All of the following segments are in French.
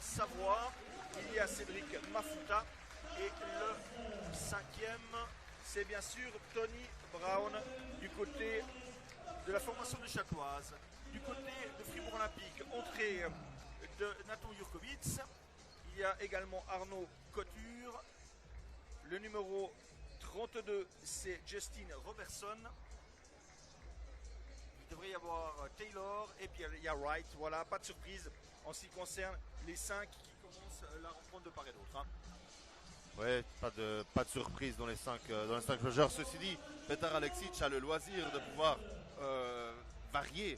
Savoie. Il y a Cédric Mafuta. Et le cinquième, c'est bien sûr Tony Brown du côté de la formation de Châteloise. Du côté de Fribourg Olympique, entrée de Nathan Jurkovic. Il y a également Arnaud Couture. Le numéro 32, c'est Justin Robertson. Il devrait y avoir Taylor et puis il y a Wright. Voilà, pas de surprise en ce qui concerne les 5 qui commencent la rencontre de part et d'autre. Ouais, pas de surprise dans les 5 joueurs. Ceci dit, Petar Aleksic a le loisir de pouvoir varier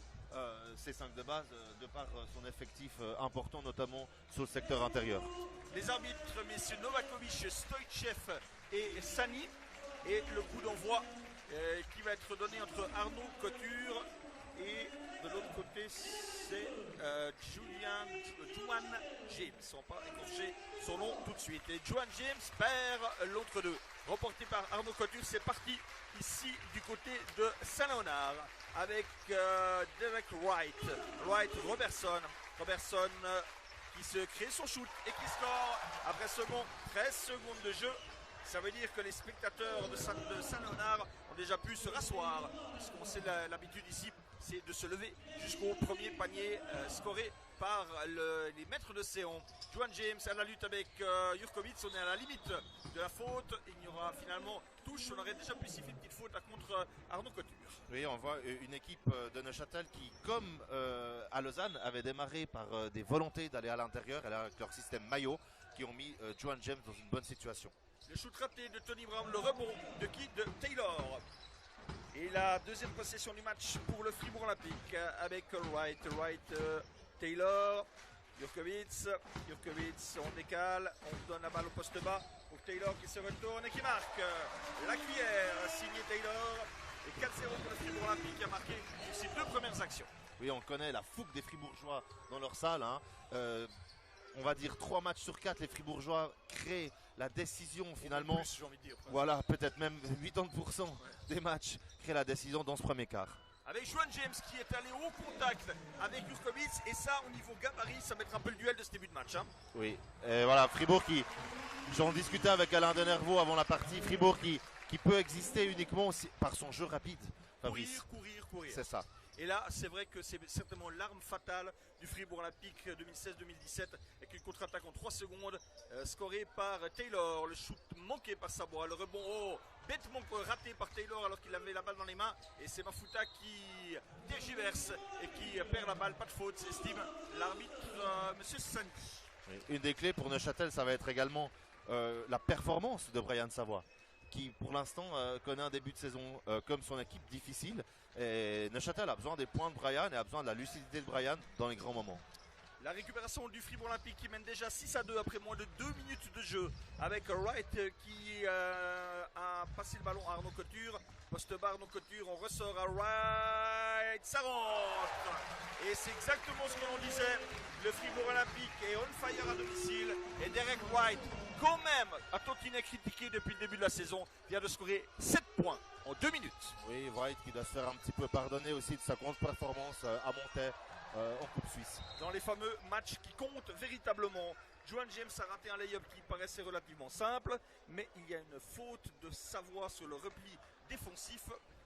ces 5 de base de par son effectif important, notamment sur le secteur intérieur. Les arbitres, messieurs Novakovic, Stoichev et Sani. Et le coup d'envoi qui va être donné entre Arnaud Couture et de l'autre côté c'est Juan James. On va pas écorcher son nom tout de suite. Et Juan James perd l'entre-deux. Remporté par Arnaud Couture, c'est parti ici du côté de Saint-Léonard avec Derek Wright, Robertson qui se crée son shoot et qui score après seulement 13 secondes de jeu. Ça veut dire que les spectateurs de Saint-Léonard ont déjà pu se rasseoir. Parce qu'on sait l'habitude ici, c'est de se lever jusqu'au premier panier scoré par les maîtres de Séon. Juan James à la lutte avec Jurkovic, on est à la limite de la faute. Il y aura finalement touche, on aurait déjà pu siffler une petite faute là, contre Arnaud Couture. Oui, on voit une équipe de Neuchâtel qui, comme à Lausanne, avait démarré par des volontés d'aller à l'intérieur et avec leur système maillot, qui ont mis Juan James dans une bonne situation. Le shoot raté de Tony Brown, le rebond de qui? De Taylor. Et la deuxième possession du match pour le Fribourg Olympique avec Wright, Taylor, Jurkovic, on décale, on donne la balle au poste bas pour Taylor qui se retourne et qui marque la cuillère, signé Taylor. Et 4-0 pour le Fribourg Olympique qui a marqué ses 2 premières actions. Oui, on connaît la fougue des Fribourgeois dans leur salle. On va dire 3 matchs sur 4, les Fribourgeois créent la décision finalement. Plus, j'ai envie de dire, voilà, peut-être même 80% des matchs créent la décision dans ce premier quart. Avec Juan James qui est allé au contact avec Jurkovic. Et ça, au niveau gabarit, ça va être un peu le duel de ce début de match. Oui, et voilà, Fribourg qui, j'en discutais avec Alain Denervaux avant la partie, Fribourg qui peut exister uniquement aussi par son jeu rapide. Fabrice. Courir. C'est ça. Et là, c'est vrai que c'est certainement l'arme fatale du Fribourg Olympique 2016-2017 avec une contre-attaque en 3 secondes scorée par Taylor. Le shoot manqué par Savoie. Le rebond bêtement raté par Taylor alors qu'il avait la balle dans les mains. Et c'est Mafuta qui tergiverse et qui perd la balle. Pas de faute, estime l'arbitre Monsieur Sani. Oui. Une des clés pour Neuchâtel, ça va être également la performance de Brian Savoie, qui pour l'instant connaît un début de saison comme son équipe difficile. Et Neuchâtel a besoin des points de Brian et a besoin de la lucidité de Brian dans les grands moments. La récupération du Fribourg Olympique qui mène déjà 6-2 après moins de 2 minutes de jeu avec Wright qui a passé le ballon à Arnaud Couture. Poste bas Arnaud Couture, on ressort à Wright, ça rentre. Et c'est exactement ce que l'on disait. Le Fribourg Olympique est on fire à domicile et Derek Wright, quand même, à tantinet critiqué depuis le début de la saison, vient de scorer 7 points en 2 minutes. Oui, Wright qui doit se faire un petit peu pardonner aussi de sa grande performance à Montaix en Coupe Suisse. Dans les fameux matchs qui comptent véritablement, Juan James a raté un lay-up qui paraissait relativement simple, mais il y a une faute de Savoie sur le repli défensif.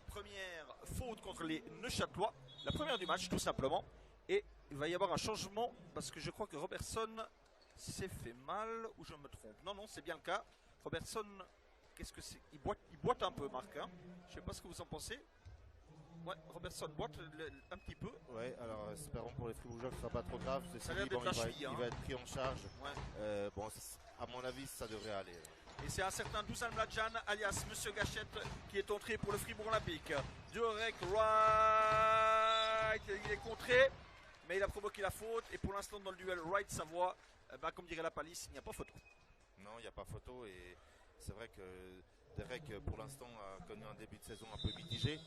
Première faute contre les Neuchâtelois, la première du match tout simplement. Et il va y avoir un changement parce que je crois que Robertson s'est fait mal ou je me trompe. Non, c'est bien le cas. Robertson, qu'est-ce que c'est? Il boite un peu, Marc. Je ne sais pas ce que vous en pensez. Ouais, Robertson boite un petit peu. Ouais, alors espérons pour les Fribourgeois que ce ne sera pas trop grave. Ça a l'air d'être la cheville. Il va être pris en charge. Ouais. Bon, à mon avis, ça devrait aller. Et c'est un certain Dusan Mladjan, alias Monsieur Gachette, qui est entré pour le Fribourg Olympique. Derek Wright, il est contré, mais il a provoqué la faute. Et pour l'instant, dans le duel Wright-Savoie, comme dirait la palisse, il n'y a pas photo. Non, il n'y a pas photo. Et c'est vrai que Derek, pour l'instant, a connu un début de saison un peu mitigé.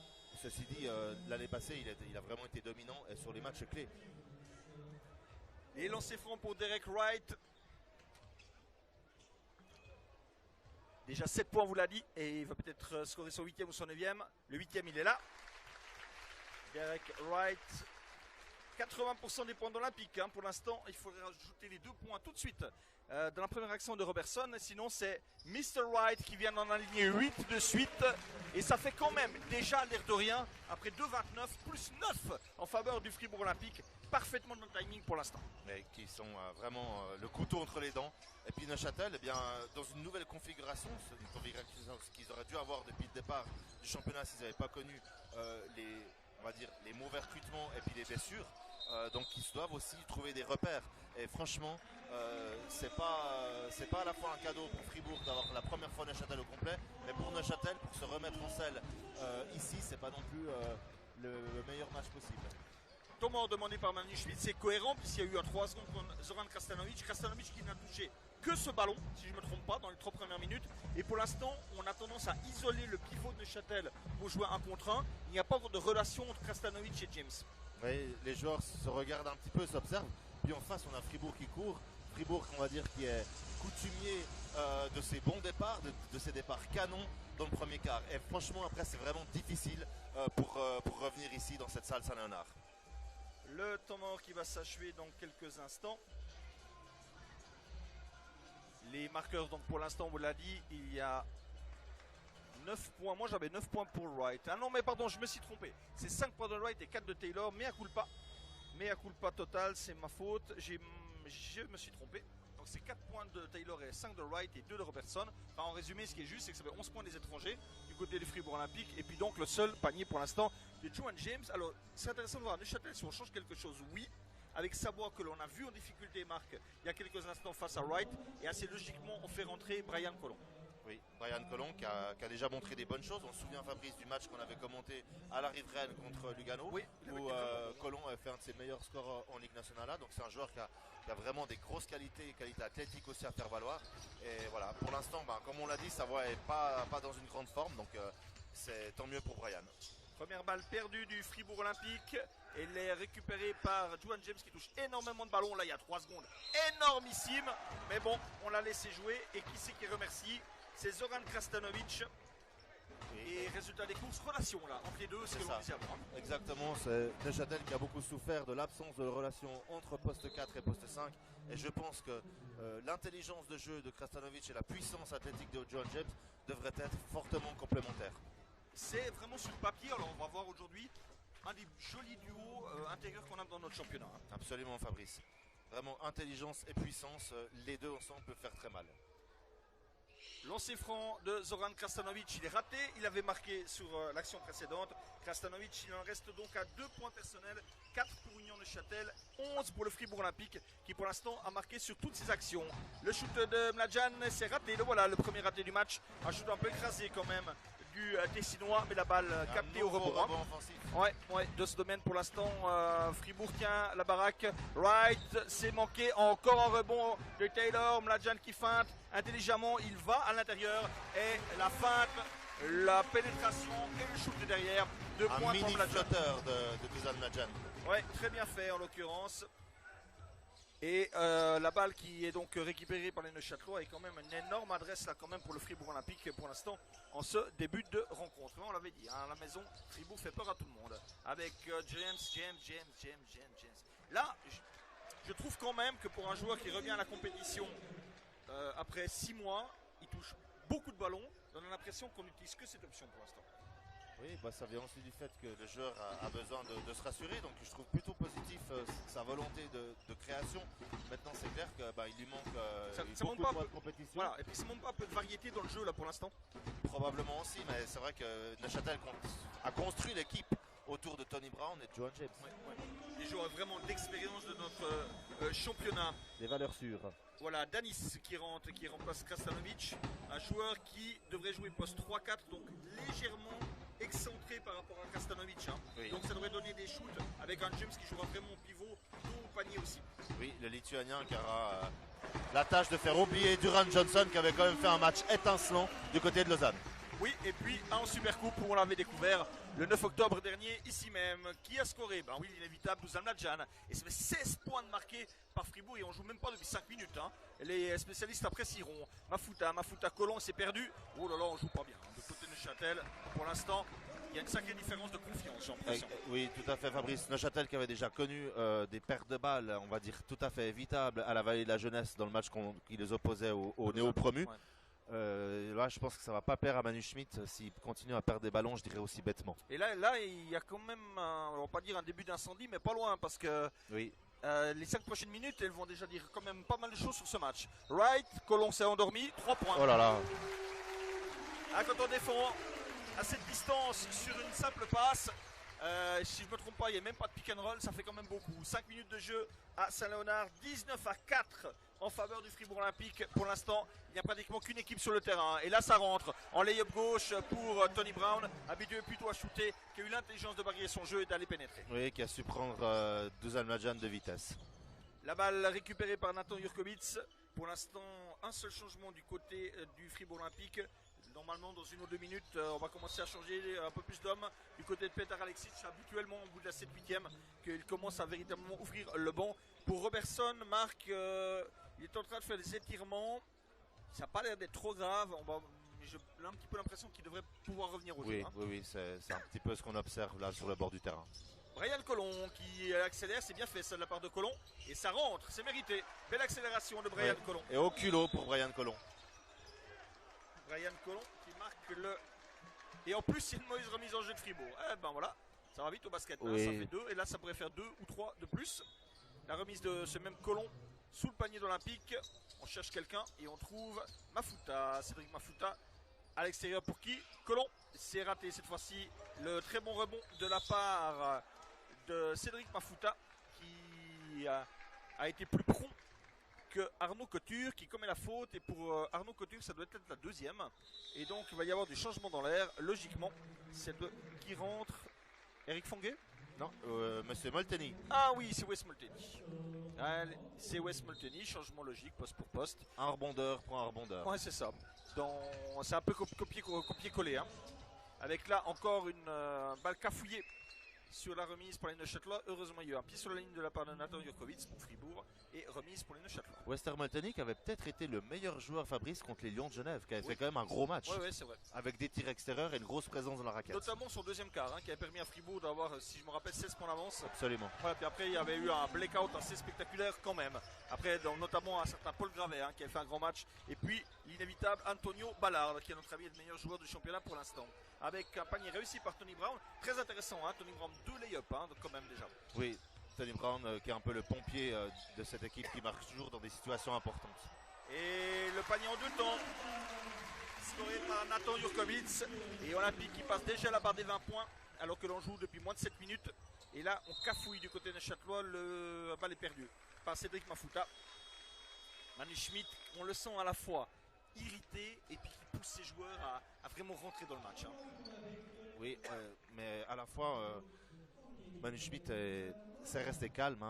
Ceci dit, l'année passée, il a vraiment été dominant et sur les matchs clés. Les lancers francs pour Derek Wright. Déjà 7 points, on vous l'a dit, et il va peut-être scorer son 8e ou son 9e. Le 8e, il est là. Derek Wright 80% des points d'Olympique. Hein. Pour l'instant, il faudrait rajouter les 2 points tout de suite dans la première action de Robertson. Sinon, c'est Mr. Wright qui vient d'en aligner 8 de suite. Et ça fait quand même déjà l'air de rien. Après 2,29 plus 9 en faveur du Fribourg Olympique. Parfaitement dans le timing pour l'instant. Mais qui sont vraiment le couteau entre les dents. Et puis Neuchâtel, eh bien, dans une nouvelle configuration, une configuration qu'ils auraient dû avoir depuis le départ du championnat s'ils n'avaient pas connu on va dire, les mauvais recrutements et puis les blessures. Donc ils doivent aussi trouver des repères. Et franchement, c'est pas à la fois un cadeau pour Fribourg d'avoir la première fois Neuchâtel au complet, mais pour Neuchâtel, pour se remettre en selle ici, c'est pas non plus le meilleur match possible. Totalement demandé par Manu Schmidt, c'est cohérent puisqu'il y a eu à 3 secondes Zoran Krastanovic. Krastanovic qui n'a touché que ce ballon, si je ne me trompe pas, dans les 3 premières minutes. Et pour l'instant, on a tendance à isoler le pivot de Neuchâtel pour jouer 1 contre 1. Il n'y a pas de relation entre Krastanovic et James. Oui, les joueurs se regardent un petit peu, s'observent. Puis en face, on a Fribourg qui court. Fribourg, on va dire, qui est coutumier de ses bons départs, de ses départs canons dans le premier quart. Et franchement, après, c'est vraiment difficile pour revenir ici dans cette salle Saint-Léonard. Le temps mort qui va s'achever dans quelques instants. Les marqueurs, donc pour l'instant, on vous l'a dit, il y a 9 points. Moi, j'avais 9 points pour Wright. Ah non, mais pardon, je me suis trompé. C'est 5 points de Wright et 4 de Taylor. Mea culpa. Mea culpa total, c'est ma faute. Je me suis trompé. Donc, c'est 4 points de Taylor et 5 de Wright et 2 de Robertson. Enfin, en résumé, ce qui est juste, c'est que ça fait 11 points des étrangers du côté du Fribourg Olympique. Et puis, donc, le seul panier pour l'instant de Johan James. Alors, c'est intéressant de voir Neuchâtel si on change quelque chose. Oui. Avec Savoie que l'on a vu en difficulté, Marc, il y a quelques instants face à Wright. Et assez logiquement, on fait rentrer Brian Colomb. Oui, Brian Colomb qui a déjà montré des bonnes choses. On se souvient, Fabrice, du match qu'on avait commenté à la Riveraine contre Lugano, oui, où Colomb a fait un de ses meilleurs scores en Ligue nationale. Donc c'est un joueur qui a vraiment des grosses qualités athlétiques aussi à faire valoir. Et voilà, pour l'instant, comme on l'a dit, Savoie n'est pas dans une grande forme. Donc c'est tant mieux pour Brian. Première balle perdue du Fribourg Olympique. Elle est récupérée par Johan James qui touche énormément de ballons. Là, il y a 3 secondes. Énormissime. Mais bon, on l'a laissé jouer. Et qui c'est qui remercie? C'est Zoran Krastanovic. Et résultat des courses, relation là, entre les deux, c'est ce que l'on disait avant. Exactement, c'est Neuchâtel qui a beaucoup souffert de l'absence de relation entre poste 4 et poste 5. Et je pense que l'intelligence de jeu de Krastanovic et la puissance athlétique de Johan James devraient être fortement complémentaires. C'est vraiment sur le papier, alors on va voir aujourd'hui un des jolis duos intérieurs qu'on a dans notre championnat. Absolument, Fabrice. Vraiment, intelligence et puissance, les deux ensemble peuvent faire très mal. Lancer franc de Zoran Krastanovic, il est raté, il avait marqué sur l'action précédente. Krastanovic, il en reste donc à 2 points personnels, 4 pour Union Neuchâtel, 11 pour le Fribourg Olympique qui pour l'instant a marqué sur toutes ses actions. Le shoot de Mladjan, c'est raté, le voilà, le premier raté du match, un shoot un peu écrasé quand même du Tessinois, mais la balle captée au rebond. Ouais, de ce domaine pour l'instant, Fribourg tient la baraque. Wright, c'est manqué, encore un rebond de Taylor, Mladjan qui feinte intelligemment, il va à l'intérieur et la feinte, la pénétration et le shoot de derrière. 2 points un mini flotteur de Dusan Mladjan. Ouais, très bien fait en l'occurrence. Et la balle qui est donc récupérée par les Neuchâtelois est quand même une énorme adresse là quand même pour le Fribourg Olympique pour l'instant en ce début de rencontre. Mais on l'avait dit, à la maison, Fribourg fait peur à tout le monde. Avec James. Là, je trouve quand même que pour un joueur qui revient à la compétition après 6 mois, il touche beaucoup de ballons. On a l'impression qu'on n'utilise que cette option pour l'instant. Oui, ça vient aussi du fait que le joueur a besoin de se rassurer, donc je trouve plutôt positif sa volonté de création. Maintenant, c'est clair qu'il lui manque beaucoup de points de compétition. Voilà, et puis ça manque pas un peu de variété dans le jeu là pour l'instant. Probablement aussi, mais c'est vrai que Neuchâtel a construit l'équipe autour de Tony Brown et de Johan James. Ouais. Des joueurs vraiment d'expérience de notre championnat. Des valeurs sûres. Voilà, Danis qui remplace Krastanovic, un joueur qui devrait jouer poste 3-4, donc légèrement excentré par rapport à Krastanovic. Oui. Donc ça devrait donner des shoots avec un James qui jouera vraiment pivot, au panier aussi. Oui, le Lituanien qui aura la tâche de faire oublier Duran Johnson qui avait quand même fait un match étincelant du côté de Lausanne. Oui, et puis en Supercoupe où on l'avait découvert le 9 octobre dernier, ici même. Qui a scoré? Oui, l'inévitable, Dusan Mladjan. Et ça fait 16 points de marqués par Fribourg et on joue même pas depuis 5 minutes. Les spécialistes Mafuta Colomb s'est perdu. Oh là là, on joue pas bien. De côté de Neuchâtel, pour l'instant, Il y a une sacrée différence de confiance, j'ai l'impression. Oui, tout à fait, Fabrice. Neuchâtel qui avait déjà connu des pertes de balles, on va dire tout à fait évitables à la Vallée de la Jeunesse dans le match qui les opposait aux néo-promus. Ouais. Là, je pense que ça va pas plaire à Manu Schmidt s'il continue à perdre des ballons, je dirais aussi bêtement. Et là, il y a quand même, on va pas dire un début d'incendie, mais pas loin, parce que Oui, les 5 prochaines minutes, elles vont déjà dire quand même pas mal de choses sur ce match. Wright, Colomb s'est endormi, 3 points. oh là là. Ah, quand on défend à cette distance sur une simple passe, si je ne me trompe pas, il n'y a même pas de pick and roll, ça fait quand même beaucoup. 5 minutes de jeu à Saint-Léonard, 19-4 en faveur du Fribourg Olympique. Pour l'instant, il n'y a pratiquement qu'une équipe sur le terrain. Et là, ça rentre en lay-up gauche pour Tony Brown, habitué plutôt à shooter, qui a eu l'intelligence de varier son jeu et d'aller pénétrer. Oui, qui a su prendre Dusan Mladjan de vitesse. La balle récupérée par Nathan Jurkovic. Pour l'instant, un seul changement du côté du Fribourg Olympique. Normalement, dans 1 ou 2 minutes, on va commencer à changer un peu plus d'hommes. Du côté de Petar Aleksic, habituellement au bout de la 7-8e, qu'il commence à véritablement ouvrir le banc. Pour Robertson, Marc, il est en train de faire des étirements. Ça n'a pas l'air d'être trop grave. J'ai un petit peu l'impression qu'il devrait pouvoir revenir au jeu. Oui, c'est un petit peu ce qu'on observe là sur le bord du terrain. Brian Colomb qui accélère, c'est bien fait ça de la part de Colomb. Et ça rentre, c'est mérité. Belle accélération de Brian Colomb. Et au culot pour Brian Colomb. Brian Colomb qui marque le... Et en plus, c'est une mauvaise remise en jeu de Fribourg. Eh ben voilà, ça va vite au basket. Oui. Ça fait 2 et là, ça pourrait faire 2 ou 3 de plus. La remise de ce même Colomb sous le panier d'Olympique. On cherche quelqu'un et on trouve Mafuta, Cédric Mafuta. À l'extérieur pour qui? Colomb. C'est raté cette fois-ci. Le très bon rebond de la part de Cédric Mafuta qui a été plus prompt que Arnaud Couture qui commet la faute. Et pour Arnaud Couture, ça doit être la 2e. Et donc, il va y avoir du changement dans l'air. Logiquement, c'est qui rentre. Eric Fonguet? Non, Monsieur Molteni. Ah oui, c'est Wes Molteni. C'est Wes Molteni, changement logique, poste pour poste. Un rebondeur pour un rebondeur. Ouais, c'est ça. C'est un peu copier-coller. Hein. Avec là encore une balle cafouillée sur la remise pour les Neuchâtelois. Heureusement, il y a eu un pied sur la ligne de la part de Nathan Jurkovic pour Fribourg et remise pour les Neuchâtelois. Wester Molteni qui avait peut-être été le meilleur joueur, Fabrice, contre les Lions de Genève, qui avait fait quand même un gros match. Oui, c'est vrai. Avec des tirs extérieurs et une grosse présence dans la raquette. Notamment son deuxième quart, qui avait permis à Fribourg d'avoir, si je me rappelle, 16 points d'avance. Absolument. Ouais, puis après, il y avait eu un blackout assez spectaculaire quand même. Après, notamment un certain Paul Gravet qui a fait un grand match. Et puis, l'inévitable Antonio Ballard, qui à notre avis est le meilleur joueur du championnat pour l'instant. Avec un panier réussi par Tony Brown. Très intéressant, Tony Brown, 2 lay-up, quand même déjà. Oui, Tony Brown qui est un peu le pompier de cette équipe qui marque toujours dans des situations importantes. Et le panier en 2 temps. Scoré par Nathan Jurkovic. Et Olympique qui passe déjà la barre des 20 points. Alors que l'on joue depuis moins de 7 minutes. Et là, on cafouille du côté de Châtelois. La balle est perdue par Cédric Mafuta. Manu Schmidt, on le sent à la fois irrité et puis qui pousse ses joueurs à vraiment rentrer dans le match. Oui, mais à la fois, Manu Schmidt s'est resté calme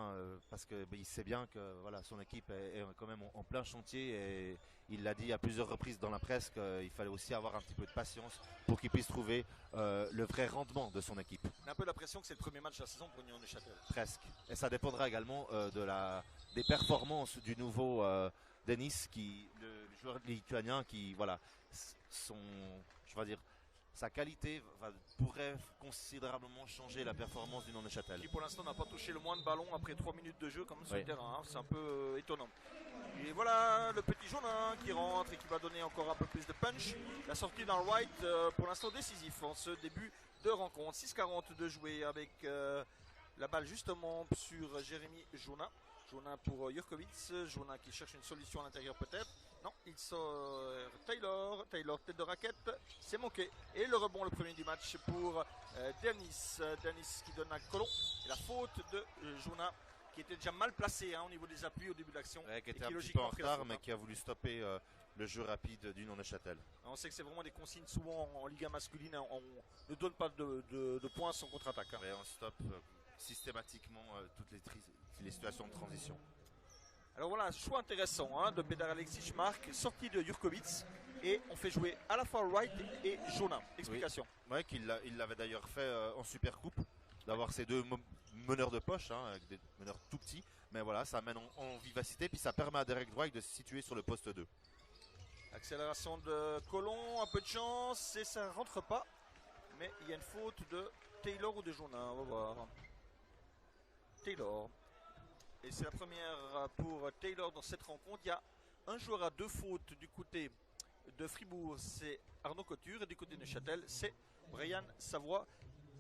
parce qu'il sait bien que voilà, son équipe est quand même en plein chantier et il l'a dit à plusieurs reprises dans la presse qu'il fallait aussi avoir un petit peu de patience pour qu'il puisse trouver le vrai rendement de son équipe. On a un peu l'impression que c'est le premier match de la saison pour Union de Châtel. Presque. Et ça dépendra également des performances du nouveau Denis, le joueur lituanien qui, voilà, sa qualité pourrait considérablement changer la performance du Neuchâtel. Qui pour l'instant n'a pas touché le moins de ballons après 3 minutes de jeu comme sur le terrain. C'est un peu étonnant. Et voilà le petit jaune qui rentre et qui va donner encore un peu plus de punch. La sortie d'un Wright pour l'instant décisif en ce début de rencontre. 6:40 de jouer avec la balle justement sur Jérémy Jonin. Jonin pour Jurkovic. Jonin qui cherche une solution à l'intérieur peut-être. Non, il sort Taylor. Taylor, tête de raquette. C'est manqué. Et le rebond, le premier du match pour Denis. Denis qui donne à Colomb. Et la faute de Jonin qui était déjà mal placé au niveau des appuis au début de l'action. Qui était un petit peu en retard mais qui a voulu stopper le jeu rapide du Neuchâtel. On sait que c'est vraiment des consignes souvent en Ligue 1 masculine. On ne donne pas de points sans contre-attaque. On stoppe systématiquement toutes les situations de transition. Alors voilà, choix intéressant de Petar Aleksic, Marc, sortie de Jurkovic et on fait jouer à la fois Wright et Jonin. Explication. Oui, qu'il l'avait d'ailleurs fait en Supercoupe, d'avoir ces deux meneurs de poche, avec des meneurs tout petits, mais voilà, ça amène en vivacité, puis ça permet à Derek Wright de se situer sur le poste 2. Accélération de Colomb, un peu de chance et ça rentre pas. Mais il y a une faute de Taylor ou de Jonin, on va voir. Taylor. Et c'est la première pour Taylor dans cette rencontre. Il y a un joueur à 2 fautes du côté de Fribourg, c'est Arnaud Couture. Et du côté de Neuchâtel, c'est Brian Savoie.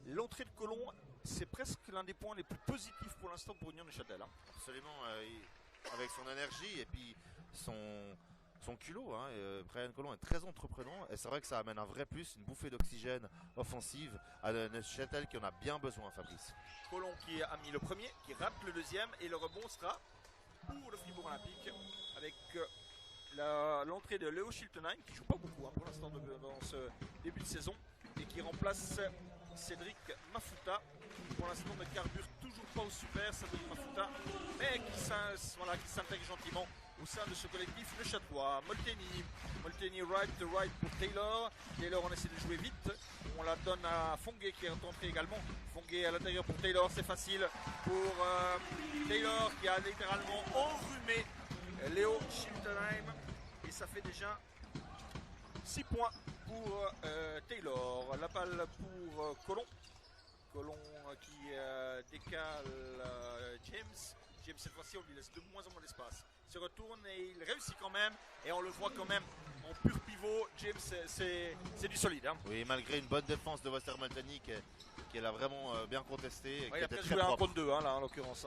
L'entrée de Colomb, c'est presque l'un des points les plus positifs pour l'instant pour Union Neuchâtel. Absolument, avec son énergie et puis son culot. Brian Colomb est très entreprenant et c'est vrai que ça amène un vrai plus, une bouffée d'oxygène offensive à Neuchâtel qui en a bien besoin, Fabrice. Colomb qui a mis le premier, qui rate le deuxième et le rebond sera pour le Fribourg Olympique avec l'entrée de Léo Schiltenheim qui joue pas beaucoup pour l'instant dans ce début de saison et qui remplace Cédric Mafuta. Pour l'instant ne carbure toujours pas au super Cédric Mafuta, mais qui s'intègre gentiment au sein de ce collectif le Châtelois. Molteni right pour Taylor. Taylor, on essaie de jouer vite. On la donne à Fonguet qui est rentré également. Fonguet à l'intérieur pour Taylor, c'est facile pour Taylor qui a littéralement enrhumé Léo Schiltenheim. Et ça fait déjà 6 points pour Taylor. La balle pour Colomb. Colomb qui décale James. James, cette fois-ci, on lui laisse de moins en moins d'espace. Se retourne et il réussit quand même. Et on le voit quand même en pur pivot. James, c'est du solide. Oui, malgré une bonne défense de Wester Molteni qui l'a vraiment bien contesté. Il a peut-être joué 1 contre 2 là en l'occurrence.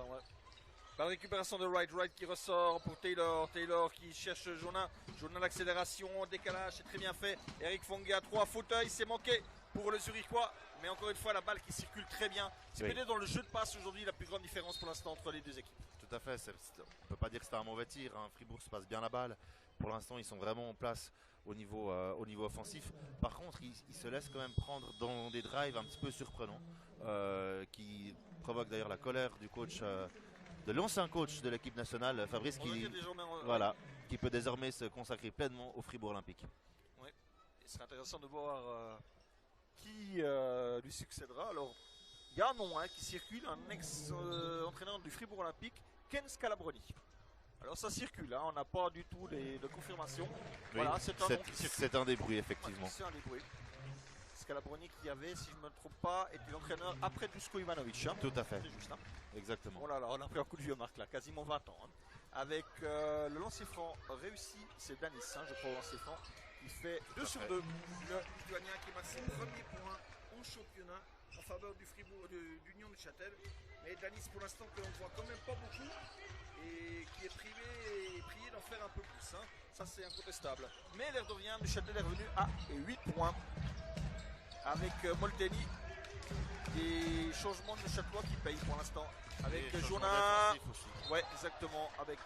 La récupération de Wright qui ressort pour Taylor. Taylor qui cherche Jonin. Jonin l'accélération, décalage, c'est très bien fait. Eric Fonguet à 3 fauteuils, c'est manqué pour le Zurichois. Mais encore une fois, la balle qui circule très bien. C'est peut-être dans le jeu de passe aujourd'hui la plus grande différence pour l'instant entre les deux équipes. Tout à fait, on ne peut pas dire que c'était un mauvais tir. Fribourg se passe bien la balle. Pour l'instant, ils sont vraiment en place au niveau offensif. Par contre, ils se laissent quand même prendre dans des drives un petit peu surprenants qui provoquent d'ailleurs la colère du coach, de l'ancien coach de l'équipe nationale, Fabrice, qui peut désormais se consacrer pleinement au Fribourg Olympique. Oui, il sera intéressant de voir qui lui succédera. Alors, il y a un nom qui circule, un ex-entraîneur du Fribourg Olympique, Ken Scalabroni. Alors ça circule, on n'a pas du tout de confirmation. Oui, voilà, c'est un des bruits, effectivement. C'est un des bruits. Scalabroni qui avait, si je ne me trompe pas, été l'entraîneur après Dusko Ivanovic. Tout à fait. C'est juste. Exactement. Oh là là, on a pris un coup de vieux Marc là, quasiment 20 ans. Avec le lancer franc réussi, c'est Danis, je crois, au lancer franc. Il fait 2 sur 2. Le Lituanien qui marque ses premiers points en championnat en faveur du Fribourg, d'Union Neuchâtel. Mais Danis, pour l'instant, que l'on ne voit quand même pas beaucoup et qui est prié d'en faire un peu plus. Ça, c'est incontestable. Mais l'air de rien, Neuchâtel est revenu à 8 points avec Molteni. Des changements de Neuchâtelois qui payent pour l'instant. Avec Jonin. Ouais, exactement. Avec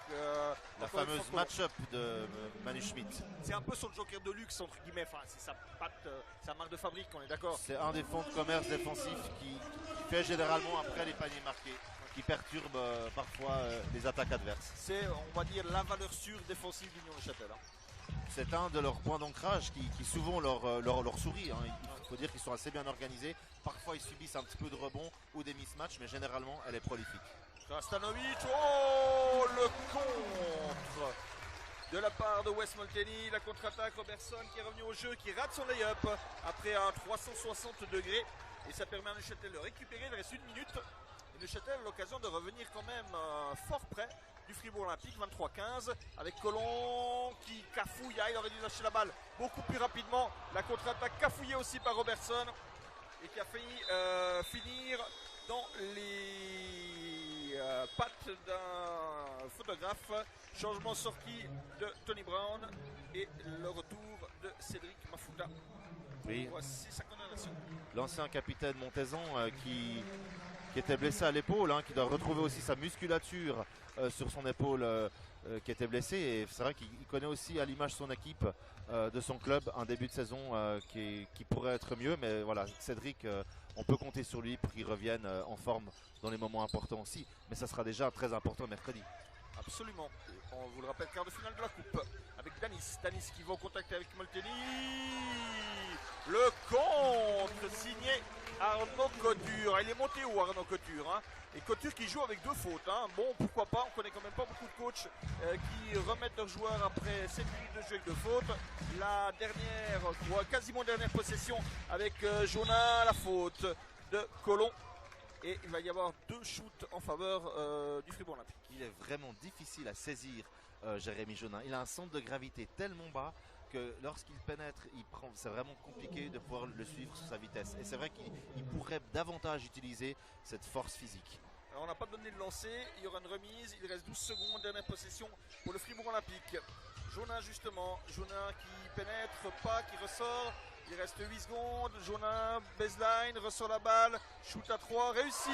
la fameuse match-up de Manu Schmidt. C'est un peu son joker de luxe, entre guillemets. Enfin, c'est sa patte, sa marque de fabrique, on est d'accord. C'est un des fonds de commerce défensifs qui fait généralement après les paniers marqués, qui perturbe parfois les attaques adverses. C'est, on va dire, la valeur sûre défensive d'Union Neuchâtel. C'est un de leurs points d'ancrage qui souvent leur sourit. Il faut dire qu'ils sont assez bien organisés. Parfois, ils subissent un petit peu de rebond ou des mismatchs, mais généralement, elle est prolifique. Krastanovic, oh, le contre de la part de Wes Molteni. La contre-attaque, Robertson qui est revenu au jeu, qui rate son lay-up après un 360 degrés. Et ça permet à Neuchâtel de récupérer. Il reste 1 minute. Et Neuchâtel a l'occasion de revenir quand même fort près du Fribourg Olympique, 23-15, avec Colomb qui cafouille, il aurait dû lâcher la balle beaucoup plus rapidement. La contre-attaque cafouillée aussi par Robertson et qui a failli finir dans les pattes d'un photographe. Changement sorti de Tony Brown et le retour de Cédric Mafuta. Oui. Voici sa condamnation. L'ancien capitaine Montezan qui était blessé à l'épaule, qui doit retrouver aussi sa musculature sur son épaule qui était blessée. Et c'est vrai qu'il connaît aussi à l'image son équipe de son club un début de saison qui pourrait être mieux. Mais voilà, Cédric, on peut compter sur lui pour qu'il revienne en forme dans les moments importants aussi. Mais ça sera déjà très important mercredi. Absolument. On vous le rappelle, quart de finale de la coupe avec Danis. Danis qui va au contact avec Molteni. Le contre signé Arnaud Couture. Il est monté où Arnaud Couture Et Couture qui joue avec 2 fautes. Hein. Bon, pourquoi pas, on connaît quand même pas beaucoup de coachs qui remettent leurs joueurs après 7 minutes de jeu avec 2 fautes. La dernière, quasiment dernière possession avec Jonin, la faute de Colomb. Et il va y avoir 2 shoots en faveur du Fribourg Olympique. Il est vraiment difficile à saisir, Jérémy Jonin. Il a un centre de gravité tellement bas que lorsqu'il pénètre, c'est vraiment compliqué de pouvoir le suivre sur sa vitesse. Et c'est vrai qu'il pourrait davantage utiliser cette force physique. Alors on n'a pas donné de lancer, il y aura une remise, il reste 12 secondes, dernière possession pour le Fribourg Olympique. Jonin justement, Jonin qui pénètre pas, qui ressort, il reste 8 secondes, Jonin, baseline, ressort la balle, shoot à 3, réussi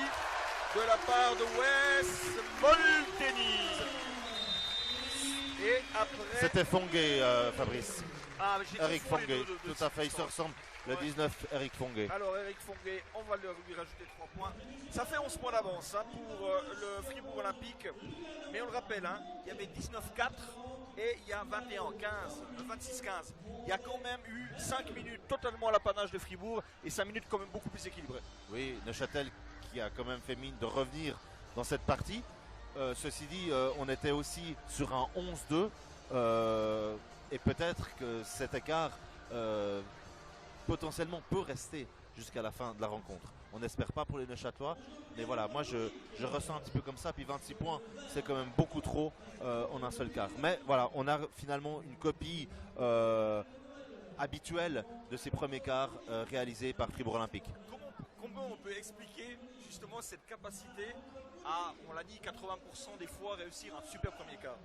de la part de Wes Molteni. Et après... C'était Fongué, Fabrice. Ah, mais j'ai Eric confondu les Fongué, deux, tout à fait, il se ressemble. Le 19, Eric Fongué. Alors Eric Fongué, on va lui rajouter 3 points. Ça fait 11 points d'avance hein, pour le Fribourg Olympique. Mais on le rappelle, hein, il y avait 19-4 et il y a 26-15. Il y a quand même eu 5 minutes totalement à l'apanage de Fribourg et 5 minutes quand même beaucoup plus équilibrées. Oui, Neuchâtel qui a quand même fait mine de revenir dans cette partie. Ceci dit, on était aussi sur un 11-2 et peut-être que cet écart potentiellement peut rester jusqu'à la fin de la rencontre. On n'espère pas pour les Neuchâtelois, mais voilà, moi je ressens un petit peu comme ça, puis 26 points, c'est quand même beaucoup trop en un seul quart. Mais voilà, on a finalement une copie habituelle de ces premiers quarts réalisés par Fribourg Olympique. Comment on peut expliquer justement cette capacité à, on l'a dit, 80% des fois réussir un super premier quart?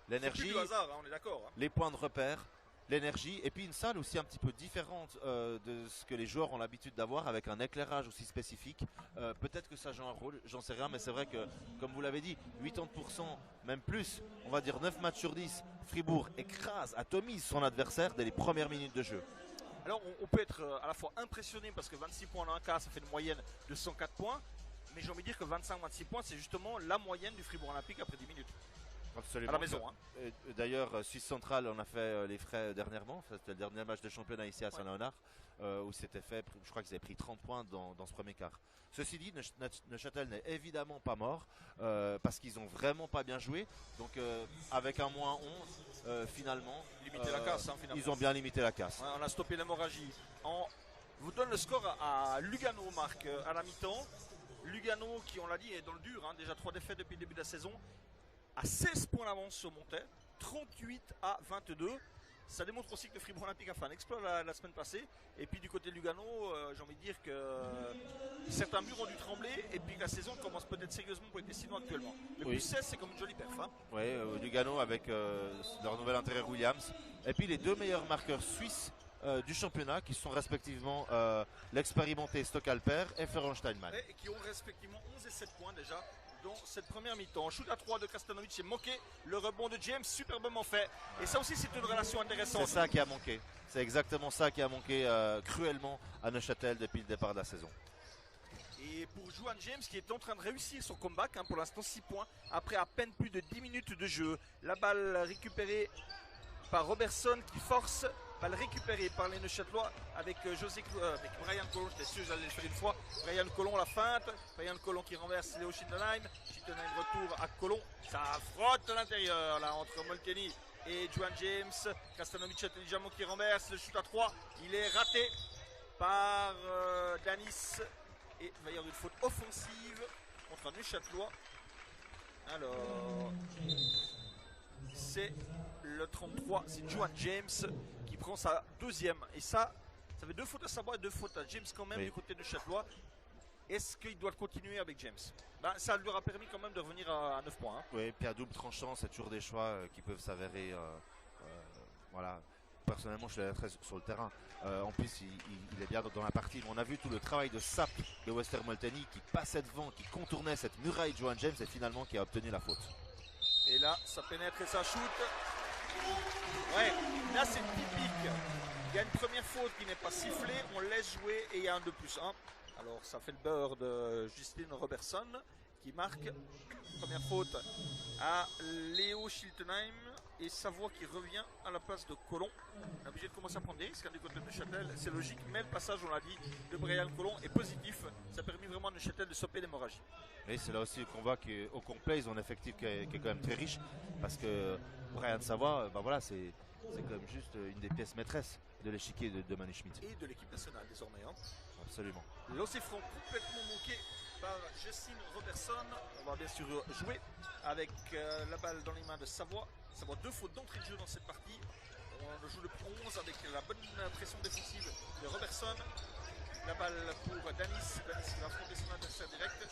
L'énergie, c'est plus du hasard, hein, on est d'accord. Hein. Les points de repère, l'énergie et puis une salle aussi un petit peu différente de ce que les joueurs ont l'habitude d'avoir avec un éclairage aussi spécifique. Peut-être que ça joue un rôle, j'en sais rien, mais c'est vrai que comme vous l'avez dit, 80%, même plus, on va dire 9 matchs sur 10, Fribourg écrase, atomise son adversaire dès les premières minutes de jeu. Alors on peut être à la fois impressionné parce que 26 points en un quart, ça fait une moyenne de 104 points, mais j'ai envie de dire que 25-26 points, c'est justement la moyenne du Fribourg Olympique après 10 minutes. Absolument. À la maison. Hein. D'ailleurs, Suisse Centrale, on a fait les frais dernièrement. C'était le dernier match de championnat ici à Saint-Léonard, où c'était fait, je crois qu'ils avaient pris 30 points dans ce premier quart. Ceci dit, Neuchâtel n'est évidemment pas mort, parce qu'ils n'ont vraiment pas bien joué. Donc avec un moins 11, finalement, la casse, hein, finalement, ils ont bien limité la casse. On a stoppé l'hémorragie. On vous donne le score à Lugano, Marc, à la mi-temps. Lugano, qui on l'a dit, est dans le dur, hein, déjà 3 défaites depuis le début de la saison. À 16 points d'avance sur Montais, 38-22. Ça démontre aussi que le Fribourg Olympique a fait un exploit la semaine passée. Et puis du côté de Lugano, j'ai envie de dire que certains murs ont dû trembler et puis que la saison commence peut-être sérieusement pour les Décidants actuellement. Mais plus 16, c'est comme une jolie perf. Hein. Oui, Lugano avec leur nouvel intérieur Williams. Et puis les 2 meilleurs marqueurs suisses du championnat qui sont respectivement l'expérimenté Stockalper et Ferran Steinmann. Et qui ont respectivement 11 et 7 points déjà dans cette première mi-temps. Shoot à 3 de Kastanovic est manqué. Le rebond de James, superbement fait. Et ça aussi, c'est une relation intéressante. C'est ça qui a manqué. C'est exactement ça qui a manqué cruellement à Neuchâtel depuis le départ de la saison. Et pour Juan James qui est en train de réussir son comeback, hein, pour l'instant 6 points, après à peine plus de 10 minutes de jeu. La balle récupérée par Robertson qui force. Balle récupérée par les Neuchâtelois avec avec Brian Colomb, j'étais sûr que j'allais le faire une fois. Brian Colomb la feinte, Brian Colomb qui renverse Léo Schittenheim. Schittenheim retour à Colomb, ça frotte à l'intérieur là entre Molteni et Juan James. Kastanovic intelligemment qui renverse, le shoot à 3, il est raté par Danis et il va y avoir une faute offensive contre un Neuchâtelois. Alors c'est le 33, c'est Juan James qui prend sa deuxième. Et ça fait 2 fautes à Sabois et 2 fautes à James quand même, oui, du côté de Châtelois. Est-ce qu'il doit continuer avec James? Ça lui aura permis quand même de revenir à 9 points. Hein. Oui, puis à double tranchant, c'est toujours des choix qui peuvent s'avérer. Voilà. Personnellement, je l'ai sur le terrain. En plus, il est bien dans la partie. Mais on a vu tout le travail de sape de Wester Molteni qui passait devant, qui contournait cette muraille de Juan James et finalement qui a obtenu la faute. Et là, ça pénètre et ça shoot. Ouais, là c'est typique. Il y a une première faute qui n'est pas sifflée, on laisse jouer et il y a un 2+1. Alors ça fait le beurre de Justine Robertson qui marque. Première faute à Léo Schiltenheim et Savoie qui revient à la place de Colomb. On est obligé de commencer à prendre des risques du côté de Neuchâtel, c'est logique, mais le passage, on l'a dit, de Brian Colomb est positif. Ça a permis vraiment à Neuchâtel de stopper l'hémorragie. Et c'est là aussi qu'on voit qu'au complet, ils ont un effectif qui est quand même très riche. Parce que Brian Savoie, ben voilà, c'est quand même juste une des pièces maîtresses de l'échiquier de Manu Schmidt. Et de l'équipe nationale désormais. Hein. Absolument. L'Océfron complètement manqué par Justine Robertson. On va bien sûr jouer avec la balle dans les mains de Savoie. Savoie 2 fautes d'entrée de jeu dans cette partie. On joue depuis 11 avec la bonne pression défensive de Robertson. La balle pour Danis. Danis qui va affronter son adversaire direct.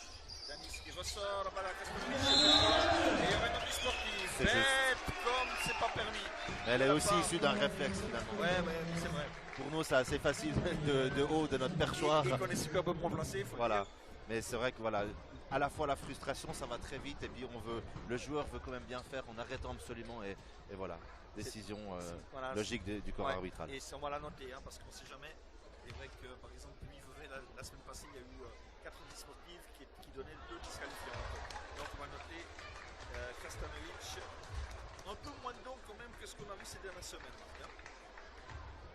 Danis qui ressort la balle à Kasperovic. Et il y a maintenant du sportif. Bête comme c'est pas permis. Mais elle est aussi issue d'un réflexe finalement. Ouais, c'est vrai. Pour nous, c'est assez facile de haut de notre perchoir. Et qu'on est superbement placé. Voilà. Mais c'est vrai que voilà, à la fois la frustration, ça va très vite. Et puis le joueur veut quand même bien faire en arrêtant absolument. Et voilà, décision voilà, logique du corps arbitral. Et on va la noter hein, parce qu'on ne sait jamais. C'est vrai que par exemple, la semaine passée, il y a eu 90 sportifs qui donnaient 2 disqualifiants. Donc on va noter Kastanovic. Un peu moins dedans quand même que ce qu'on a vu ces dernières semaines. Hein.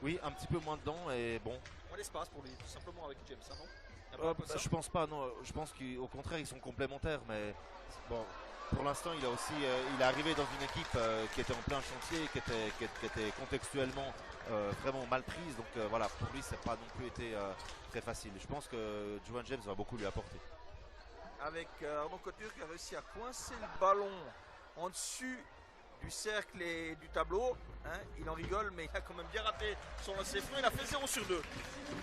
Oui, un petit peu moins dedans et bon. On l'espace pour lui, tout simplement avec James, hein, non je pense pas, non. Je pense qu'au contraire, ils sont complémentaires. Mais bon, pour l'instant, il est arrivé dans une équipe qui était en plein chantier, qui était contextuellement vraiment mal prise. Donc voilà, pour lui, ça n'a pas non plus été très facile. Je pense que Juwan James va beaucoup lui apporter. Avec Arnaud Couture qui a réussi à coincer le ballon en dessus du cercle et du tableau. Hein, il en rigole, mais il a quand même bien raté son lancer franc. Il a fait 0 sur 2.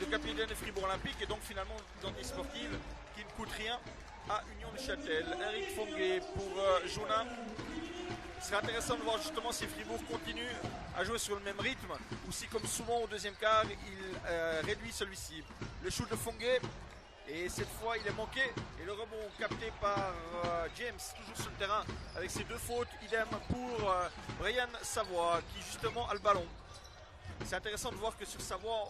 Le capitaine de Fribourg Olympique et donc finalement dans des sportives qui ne coûtent rien à Union de Châtel. Eric Fonguet pour Jonas. Ce serait intéressant de voir justement si Fribourg continue à jouer sur le même rythme ou si comme souvent au deuxième quart il réduit celui-ci. Le shoot de Fonguet. Et cette fois, il est manqué. Et le rebond capté par James, toujours sur le terrain, avec ses 2 fautes. Idem pour Brian Savoie, qui justement a le ballon. C'est intéressant de voir que sur Savoie,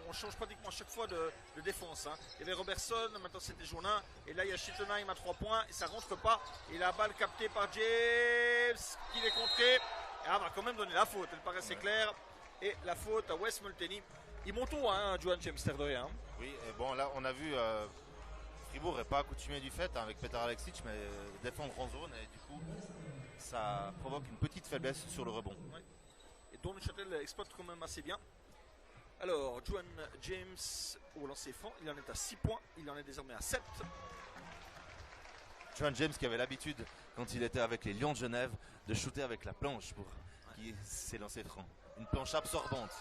on change pratiquement à chaque fois de défense. Hein. Il y avait Robertson, maintenant c'était Jonin. Et là, il y a Schittenheim à 3 points. Et ça ne rentre pas. Et la balle captée par James, qui est contrée. Et on va quand même donner la faute. Elle paraissait claire. Et la faute à Wes Molteni. Ils montent haut, hein, Juwan James, terre de rien. Oui, et bon, là, on a vu Fribourg n'est pas accoutumé du fait hein, avec Petar Aleksic, mais défendre en zone, et du coup, ça provoque une petite faiblesse sur le rebond. Ouais. Et dont Neuchâtel exploite quand même assez bien. Alors, Juwan James au lancer franc, il en est à 6 points, il en est désormais à 7. Juwan James qui avait l'habitude, quand il était avec les Lions de Genève, de shooter avec la planche pour qui s'est lancé franc. Une planche absorbante.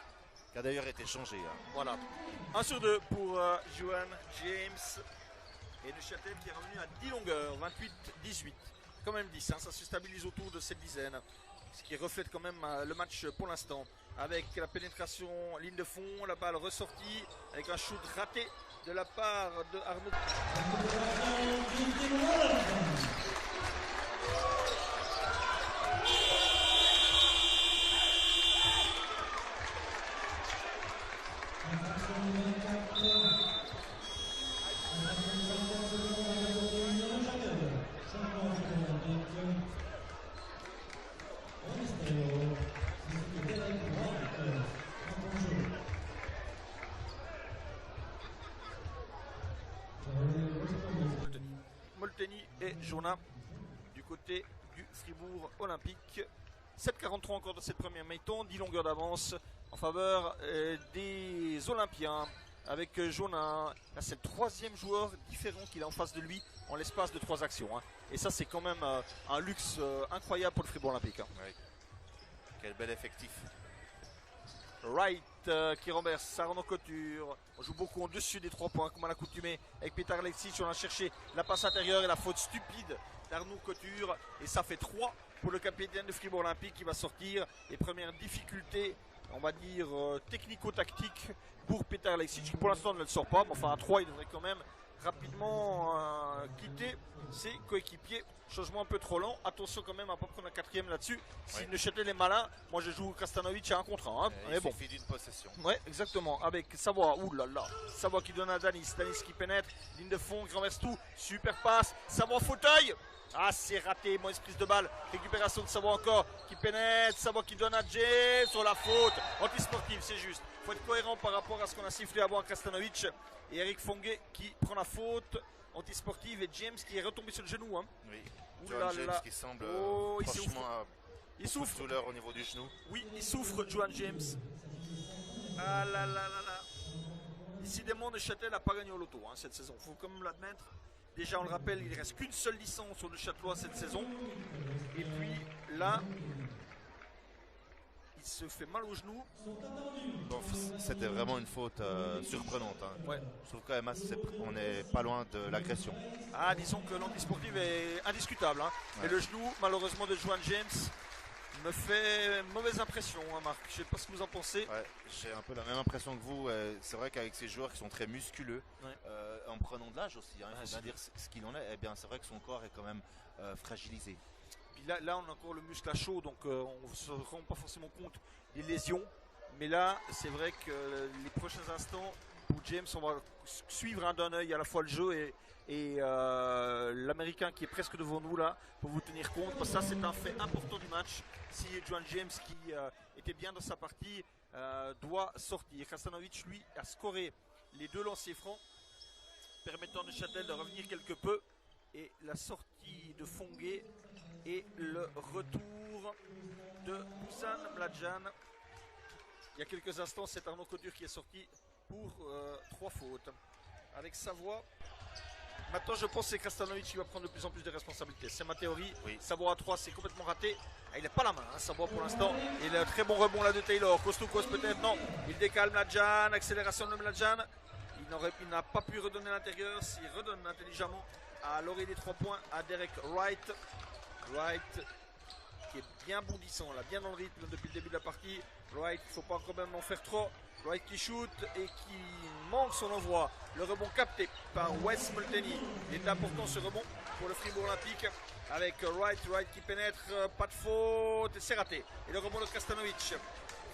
Qui a d'ailleurs été changé. Hein. Voilà. 1 sur 2 pour Juwan James. Et Neuchâtel qui est revenu à 10 longueurs, 28-18. Quand même 10, hein, ça se stabilise autour de cette dizaine. Ce qui reflète quand même le match pour l'instant. Avec la pénétration ligne de fond, la balle ressortie, avec un shoot raté de la part de Arnaud. Molteni et Jonas du côté du Fribourg Olympique. 7,43 encore de cette première mi-temps, 10 longueurs d'avance en faveur des Olympiens avec Jonas. Là, c'est le 3e joueur différent qu'il a en face de lui en l'espace de 3 actions. Hein. Et ça, c'est quand même un luxe incroyable pour le Fribourg Olympique. Hein. Oui. Quel bel effectif. Wright qui renverse Arnaud Couture. On joue beaucoup en dessus des 3 points comme à l'accoutumée avec Petar Aleksic. On a cherché la passe intérieure et la faute stupide d'Arnaud Couture. Et ça fait 3 pour le capitaine de Fribourg Olympique qui va sortir. Les premières difficultés, on va dire technico-tactiques pour Petar Aleksic qui pour l'instant ne le sort pas. Mais enfin à 3 il devrait quand même rapidement quitter ses coéquipiers. changement un peu trop lent. Attention quand même à ne pas prendre un quatrième là-dessus. Si Ouais. Neuchâtel est malin, moi je joue Krastanovic à 1 contre 1. Il suffit d'une possession. Ouais, exactement. Avec Savoie, oulala. Savoie qui donne à Danis. Danis qui pénètre. Ligne de fond, qui renverse tout. Super passe. Savoie fauteuil. Ah, c'est raté. Mauvaise prise de balle. Récupération de Savoie encore. Qui pénètre. Savoie qui donne à James. Sur la faute. Antisportive, c'est juste. Il faut être cohérent par rapport à ce qu'on a sifflé avant à Krastanovic. Et Eric Fonguet qui prend la faute. Antisportive et James qui est retombé sur le genou. Hein. Oui. Oulala. Johan James qui semble Il franchement souffre. à Il souffre. douleur au niveau du genou. Oui, il souffre, Johan James. Ah là là là là. Décidément, Neuchâtel n'a pas gagné au loto hein, cette saison. Il faut quand même l'admettre. Déjà, on le rappelle, il ne reste qu'une seule licence sur le Châtelois cette saison. Et puis là, il se fait mal au genou. Bon, c'était vraiment une faute surprenante. Hein. Ouais. Je trouve quand même on n'est pas loin de l'agression. Ah, disons que l'antisportive est indiscutable. Hein. Ouais. Et le genou, malheureusement, de Johan James me fait mauvaise impression, hein, Marc. Je ne sais pas ce que vous en pensez. Ouais, j'ai un peu la même impression que vous. C'est vrai qu'avec ces joueurs qui sont très musculeux, Ouais. en prenant de l'âge aussi, hein, il Ouais, faut bien dire ce qu'il en est. Eh bien, c'est vrai que son corps est quand même fragilisé. Puis là, on a encore le muscle à chaud, donc on ne se rend pas forcément compte des lésions. Mais là, c'est vrai que les prochains instants, pour James, on va suivre hein, d'un œil à la fois le jeu et l'Américain qui est presque devant nous là, pour vous tenir compte. Parce que ça, c'est un fait important du match. Si Johan James, qui était bien dans sa partie, doit sortir. Krastanovic, lui, a scoré les 2 lancers francs, permettant à Neuchâtel de revenir quelque peu. Et la sortie de Fonguet et le retour de Busan Mladjan. Il y a quelques instants, c'est Arnaud Couture qui est sorti pour 3 fautes. Avec Savoie, maintenant je pense que c'est Krastanovic qui va prendre de plus en plus de responsabilités. C'est ma théorie. Oui. Savoie à 3, c'est complètement raté. Ah, il n'a pas la main, hein, Savoie pour l'instant. Il a un très bon rebond là de Taylor. Coste peut-être, non. Il décale Mladjan, accélération de Mladjan. Il n'a pas pu redonner à l'intérieur. S'il redonne intelligemment à l'oreille des 3 points à Derek Wright. Wright qui est bien bondissant, là, bien dans le rythme depuis le début de la partie. Wright, il ne faut pas quand même en faire trop. Wright qui shoot et qui manque son envoi. Le rebond capté par Wes Molteni. Il est important ce rebond pour le Fribourg Olympique. Avec Wright qui pénètre, pas de faute, c'est raté. Et le rebond de Krastanovic.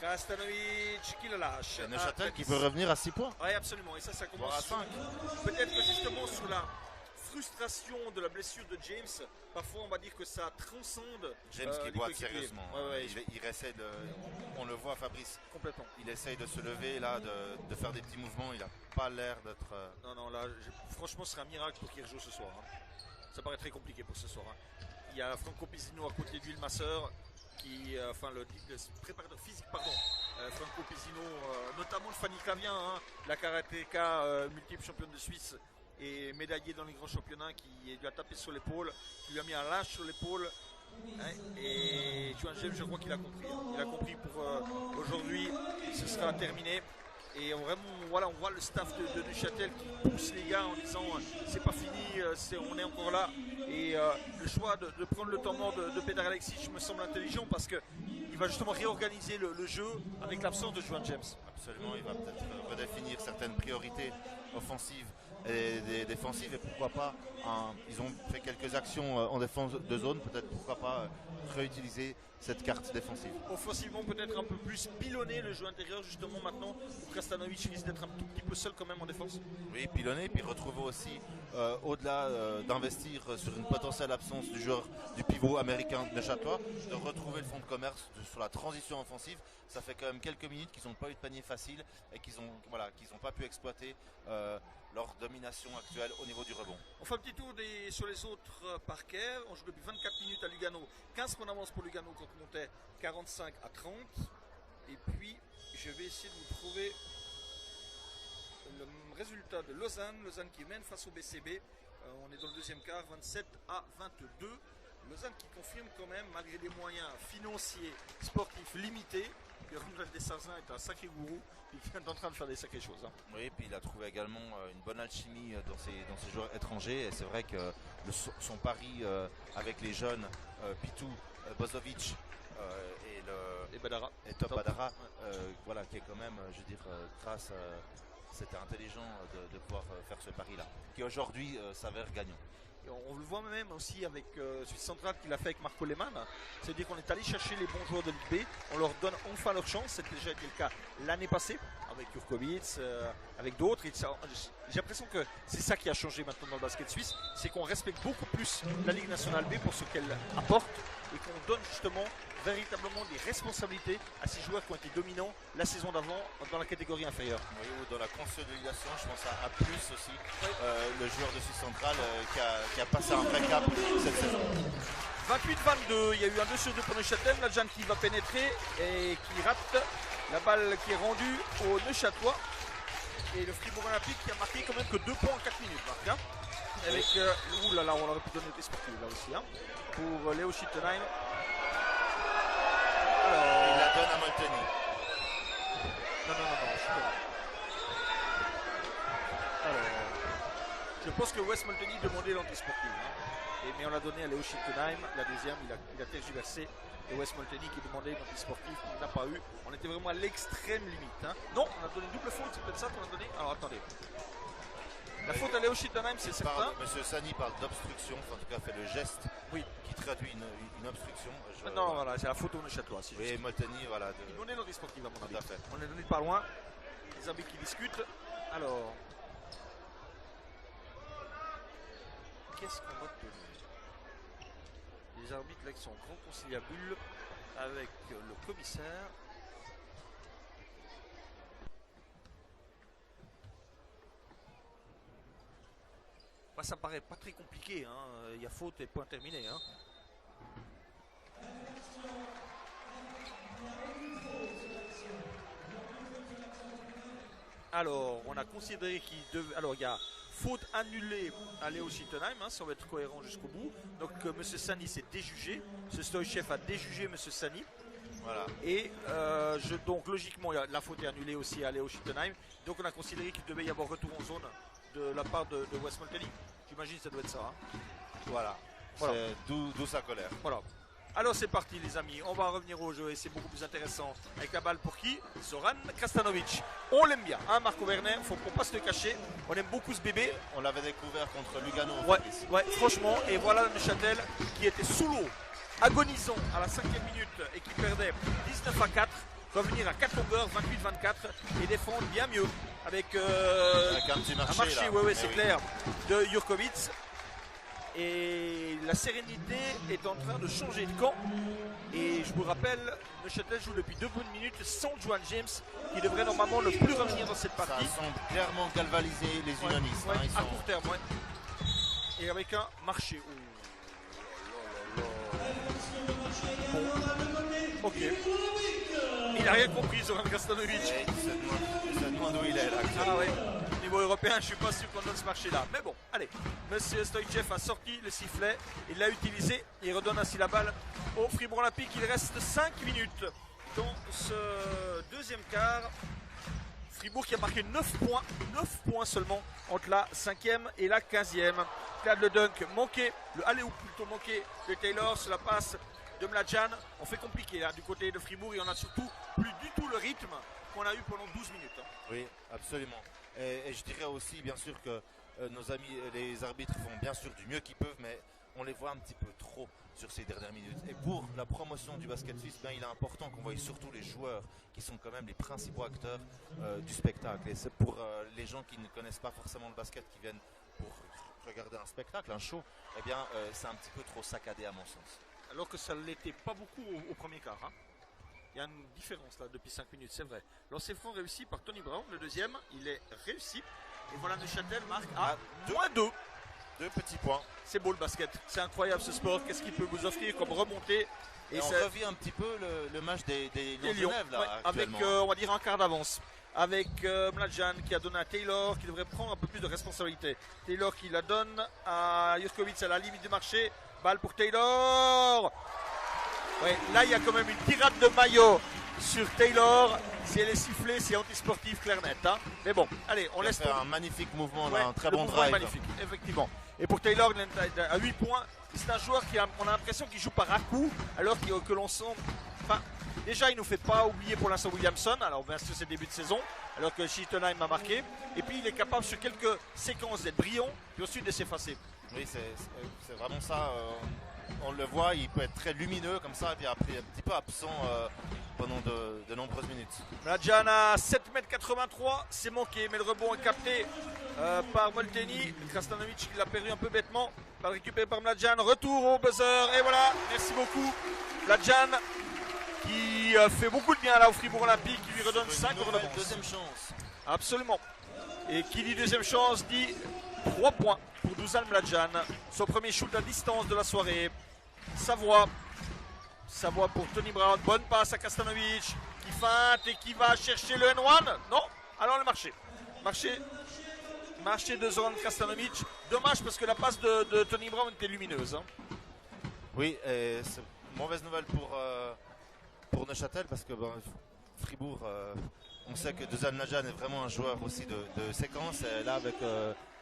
Krastanovic qui le lâche. Et Neuchâtel qui peut revenir à 6 points. Oui, absolument. Et ça Voire à commence 5. peut-être que justement sous la frustration de la blessure de James, parfois on va dire que ça transcende. James qui les boite coéquipiers. sérieusement. Ouais, ouais, Il essaie de. On le voit, Fabrice. complètement. Il essaye de se lever là, de faire des petits mouvements. Il n'a pas l'air d'être. Non, là, franchement, ce serait un miracle pour qu'il rejoue ce soir. Hein. Ça paraît très compliqué pour ce soir. Hein. Il y a Franco Pisino à côté de lui, le masseur, qui, le préparateur physique, pardon. Franco Pisino, notamment le Fanny Clavien, hein, la karatéka multiple championne de Suisse et médaillé dans les grands championnats, qui lui a tapé sur l'épaule, qui lui a mis un lâche sur l'épaule. Hein, et Johan James, je crois qu'il a compris. Hein. Il a compris pour aujourd'hui, ce sera terminé. Et vraiment, voilà, on voit le staff de Neuchâtel qui pousse les gars en disant c'est pas fini, on est encore là. Et le choix de prendre le temps mort de Petar Alexic me semble intelligent parce qu'il va justement réorganiser le jeu avec l'absence de Johan James. Absolument, il va peut-être redéfinir certaines priorités offensives et défensives. Et pourquoi pas, ils ont fait quelques actions en défense de zone, peut-être pourquoi pas réutiliser cette carte défensive. Offensivement, peut-être un peu plus pilonner le jeu intérieur, justement maintenant où Krastanovic risque d'être un tout petit peu seul quand même en défense. Oui, pilonner, puis retrouver aussi, au-delà d'investir sur une potentielle absence du joueur du pivot américain de Neuchâtel, de retrouver le fonds de commerce sur la transition offensive. Ça fait quand même quelques minutes qu'ils n'ont pas eu de panier facile et qu'ils n'ont pas pu exploiter leur domination actuelle au niveau du rebond. On fait un petit tour sur les autres parquets. On joue depuis 24 minutes à Lugano. 15 points d'avance pour Lugano contre Montais, 45 à 30. Et puis, je vais essayer de vous trouver le résultat de Lausanne. Lausanne qui mène face au BCB. On est dans le deuxième quart, 27 à 22. Lausanne qui confirme quand même, malgré des moyens financiers, sportifs limités, que Ronald Dessarzins est un sacré gourou. Il est en train de faire des sacrées choses. Hein. Oui, et puis il a trouvé également une bonne alchimie dans ses joueurs étrangers. Et c'est vrai que son pari avec les jeunes, Pitou, Bozovic Et Badara. et Top Badara, voilà, qui est quand même, je veux dire, grâce c'était intelligent de pouvoir faire ce pari-là, qui aujourd'hui s'avère gagnant. on le voit même aussi avec Suisse Centrale qu'il a fait avec Marco Lehmann. C'est-à-dire qu'on est allé chercher les bons joueurs de Ligue B, on leur donne enfin leur chance. C'était déjà été le cas l'année passée avec Jurkovic, avec d'autres. J'ai l'impression que c'est ça qui a changé maintenant dans le basket suisse, c'est qu'on respecte beaucoup plus la Ligue nationale B pour ce qu'elle apporte et qu'on donne justement véritablement des responsabilités à ces joueurs qui ont été dominants la saison d'avant dans la catégorie inférieure. Oui, ou dans la consolidation, je pense à Plus aussi, le joueur de Suisse Centrale qui a passé un vrai cap cette saison. 28-22, il y a eu un 2 sur 2 pour Neuchâtel, Mladjan qui va pénétrer et qui rate la balle qui est rendue au Neuchâtelois. Et le Fribourg Olympique qui a marqué quand même que 2 points en 4 minutes. Marc, hein, avec, oulala, on aurait pu donner des sportifs là aussi, hein, pour Léo Schittenheim. Il la donne à Molteni. Non, Schittenheim. Alors, je pense que Wes Molteni demandait l'antisportif. Hein. Mais on l'a donné à Léo Schittenheim. La deuxième, il a tergiversé. Et Wes Molteni qui demandait l'antisportif, il n'a pas eu. On était vraiment à l'extrême limite. Hein. Non, on a donné une double faute, c'est peut-être ça qu'on a donné. Alors attendez. La faute à Léo Schittenheim, c'est certain. Monsieur Sani parle d'obstruction, en tout cas fait le geste qui traduit une obstruction. Non, voilà, c'est la faute au Neuchâtelois. Si oui, Molteni, voilà. Il donnait l'antisportif à mon avis. Tout à fait. On est donné de pas loin. Les arbitres qui discutent. Alors. Qu'est-ce qu'on va donner? Les arbitres là qui sont en grand conciliabule avec le commissaire. Bah, ça paraît pas très compliqué, hein. Il y a faute et point terminé. Hein. Alors, on a considéré qu'il devait. Alors, il y a faute annulée à Léo Schittenheim, hein, ça va être cohérent jusqu'au bout. Donc, M. Sani s'est déjugé. Ce Stoïchev a déjugé M. Sani. Voilà. Et donc, logiquement, la faute est annulée aussi à Léo Schittenheim. Donc, on a considéré qu'il devait y avoir retour en zone de la part de Wes Molteni. J'imagine que ça doit être ça. Hein. Voilà. D'où sa colère. Voilà. Alors c'est parti les amis, on va revenir au jeu et c'est beaucoup plus intéressant. Avec la balle pour qui? Zoran Krastanovic. On l'aime bien, hein, Marco Werner, faut pas se le cacher. On aime beaucoup ce bébé. On l'avait découvert contre Lugano. Ouais, franchement, et voilà le Neuchâtel qui était sous l'eau, agonisant à la 5e minute et qui perdait 19-4. Revenir à 4 longueurs, 28-24 et défendre bien mieux avec un petit marché, ouais, c'est clair, de Jurkovic. Et la sérénité est en train de changer de camp. Et je vous rappelle, Neuchâtel joue depuis 2 bonnes minutes sans Joan James, qui devrait normalement ne plus revenir dans cette partie. Ça semble clairement galvaniser les unionistes. Ouais, à court terme, Et avec un marché. Ok. Il n'a rien compris, Zoran Krastanovic. Il se demande où il est là. Ah ouais. Au niveau européen, je ne suis pas sûr qu'on donne ce marché-là. Mais bon, allez. Monsieur Stoïchev a sorti le sifflet. Il l'a utilisé. Il redonne ainsi la balle au Fribourg Olympique. Il reste 5 minutes dans ce deuxième quart. Fribourg qui a marqué 9 points. 9 points seulement entre la 5e et la 15e. Claude le dunk manqué. Le aller-ou plutôt manqué de Taylor. Cela passe de Mladjan. On fait compliqué là du côté de Fribourg et on a surtout plus du tout le rythme qu'on a eu pendant 12 minutes. Hein. Oui, absolument. Et je dirais aussi bien sûr que nos amis les arbitres font bien sûr du mieux qu'ils peuvent, mais on les voit un petit peu trop sur ces dernières minutes. Et pour la promotion du basket suisse, il est important qu'on voie surtout les joueurs qui sont quand même les principaux acteurs du spectacle. Et c'est pour les gens qui ne connaissent pas forcément le basket, qui viennent pour regarder un spectacle, un show, eh bien c'est un petit peu trop saccadé à mon sens. Alors que ça ne l'était pas beaucoup au premier quart. Hein. Il y a une différence là depuis 5 minutes, c'est vrai. Lancer franc réussi par Tony Brown, le deuxième, il est réussi. Et voilà, Neuchâtel marque à -2. 2 petits points. C'est beau le basket, c'est incroyable ce sport. Qu'est-ce qu'il peut vous offrir comme remontée? Et on revit un petit peu le match des Lions là, avec on va dire un quart d'avance. Avec Mladjan qui a donné à Taylor qui devrait prendre un peu plus de responsabilité. Taylor qui la donne à Jurkovic à la limite du marché. Balle pour Taylor. Ouais, là il y a quand même une tirade de maillot sur Taylor. Si elle est sifflée, c'est antisportif clair net. Hein. Mais bon, allez, on laisse faire un magnifique mouvement, là, un très bon drive. Magnifique, effectivement. Et pour Taylor, il est à 8 points. C'est un joueur on a l'impression qu'il joue par à-coup, alors que l'on sent. Enfin, déjà, il ne nous fait pas oublier pour l'instant Williamson. Alors, bien sûr, c'est le début de saison, alors que Schittenheim a marqué. Et puis, il est capable sur quelques séquences d'être brillant, puis ensuite de s'effacer. Oui, c'est vraiment ça. On le voit, il peut être très lumineux comme ça, et puis après un petit peu absent pendant de nombreuses minutes. Mladjan à 7,83 m, c'est manqué, mais le rebond est capté par Molteni. Krastanovic qui l'a perdu un peu bêtement. Pas récupéré par Mladjan. Retour au buzzer. Et voilà, merci beaucoup. Mladjan qui fait beaucoup de bien là au Fribourg Olympique, qui lui redonne 5 relances. Deuxième chance. Absolument. Et qui dit deuxième chance dit 3 points pour Dusan Mladjan. Son premier shoot à distance de la soirée. Savoie pour Tony Brown. Bonne passe à Krastanovic qui feinte et qui va chercher le N1. Non, alors le marché. Marché de Zoran Krastanovic. Dommage parce que la passe de Tony Brown était lumineuse. Hein. Oui, et c'est une mauvaise nouvelle pour Neuchâtel parce que Fribourg, on sait que Dusan Mladjan est vraiment un joueur aussi de séquence. Et là,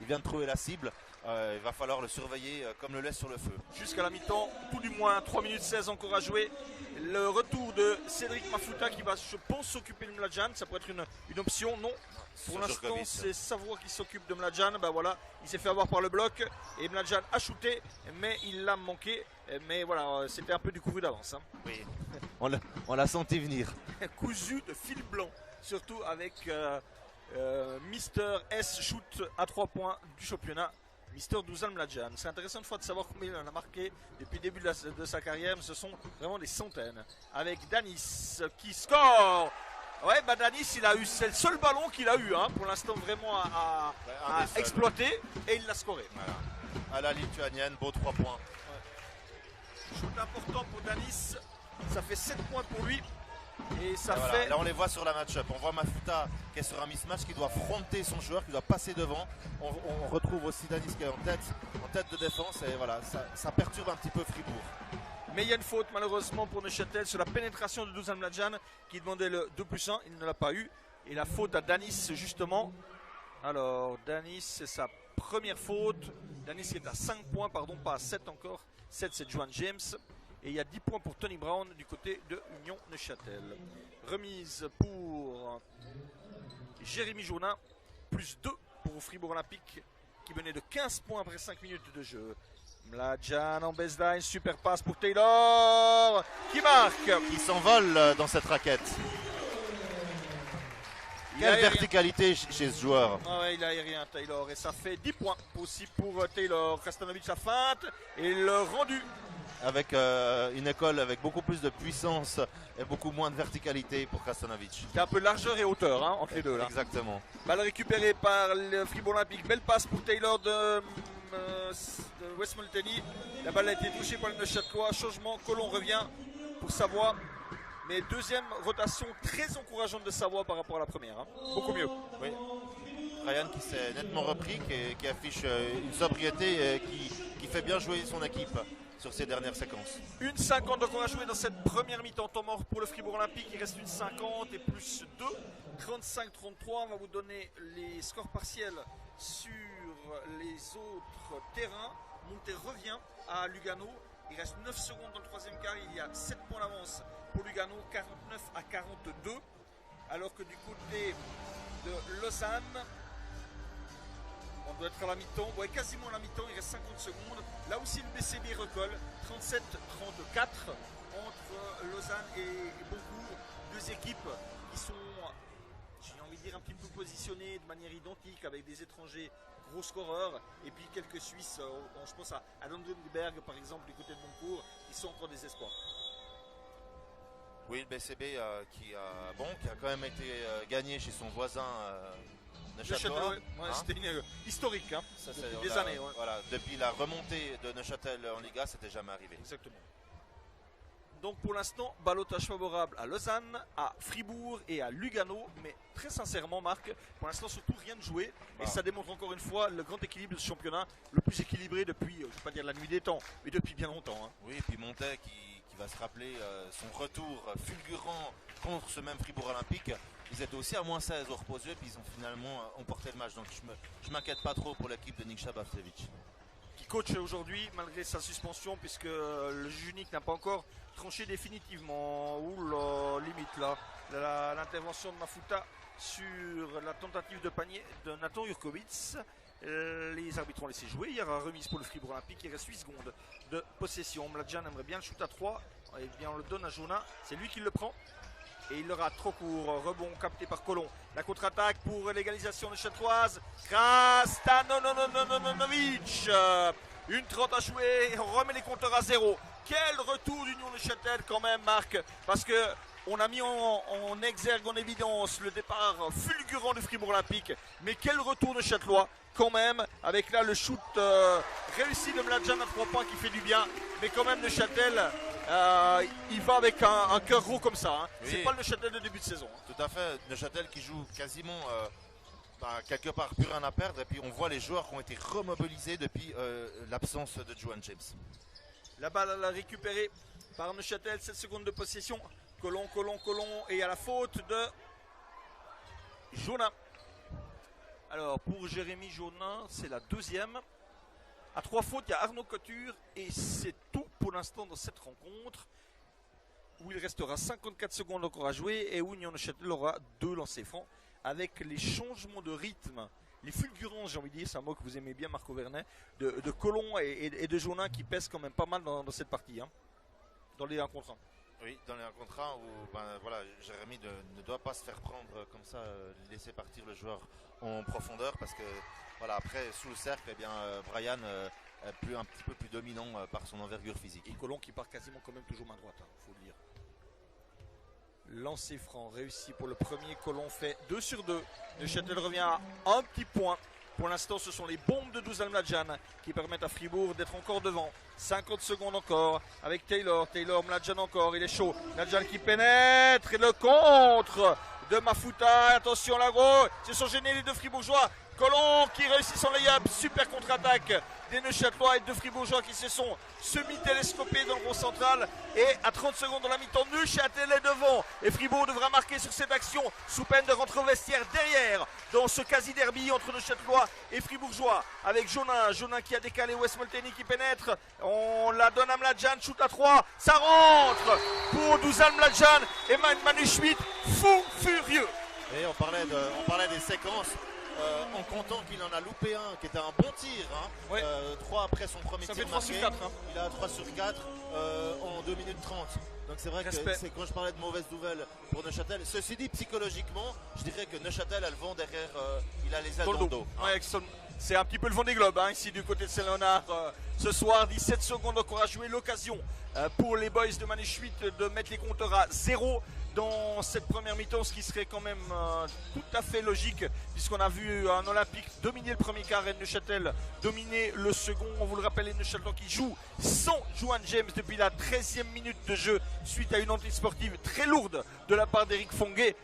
il vient de trouver la cible. Il va falloir le surveiller comme le lait sur le feu. Jusqu'à la mi-temps, tout du moins 3 minutes 16 encore à jouer. Le retour de Cédric Mafuta qui va, je pense, s'occuper de Mladjan. Ça pourrait être une option, non. Pour l'instant, c'est Savoie qui s'occupe de Mladjan. Ben voilà, il s'est fait avoir par le bloc et Mladjan a shooté, mais il l'a manqué. Mais voilà, c'était un peu du couru d'avance. Hein. Oui, on l'a senti venir. Cousu de fil blanc, surtout avec Mister S shoot à 3 points du championnat. Mister Dusan Mladjan. C'est intéressant une fois de savoir combien il en a marqué depuis le début de sa carrière, mais ce sont vraiment des centaines. Avec Danis qui score. Ouais, bah Danis, c'est le seul ballon qu'il a eu hein, pour l'instant vraiment à exploiter et il l'a scoré. Voilà. À la lituanienne, beau 3 points. Ouais. Shoot important pour Danis, ça fait 7 points pour lui. Et ça voilà. fait... Là on les voit sur la match-up, on voit Mafuta qui est sur un mismatch, qui doit fronter son joueur, qui doit passer devant. On retrouve aussi Danis qui est en tête de défense et voilà, ça perturbe un petit peu Fribourg. Mais il y a une faute malheureusement pour Neuchâtel sur la pénétration de Dusan Mladjan qui demandait le 2+1, il ne l'a pas eu. Et la faute à Danis justement. Alors Danis c'est sa première faute. Danis est à 5 points, pardon, pas à 7 encore. 7 c'est Joan James. Et il y a 10 points pour Tony Brown du côté de Union Neuchâtel. Remise pour Jérémy Jaunin, plus 2 pour Fribourg Olympique qui menait de 15 points après 5 minutes de jeu. Mladjan en baseline, super passe pour Taylor qui marque. Qui s'envole dans cette raquette. Quelle verticalité chez ce joueur. Ah ouais, il a aérien Taylor et ça fait 10 points aussi pour Taylor. Krastanovic sa feinte et le rendu. Avec une école avec beaucoup plus de puissance et beaucoup moins de verticalité pour Krastanovic. C'est un peu largeur et hauteur hein, entre les deux là. Exactement. Balle récupérée par le Fribourg Olympique. Belle passe pour Taylor de West Molteni. La balle a été touchée par le Neuchâtelois. Changement, Colomb revient pour Savoie. Mais deuxième rotation très encourageante de Savoie par rapport à la première. Hein. Beaucoup mieux. Oui. Ryan qui s'est nettement repris, qui affiche une sobriété et qui fait bien jouer son équipe sur ces dernières séquences. 1,50 encore à jouer dans cette première mi-temps. Temps mort pour le Fribourg Olympique. Il reste 1,50 et plus 2. 35-33. On va vous donner les scores partiels sur les autres terrains. Monté revient à Lugano. Il reste 9 secondes dans le troisième quart. Il y a 7 points d'avance pour Lugano. 49-42. Alors que du côté de Lausanne, on doit être à la mi-temps, ouais, quasiment à la mi-temps, il reste 50 secondes. Là aussi le BCB recolle, 37-34 entre Lausanne et Boncourt. Deux équipes qui sont, j'ai envie de dire, un petit peu positionnées de manière identique avec des étrangers gros scoreurs et puis quelques Suisses, je pense à Landenberg par exemple du côté de Boncourt, qui sont encore des espoirs. Oui, le BCB qui a quand même été gagné chez son voisin Neuchâtel. Ouais, c'était historique hein, ça, depuis des années. Ouais. Voilà, depuis la remontée de Neuchâtel en Liga, c'était jamais arrivé. Exactement. Donc pour l'instant, ballottage favorable à Lausanne, à Fribourg et à Lugano. Mais très sincèrement, Marc, pour l'instant surtout rien de joué. Et ça démontre encore une fois le grand équilibre de ce championnat, le plus équilibré depuis, je ne vais pas dire la nuit des temps, mais depuis bien longtemps. Hein. Oui, et puis Montet qui va se rappeler son retour fulgurant contre ce même Fribourg Olympique. Ils étaient aussi à moins 16 au reposeux, puis ils ont finalement emporté le match. Donc je ne m'inquiète pas trop pour l'équipe de Nikša Bavčević. Qui coach aujourd'hui malgré sa suspension, puisque le juge unique n'a pas encore tranché définitivement. Ouh, limite là, l'intervention de Mafuta sur la tentative de panier de Nathan Jurkovic. Les arbitres ont laissé jouer. Il y aura remise pour le Fribourg Olympique. Il reste 8 secondes de possession. Mladjan aimerait bien le shoot à 3. Eh bien, on le donne à Jona. C'est lui qui le prend. Et il le rate trop court. Rebond capté par Colomb. La contre-attaque pour l'égalisation de Châteloise. Krastanovic. Une 30 à jouer. On remet les compteurs à 0. Quel retour d'Union de Châtel quand même, Marc. Parce que on a mis en exergue, en évidence, le départ fulgurant du Fribourg Olympique. Mais quel retour de Châtelois quand même. Avec là le shoot réussi de Mladjan à 3 points qui fait du bien. Mais quand même Neuchâtel, il va avec un cœur gros comme ça. Hein. Oui. C'est pas le Neuchâtel de début de saison. Hein. Tout à fait. Neuchâtel qui joue quasiment quelque part plus rien à perdre. Et puis on voit les joueurs qui ont été remobilisés depuis l'absence de Johan James. La balle à la récupérée par Neuchâtel. 7 secondes de possession. Colomb. Et à la faute de Jona. Alors pour Jérémy Jona, c'est la deuxième. À 3 fautes, il y a Arnaud Couture. Et c'est tout pour l'instant dans cette rencontre. Où il restera 54 secondes encore à jouer. Et où Union de Châtel aura 2 lancers francs. Avec les changements de rythme. Les fulgurances, j'ai envie de dire, c'est un mot que vous aimez bien, Marco Vernet. De Colomb et de Jona qui pèsent quand même pas mal dans cette partie. Hein, dans les 1 contre 1. Oui, dans les contrats où voilà, Jérémy ne doit pas se faire prendre comme ça, laisser partir le joueur en profondeur parce que voilà, après sous le cercle, eh bien, Brian est un petit peu plus dominant par son envergure physique. Et Colomb qui part quasiment quand même toujours main droite, faut le dire. Lancer franc réussi pour le premier. Colomb fait 2 sur 2. Neuchâtel revient à un petit point. Pour l'instant, ce sont les bombes de Dusan Mladjan qui permettent à Fribourg d'être encore devant. 50 secondes encore avec Taylor. Mladjan encore, il est chaud. Mladjan qui pénètre et le contre de Mafuta. Attention là gros, c'est sont gênés les deux Fribourgeois. Colomb qui réussit son lay-up, super contre-attaque des Neuchâtelois et deux Fribourgeois qui se sont semi-télescopés dans le rond central. Et à 30 secondes dans la mi-temps, Neuchâtel est devant. Et Fribourg devra marquer sur cette action sous peine de rentrer au vestiaire derrière dans ce quasi-derby entre Neuchâtelois et Fribourgeois. Avec Jonin qui a décalé, Wes Molteni qui pénètre. On la donne à Mladjan, shoot à 3. Ça rentre pour Dusan Mladjan et Manu Schmidt, fou furieux. Et on parlait des séquences. En comptant qu'il en a loupé un qui était un bon tir, hein. Ouais. 3 après son premier ça tir fait 3 marqué, sur 4, hein. Il a 3 sur 4, en 2 minutes 30. Donc c'est vrai que c'est quand je parlais de mauvaises nouvelles pour Neuchâtel. Ceci dit, psychologiquement, je dirais que Neuchâtel a le vent derrière, il a les ailes dans le dos. Hein. Ouais, c'est un petit peu le vent des globes hein, ici du côté de Saint-Léonard. Ce soir, 17 secondes encore à jouer, l'occasion pour les boys de Manu Schmidt de mettre les compteurs à 0 dans cette première mi-temps, ce qui serait quand même tout à fait logique puisqu'on a vu un Olympique dominer le premier quart et Neuchâtel dominer le second. On vous le rappelle, les Neuchâtelois qui jouent sans Johan James depuis la 13e minute de jeu suite à une antisportive très lourde de la part d'Eric Fonguet,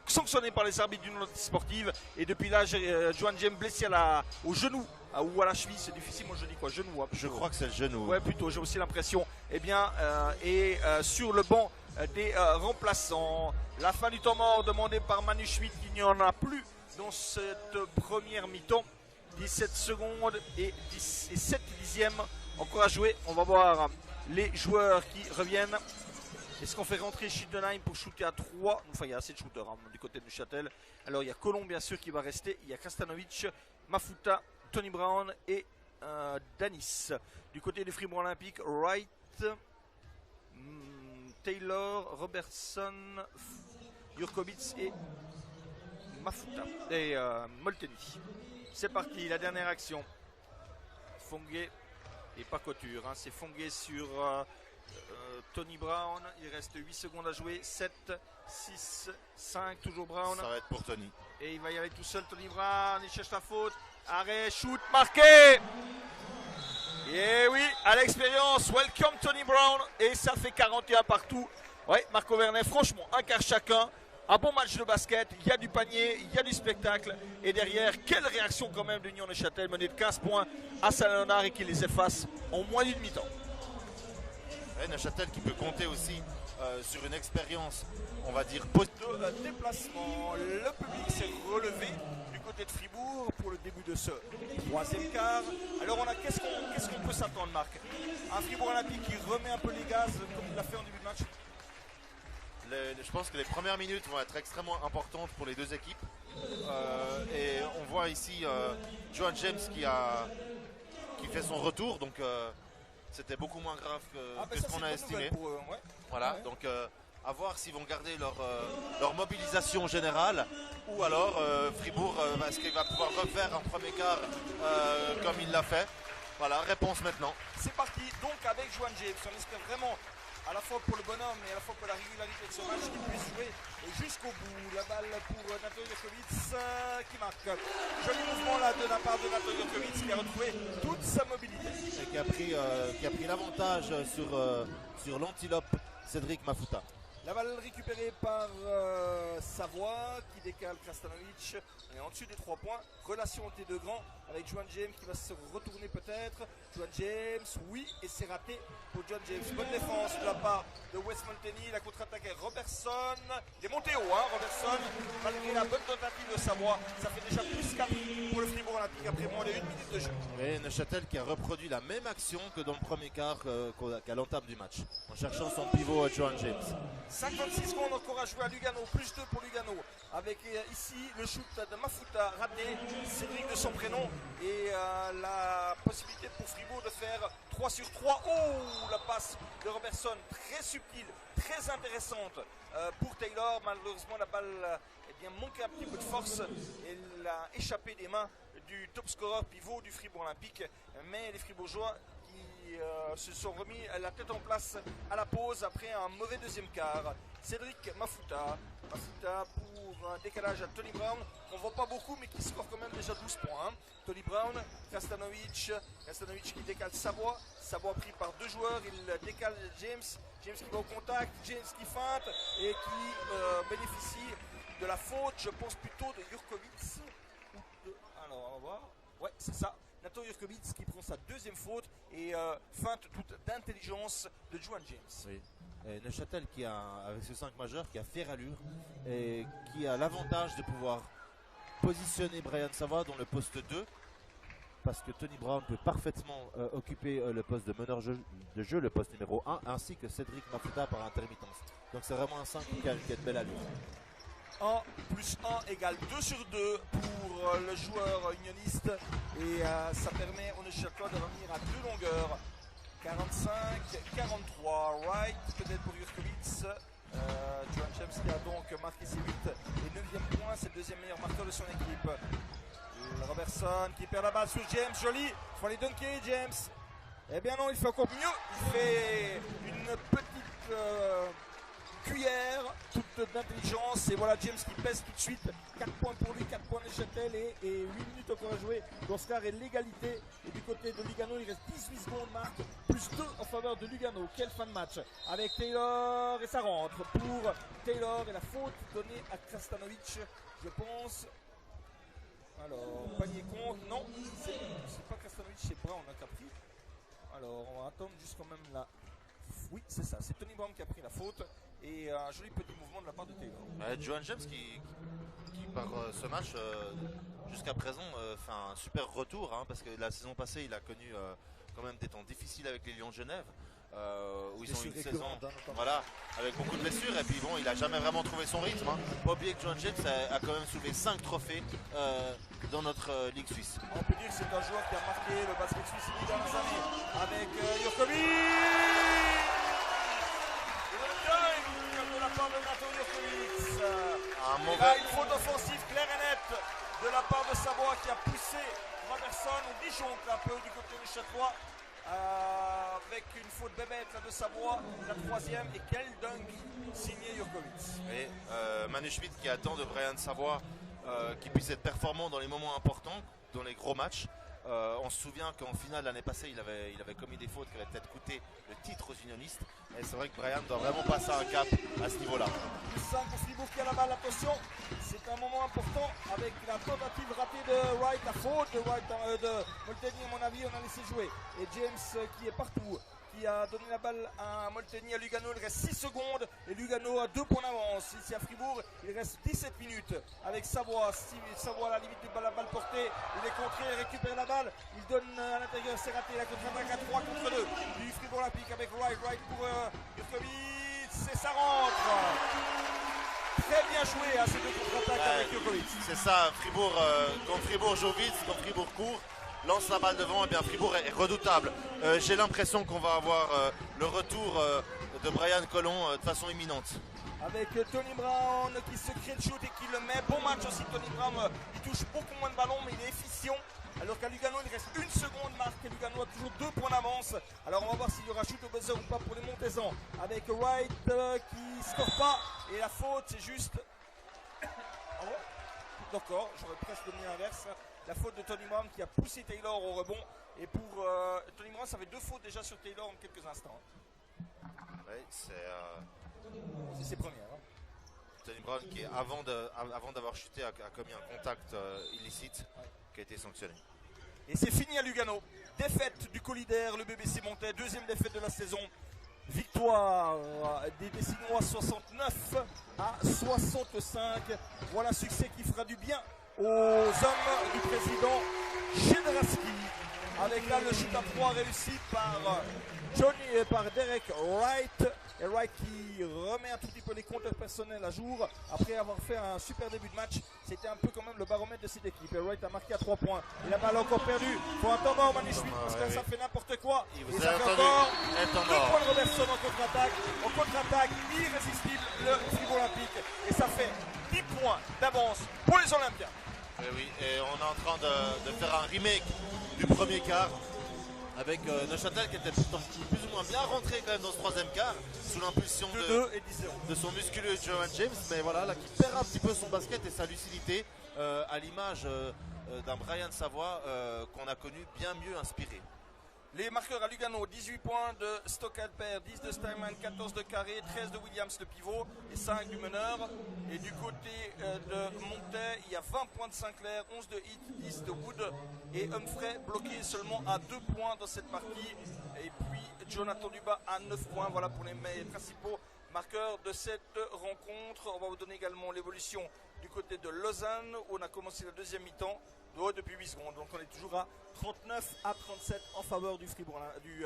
sanctionné par les arbitres d'une antisportive. Et depuis là, Johan James blessé au genou ou à la cheville, c'est difficile, moi je dis quoi, genou hein, je crois que c'est le genou. Ouais, plutôt, j'ai aussi l'impression. Eh bien, et sur le banc des remplaçants. La fin du temps mort demandée par Manu Schmidt, il n'y en a plus dans cette première mi-temps. 17 secondes et 7 dixièmes encore à jouer. On va voir les joueurs qui reviennent. Est-ce qu'on fait rentrer Schittenheim pour shooter à 3? Enfin, il y a assez de shooters hein, du côté de Neuchâtel. Alors, il y a Colomb, bien sûr, qui va rester. Il y a Krastanovic, Mafuta, Tony Brown et Danis. Du côté du Fribourg Olympique, Wright, Taylor, Robertson, Jurkovic et Mafuta et Molteni. C'est parti, la dernière action. Fonguet et pas Couture. Hein. C'est Fonguet sur Tony Brown. Il reste 8 secondes à jouer. 7, 6, 5, toujours Brown. Ça va être pour Tony. Et il va y aller tout seul, Tony Brown. Il cherche la faute. Arrêt, shoot, marqué. Et oui, à l'expérience, welcome Tony Brown. Et ça fait 41 partout. Ouais, Marco Vernet, franchement, un quart chacun. Un bon match de basket, il y a du panier, il y a du spectacle. Et derrière, quelle réaction quand même de Union de Châtel, menée de 15 points à Saint-Léonard et qui les efface en moins d'une mi-temps. Ouais, Neuchâtel qui peut compter aussi sur une expérience, on va dire, de déplacement. Le public s'est relevé du côté de Fribourg pour le début de ce troisième quart. Alors on a qu'est-ce qu'on peut s'attendre, Marc? Un Fribourg Olympique qui remet un peu les gaz comme il l'a fait en début de match. Je pense que les premières minutes vont être extrêmement importantes pour les deux équipes. Et on voit ici Johan James qui fait son retour, donc c'était beaucoup moins grave que ce qu'on a estimé. Pour eux, ouais. Voilà, Ouais. donc à voir s'ils vont garder leur mobilisation générale ou alors Fribourg, est-ce qu'il va pouvoir refaire un premier quart comme il l'a fait. Voilà, réponse maintenant. C'est parti donc avec Johan James. On espère vraiment à la fois pour le bonhomme et à la fois pour la régularité de ce match qu'il puisse jouer jusqu'au bout. La balle pour Nato Jurkovic qui marque. Joli mouvement là de la part de Nato Jurkovic qui a retrouvé toute sa mobilité. Et qui a pris l'avantage sur l'antilope Cédric Mafuta. La balle récupérée par Savoie qui décale Krastanovic. On est en dessus des 3 points. Relation entre les deux grands avec Johan James qui va se retourner peut-être. Johan James, oui, et c'est raté pour Johan James. Bonne défense de la part de Wes Molteni. La contre-attaque est Robertson. Il est monté haut, hein, Robertson. Malgré la bonne tentative de Savoie, ça fait déjà plus 4 pour le Fribourg Olympique après moins de 1 minute de jeu. Et Neuchâtel qui a reproduit la même action que dans le premier quart qu'à l'entame du match, en cherchant son pivot Johan James. 56 secondes encore à jouer à Lugano, plus 2 pour Lugano. Avec ici le shoot de Mafuta raté, Cédric de son prénom. Et la possibilité pour Fribourg de faire 3 sur 3. Oh, la passe de Robertson, très subtile, très intéressante pour Taylor. Malheureusement, la balle manquait un petit peu de force. Elle a échappé des mains du top scorer pivot du Fribourg Olympique. Mais les Fribourgeois se sont remis la tête en place à la pause après un mauvais deuxième quart. Cédric Mafuta pour un décalage à Tony Brown qu'on ne voit pas beaucoup mais qui score quand même déjà 12 points. Tony Brown, Krastanovic qui décale Savoie pris par 2 joueurs, il décale James qui va au contact, James qui feinte et qui bénéficie de la faute, je pense plutôt de Jurkovic. Alors on va voir, ouais c'est ça. Nato Jurkovic qui prend sa deuxième faute et feinte toute d'intelligence de Johan James. Oui. Et Neuchâtel qui a, avec ce 5 majeur, qui a fait rallure et qui a l'avantage de pouvoir positionner Brian Savoie dans le poste 2 parce que Tony Brown peut parfaitement occuper le poste de meneur de jeu, le poste numéro 1, ainsi que Cédric Mafuta par intermittence. Donc c'est vraiment un 5 qui a de belle allure. 1 plus 1 égale 2 sur 2 pour le joueur unioniste et ça permet au Neuchâtelois de revenir à 2 longueurs. 45-43, Wright peut-être pour Jurkovic. Johan James qui a donc marqué ses 8 et 9e point, c'est le deuxième meilleur marqueur de son équipe. Robertson qui perd la balle sur James, joli, il faut aller dunker James. Eh bien non, il fait encore mieux, il fait une petite cuillère, toute d'intelligence, et voilà James qui pèse tout de suite. 4 points pour lui, 4 points Neuchâtel et 8 minutes encore à jouer. Dans ce quart est l'égalité. Et du côté de Lugano, il reste 18 secondes, marque, plus 2 en faveur de Lugano. Quelle fin de match avec Taylor et ça rentre pour Taylor et la faute donnée à Krastanovic, je pense. Alors, panier contre, non, c'est pas Krastanovic, c'est Brown qui a pris. Alors, on va attendre juste quand même là. Oui, c'est ça, c'est Tony Brown qui a pris la faute et un joli petit mouvement de la part de Taylor. Johan James qui par ce match jusqu'à présent fait un super retour hein, parce que la saison passée il a connu quand même des temps difficiles avec les Lions de Genève où ils ont eu une saison voilà, avec beaucoup de blessures et puis bon il a jamais vraiment trouvé son rythme hein. Pas oublier que Johan James a quand même soulevé 5 trophées dans notre Ligue suisse. On peut dire que c'est un joueur qui a marqué le basket suisse ces dernières années avec Jurkovic. De la part de Nato Jurkovic. Une faute offensive claire et nette de la part de Savoie qui a poussé Robertson au disjoncte un peu du côté du Châtelois avec une faute bébête de Savoie, la 3e et quel dunk signé Jurkovic. Et Manu Schmidt qui attend de Brian Savoie qui puisse être performant dans les moments importants, dans les gros matchs. On se souvient qu'en finale l'année passée il avait commis des fautes qui avaient peut-être coûté le titre aux unionistes et c'est vrai que Brian doit vraiment passer un cap à ce niveau là. Le 5 pour Fribourg qui a la balle, attention, c'est un moment important avec la tentative ratée de Wright, la faute de Wright, de Molteni à mon avis, on a laissé jouer et James qui est partout, qui a donné la balle à Molteni, à Lugano, il reste 6 secondes et Lugano a 2 points d'avance. Ici à Fribourg, il reste 17 minutes avec Savoie. Savoie à la limite de la balle portée, il est contré, il récupère la balle, il donne à l'intérieur, c'est raté, la contre-attaque à 3 contre 2 du Fribourg Olympique avec Wright pour Jurkovic et ça rentre. joué à ces deux contre-attaques avec Jokovic. C'est ça, Fribourg, quand Fribourg joue vite, quand Fribourg court, lance la balle devant, et bien Fribourg est redoutable. J'ai l'impression qu'on va avoir le retour de Brian Colon de façon imminente. Avec Tony Brown qui se crée le shoot et qui le met. Bon match aussi Tony Brown, il touche beaucoup moins de ballons mais il est efficient. Alors qu'à Lugano il reste une seconde marque et Lugano a toujours 2 points d'avance. Alors on va voir s'il y aura shoot au buzzer ou pas pour les Montezans. Avec Wright qui score pas et la faute c'est juste... Ah ouais, d'accord, j'aurais presque donné l'inverse. La faute de Tony Brown qui a poussé Taylor au rebond. Et pour Tony Brown ça fait 2 fautes déjà sur Taylor en quelques instants. Oui, c'est ses premières. Hein. Tony Brown qui, avant d'avoir chuté, a commis un contact illicite qui a été sanctionné. Et c'est fini à Lugano. Défaite du Colidaire, le BBC montait. Deuxième défaite de la saison. Victoire des Décinois 69 à 65. Voilà un succès qui fera du bien aux hommes du président Jedraski. Avec là le shoot à 3 réussi par Johnny et par Derek Wright. Et Wright qui remet un tout petit peu les compteurs personnels à jour après avoir fait un super début de match. C'était un peu quand même le baromètre de cette équipe. Et Wright a marqué à 3 points. Et la balle encore perdue. Il faut un temps mort Manu Schmidt parce que ça fait n'importe quoi. Et ça fait encore 2 points de Robertson en contre-attaque. En contre-attaque irrésistible le Fribourg Olympique. Et ça fait 10 points d'avance pour les Olympiens. Et oui, et on est en train de faire un remake du premier quart avec Neuchâtel qui était pourtant plus ou moins bien rentré quand même dans ce troisième quart sous l'impulsion de son musculeux Johan James, mais voilà là qui perd un petit peu son basket et sa lucidité à l'image d'un Brian Savoie qu'on a connu bien mieux inspiré. Les marqueurs à Lugano, 18 points de Stockalper, 10 de Steinman, 14 de Carré, 13 de Williams le pivot et 5 du meneur. Et du côté de Montais, il y a 20 points de Sinclair, 11 de Heath, 10 de Wood et Humphrey bloqué seulement à 2 points dans cette partie. Et puis Jonathan Dubas à 9 points. Voilà pour les principaux marqueurs de cette rencontre. On va vous donner également l'évolution du côté de Lausanne où on a commencé la deuxième mi-temps depuis 8 secondes. Donc on est toujours à 39 à 37 en faveur du Fribourg, du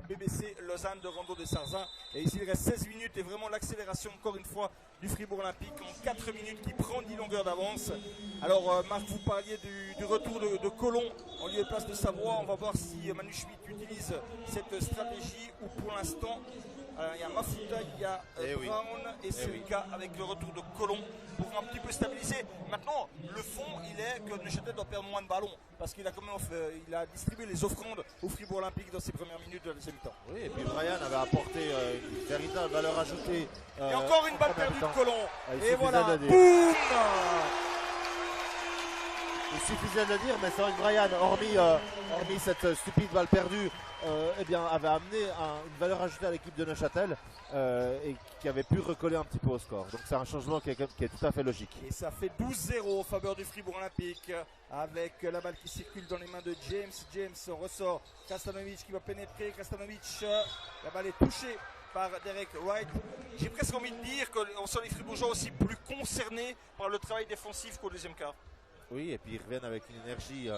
BBC Lausanne de Rando de Sarzin. Et ici il reste 16 minutes et vraiment l'accélération encore une fois du Fribourg Olympique en 4 minutes qui prend 10 longueurs d'avance. Alors Marc, vous parliez du retour de Colomb en lieu et place de Savoie. On va voir si Manu Schmidt utilise cette stratégie ou pour l'instant il y a Mafuta, il y a Brown et Selika avec le retour de Colomb pour un petit peu stabiliser. Maintenant, le fond, il est que Neuchâtel doit perdre moins de ballons parce qu'il a quand même il a distribué les offrandes au Fribourg Olympique dans ses premières minutes de la deuxième mi-temps. Oui, et puis Brian avait apporté une véritable valeur ajoutée. Et encore une balle perdue de Colomb. Et voilà, boum! Il suffisait de le dire, mais c'est vrai que Brian, hormis cette stupide balle perdue, eh bien, avait amené une valeur ajoutée à l'équipe de Neuchâtel et qui avait pu recoller un petit peu au score. Donc c'est un changement qui est tout à fait logique. Et ça fait 12-0 en faveur du Fribourg Olympique avec la balle qui circule dans les mains de James. James ressort, Krastanovic qui va pénétrer. Krastanovic, la balle est touchée par Derek Wright. J'ai presque envie de dire qu'on sent les Fribourgeois aussi plus concernés par le travail défensif qu'au deuxième quart. Oui, et puis ils reviennent avec une énergie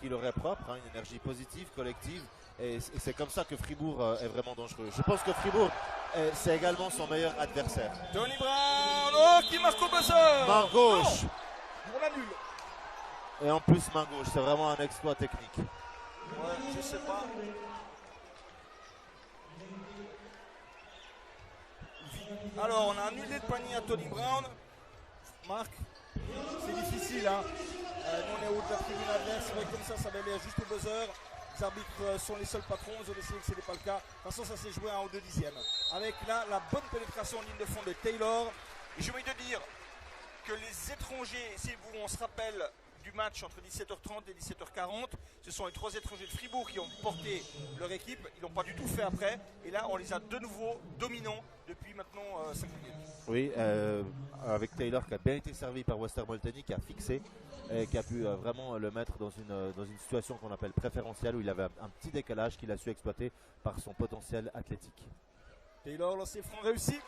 qui leur est propre, une énergie positive, collective. Et c'est comme ça que Fribourg est vraiment dangereux. Je pense que Fribourg, c'est également son meilleur adversaire. Tony Brown, qui marque au buzzer. Main gauche. On annule. Et en plus main gauche, c'est vraiment un exploit technique. Ouais, je sais pas. Alors, on a annulé le panier à Tony Brown. Marc, c'est difficile, hein. Nous, on est au de la tribune adverse. C'est vrai que comme ça va aller juste au buzzer. Les arbitres sont les seuls patrons. Ils ont décidé que ce n'est pas le cas. De toute façon, ça s'est joué à 1 ou 2 dixièmes. Avec là, la bonne pénétration en ligne de fond de Taylor. Et j'ai envie de dire que les étrangers, si on se rappelle du match entre 17h30 et 17h40, ce sont les 3 étrangers de Fribourg qui ont porté leur équipe. Ils n'ont pas du tout fait après. Et là, on les a de nouveau dominants depuis maintenant 5 minutes. Oui, avec Taylor qui a bien été servi par Westermolteni, qui a fixé et qui a pu vraiment le mettre dans une situation qu'on appelle préférentielle où il avait un petit décalage qu'il a su exploiter par son potentiel athlétique. Taylor, lancé franc réussi.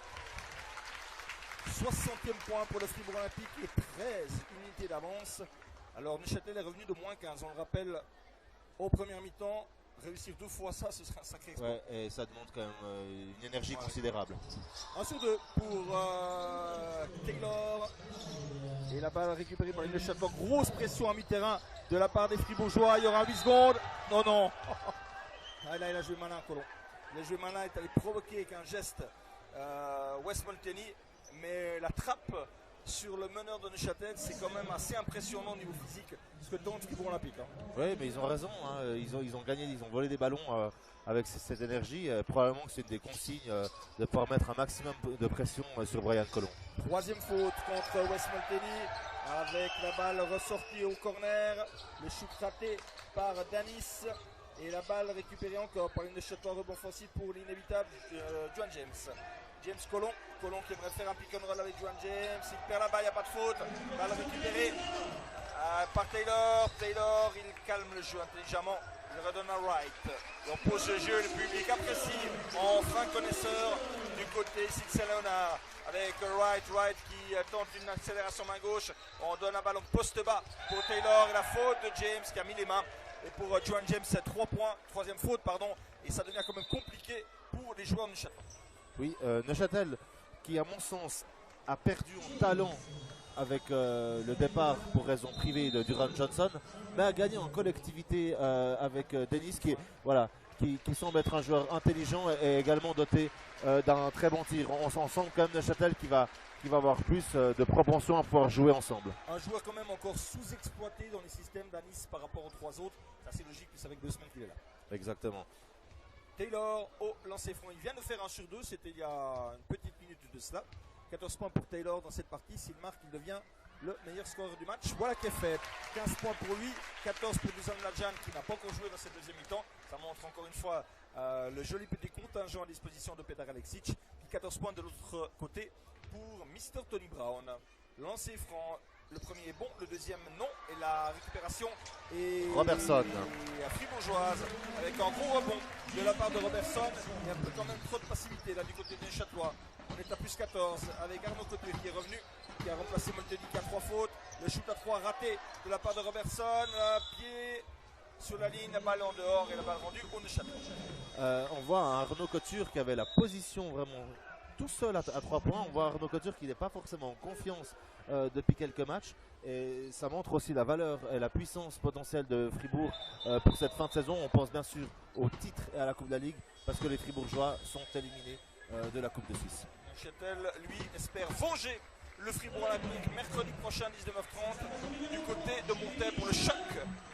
60e point pour le Fribourg Olympique et 13 unités d'avance. Alors Neuchâtel est revenu de moins 15. On le rappelle, au premier mi-temps, réussir 2 fois ça, ce serait un sacré exploit. Ouais, et ça demande quand même une énergie considérable. 1 sur 2 pour Taylor. Et la balle récupérée par le Château. Grosse pression à mi-terrain de la part des Fribourgeois. Il y aura 8 secondes. Non, non. Ah, là, il a joué malin, Colomb. Il a joué malin, il est allé provoquer avec un geste Wes Molteni. Mais la trappe sur le meneur de Neuchâtel, c'est quand même assez impressionnant au niveau physique. Ce que tente Fribourg Olympique. Oui, mais ils ont raison. Hein. Ils ont gagné, ils ont volé des ballons avec cette énergie. Probablement que c'est une des consignes de pouvoir mettre un maximum de pression sur Brian Colomb. 3e faute contre Wes Molteni avec la balle ressortie au corner. Le shoot raté par Danis. Et la balle récupérée encore par une Neuchâtel rebond offensif pour l'inévitable Juan James. James Colomb qui aimerait faire un pick and roll avec Juan James. Il perd la balle, il n'y a pas de faute. Balle récupérée par Taylor. Taylor, il calme le jeu intelligemment. Il redonne à Wright. On pose le jeu, le public apprécie. Enfin connaisseur du côté Sixel Leonard. Avec Wright qui tente une accélération main gauche. On donne un ballon poste bas pour Taylor. Et la faute de James qui a mis les mains. Et pour Juan James, c'est 3 points. 3e faute, pardon. Et ça devient quand même compliqué pour les joueurs de Neuchâtel. Oui, Neuchâtel qui, à mon sens, a perdu en talent avec le départ pour raison privée de Duran Johnson, mais a gagné en collectivité avec Dennis qui semble être un joueur intelligent et également doté d'un très bon tir. On sent quand même Neuchâtel qui va avoir plus de propension à pouvoir jouer ensemble. Un joueur quand même encore sous-exploité dans les systèmes d'Anis par rapport aux 3 autres. C'est assez logique, c'est avec 2 semaines qu'il est là. Exactement. Taylor au lancer franc. Il vient de faire 1 sur 2, c'était il y a une petite minute de cela. 14 points pour Taylor dans cette partie. S'il marque, il devient le meilleur scoreur du match. Voilà qui est fait. 15 points pour lui, 14 pour Dusan Mladjan qui n'a pas encore joué dans cette deuxième mi-temps. Ça montre encore une fois le joli petit contingent à disposition de Petar Aleksic. Puis 14 points de l'autre côté pour Mr. Tony Brown. Lancer franc. Le premier est bon, le deuxième non. Et la récupération est Robertson. fribourgeoise avec un gros rebond de la part de Robertson. Il y a quand même trop de passivité là du côté des Châtelois. On est à plus 14 avec Arnaud Couture qui est revenu, qui a remplacé Molteni qui a 3 fautes. Le shoot à 3 raté de la part de Robertson. Pied sur la ligne, la balle en dehors et la balle rendue au Neuchâtel. On voit un Arnaud Couture qui avait la position vraiment tout seul à 3 points. On voit Arnaud Couture qui n'est pas forcément en confiance depuis quelques matchs. Et ça montre aussi la valeur et la puissance potentielle de Fribourg pour cette fin de saison. On pense bien sûr au titre et à la Coupe de la Ligue parce que les Fribourgeois sont éliminés de la Coupe de Suisse. Neuchâtel, lui, espère venger le Fribourg Olympique mercredi prochain 19h30 du côté de Montaix pour le choc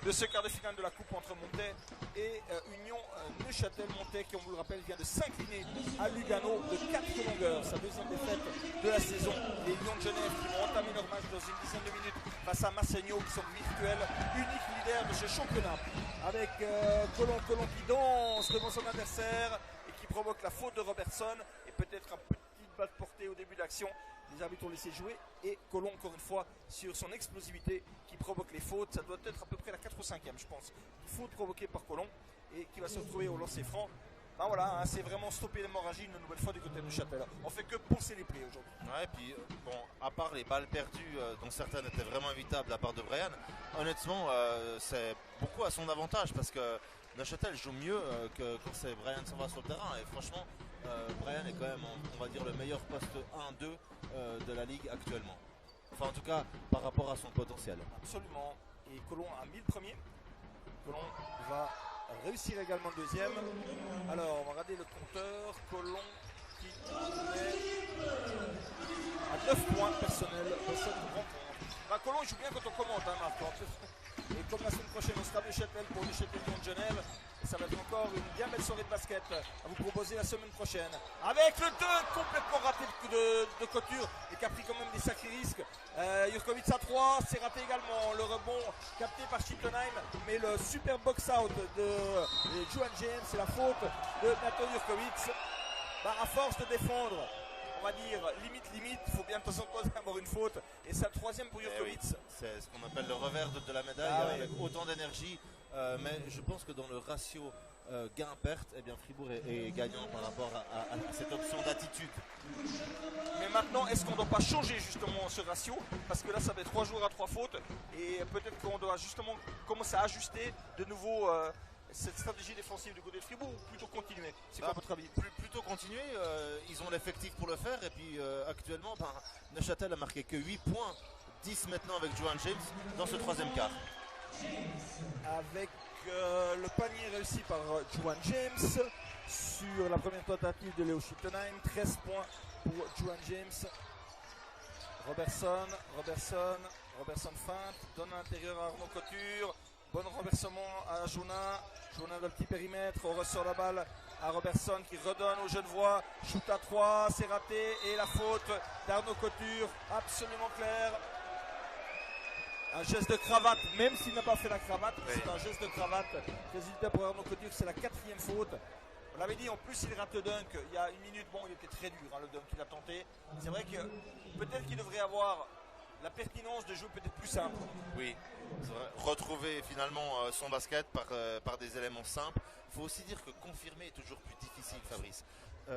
de ce quart de finale de la Coupe entre Montaix et Union Neuchâtel-Montaix qui, on vous le rappelle, vient de s'incliner à Lugano de 4 longueurs. Sa deuxième défaite de la saison. Les Lions de Genève qui vont entamer leur match dans une dizaine de minutes face à Massagno qui sont virtuels, unique leader de ce championnat. Avec Colomb qui danse devant son adversaire et qui provoque la faute de Robertson et peut-être un petit balle portée au début d'action. Les arbitres ont laissé jouer et Colomb encore une fois sur son explosivité qui provoque les fautes. Ça doit être à peu près la 4 ou 5e je pense. Faute provoquée par Colomb et qui va se retrouver au lancer franc. Ben voilà, hein, c'est vraiment stopper l'hémorragie une nouvelle fois du côté de Neuchâtel. On fait que poncer les plaies aujourd'hui. Ouais, puis bon, à part les balles perdues dont certaines étaient vraiment évitables de la part de Brian, honnêtement c'est beaucoup à son avantage parce que Neuchâtel joue mieux que quand c'est Brian s'en va sur le terrain et franchement Brian est quand même, on va dire, le meilleur poste 1-2 de la Ligue actuellement. Enfin, en tout cas, par rapport à son potentiel. Absolument. Et Colomb a mis le premier. Colomb va réussir également le deuxième. Alors, on va regarder le compteur. Colomb qui est à 9 points personnels dans cette rencontre. Ben, Colomb joue bien quand on commente, hein, Marc. Et comme la semaine prochaine, on sera de Neuchâtel pour Neuchâtel Lyon de Genève. Et ça va être encore une bien belle soirée de basket à vous proposer la semaine prochaine. Avec le 2 complètement raté de Couture et qui a pris quand même des sacrés risques. Jurkovic à 3, c'est raté également. Le rebond capté par Schittenheim. Mais le super box-out de Juan James, c'est la faute de Nathan Jurkovic. Bah, à force de défendre, on va dire limite, il faut bien de temps en temps avoir une faute. Et c'est le 3e pour Jurkovic. Oui, c'est ce qu'on appelle le revers de la médaille avec autant d'énergie. Mais je pense que dans le ratio gain-perte, eh bien Fribourg est gagnant par rapport à cette option d'attitude. Mais maintenant, est-ce qu'on ne doit pas changer justement ce ratio? Parce que là, ça fait 3 jours à 3 fautes. Et peut-être qu'on doit justement commencer à ajuster de nouveau cette stratégie défensive du côté de Fribourg ou plutôt continuer? C'est quoi votre avis? Plutôt continuer, ils ont l'effectif pour le faire et puis actuellement Neuchâtel a marqué que 8 points, 10 maintenant avec Johan James dans ce troisième quart. Avec le panier réussi par Johan James sur la première tentative de Leo Schittenheim, 13 points pour Johan James. Robertson feinte, donne à l'intérieur à Arnaud Couture, bon renversement à Jouna dans le petit périmètre, on ressort la balle à Robertson qui redonne au Genevois, shoot à 3, c'est raté et la faute d'Arnaud Couture, absolument claire. Un geste de cravate, même s'il n'a pas fait la cravate, c'est un geste de cravate. Résultat pour Arnaud Couture, c'est la 4e faute. On l'avait dit, en plus il rate le dunk il y a une minute, bon il était très dur le dunk qu'il a tenté. C'est vrai que peut-être qu'il devrait avoir la pertinence de jouer peut-être plus simple. Oui, c'est vrai. Retrouver finalement son basket par des éléments simples. Il faut aussi dire que confirmer est toujours plus difficile, Fabrice.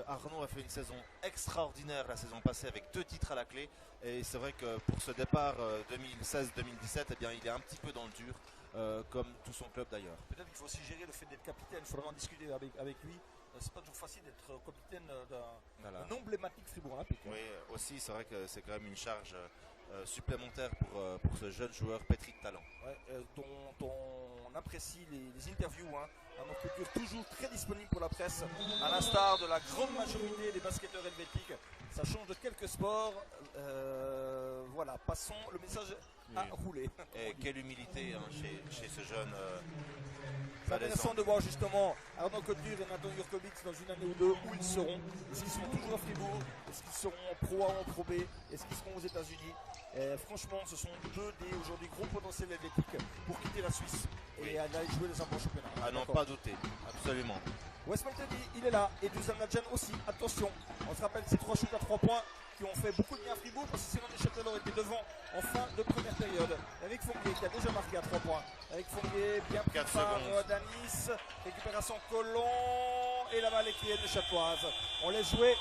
Arnaud a fait une saison extraordinaire la saison passée avec 2 titres à la clé. Et c'est vrai que pour ce départ 2016-2017, eh bien, il est un petit peu dans le dur, comme tout son club d'ailleurs. Peut-être qu'il faut aussi gérer le fait d'être capitaine. Il faudra en discuter avec lui. C'est pas toujours facile d'être capitaine d'un emblématique Fribourg Olympique. Oui, aussi c'est vrai que c'est quand même une charge supplémentaire pour ce jeune joueur pétri de talent. Ouais, dont on apprécie les interviews. Arnaud Couture toujours très disponible pour la presse, à l'instar de la grande majorité des basketteurs helvétiques. Ça change de quelques sports. Voilà, passons, le message à rouler. Et quelle humilité chez ce jeune. C'est intéressant de voir justement Arnaud Couture et Nathan Jurkovic dans une année ou deux où ils seront. Est-ce qu'ils seront toujours à Fribourg? Est-ce qu'ils seront en Pro A ou en Pro B? Est-ce qu'ils seront aux États-Unis? Franchement, ce sont 2 des aujourd'hui gros potentiels helvétiques pour quitter la Suisse et aller jouer les enfants championnats. Ah non, pas douter, absolument. Wes Malteni, il est là, et Dusan Nadjan aussi, attention. On se rappelle ces 3 shoots à 3 points qui ont fait beaucoup de bien à Fribourg parce que sinon Neuchâtel aurait été devant en fin de première période. Eric Fonguet qui a déjà marqué à 3 points. Eric Fonguet bien pris par Danis, récupération Colomb et la balle est clé neuchâteloise. On laisse jouer.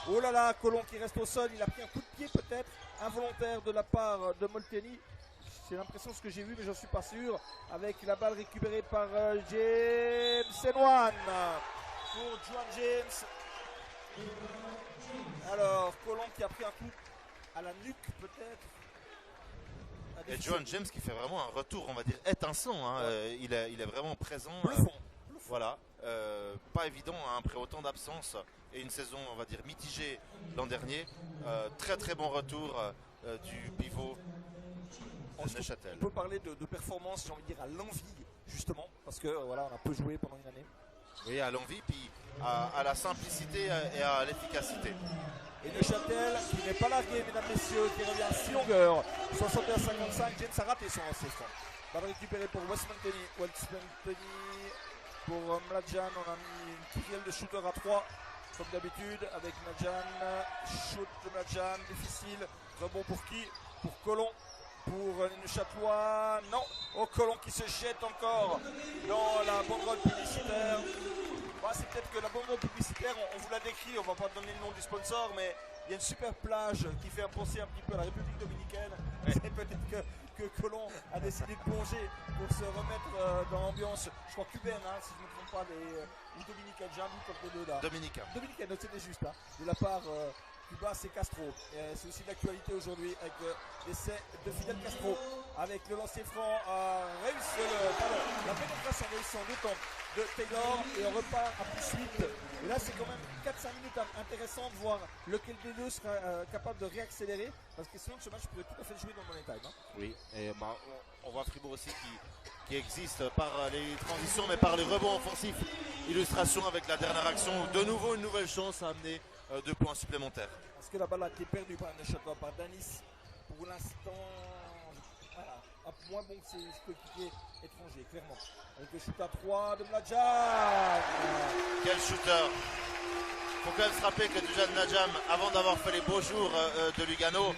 Oh là là, Colomb qui reste au sol, il a pris un coup de pied peut-être involontaire de la part de Molteni. C'est l'impression ce que j'ai vu, mais j'en suis pas sûr. Avec la balle récupérée par James Senwan pour Johan James. Alors, Colomb qui a pris un coup à la nuque peut-être. Et Johan James qui fait vraiment un retour, on va dire, étincelant. Il est vraiment présent. Bluffant. Voilà. Pas évident après autant d'absence et une saison, on va dire, mitigée l'an dernier. Très très bon retour du pivot. On peut parler de performance, j'ai envie de dire, à l'envie, justement, parce que voilà, on a peu joué pendant une année. Oui, à l'envie, puis à la simplicité et à l'efficacité. Et Neuchâtel, qui n'est pas largué, mesdames, messieurs, qui revient à 6 longueurs, 61-55, James a raté son lancer franc. Balle récupérée pour Wes Malteni. Pour Mladjan, on a mis une trielle de shooter à 3, comme d'habitude, avec Mladjan. Shoot de Mladjan, difficile. Rebond pour qui? Pour Colomb. Pour les Neuchâtelois, non. Oh, Colomb qui se jette encore dans la banderole publicitaire. C'est peut-être que la banderole publicitaire, on vous l'a décrit, on ne va pas donner le nom du sponsor, mais il y a une super plage qui fait penser un petit peu à la République dominicaine. Et peut-être que Colomb a décidé de plonger pour se remettre dans l'ambiance, je crois cubaine, si je ne me trompe pas, ou dominicaine, j'ai un doute entre les deux là. Dominicaine, c'était juste, de la part Cuba, c'est Castro. C'est aussi l'actualité aujourd'hui avec l'essai de Fidel Castro. Avec le lancer franc réussi, la pénétration réussie en 2 temps de Taylor et on repart à plus 8. Et là, c'est quand même 4-5 minutes intéressant de voir lequel des deux sera capable de réaccélérer. Parce que sinon, ce match pourrait tout à fait jouer dans le money time. Oui, et on voit Fribourg aussi qui existe par les transitions, mais par les rebonds offensifs. Illustration avec la dernière action. De nouveau, une nouvelle chance à amener 2 points supplémentaires. Est-ce que la balle a été perdue par Neuchâtel, par Danis? Pour l'instant, voilà, moins bon que ses coéquipiers étrangers, clairement. Avec le shoot à 3 de Mladjan. Quel shooter! Il faut quand même se rappeler que Dusan Nadjam, avant d'avoir fait les beaux jours de Lugano,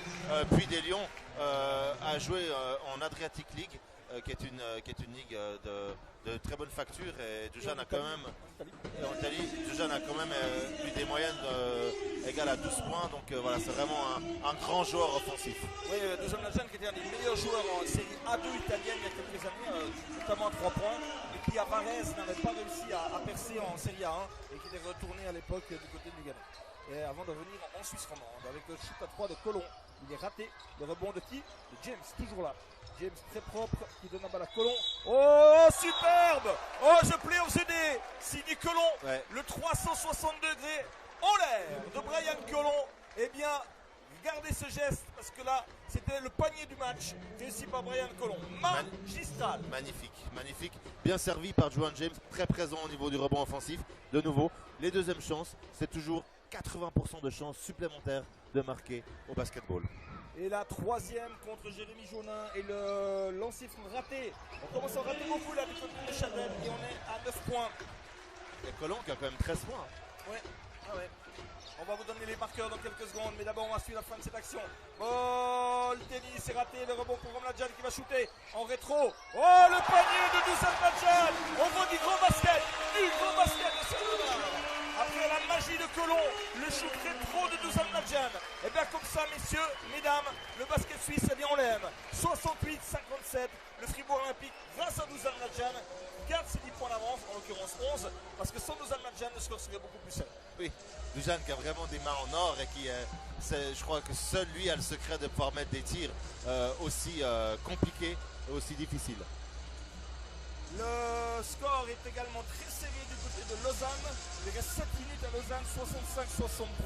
puis des Lions, a joué en Adriatic League. qui est une ligue de très bonne facture et Dujan a quand même et en Italie, Dujan a quand même eu des moyennes égales à 12 points, donc voilà, c'est vraiment un grand joueur offensif. Oui, Dusan Mladen qui était un des meilleurs joueurs en série A2 italienne il y a quelques années, notamment à 3 points, et qui à Varese n'avait pas réussi à percer en série A1 et qui est retourné à l'époque du côté de Lugano. Et avant de revenir en Suisse romande avec le shoot à 3 de Colomb, il est raté. Le rebond de qui? De James, toujours là. James très propre qui donne la balle à Colomb. Oh, superbe! Oh, je plais au CD. Signé Colomb, Ouais. le 360 degrés en l'air de Brian Colomb. Eh bien, regardez ce geste parce que là, c'était le panier du match réussi par Brian Colomb. Magistral. Magnifique, magnifique. Bien servi par Juwan James, très présent au niveau du rebond offensif. De nouveau, les deuxièmes chances, c'est toujours 80% de chances supplémentaires de marquer au basketball. Et la troisième contre Jérémy Jaunin et le lancer franc raté. On commence à rater beaucoup là du côté de Chadel et on est à 9 points. Et Colomb qui a quand même 13 points. Ouais, ah ouais. On va vous donner les marqueurs dans quelques secondes, mais d'abord on va suivre la fin de cette action. Oh, le tennis, c'est raté, le rebond pour Mladen qui va shooter en rétro. Oh, le panier de Dusan Mladen. On voit du grand basket de Salvador. Après la magie de Colomb, le shoot rétro de Dusan Mladen. Et bien comme ça, messieurs, mesdames, le basket suisse, eh bien on l'aime. 68-57, le Fribourg Olympique, grâce à Dusan Mladen, garde ses 10 points d'avance, en l'occurrence 11, parce que sans Dusan Mladen, le score serait beaucoup plus serré. Oui, Dujan qui a vraiment des mains en or et qui, je crois que seul lui a le secret de pouvoir mettre des tirs aussi compliqués et aussi difficiles. Le score est également très serré du côté de Lausanne. Il reste 7 minutes à Lausanne,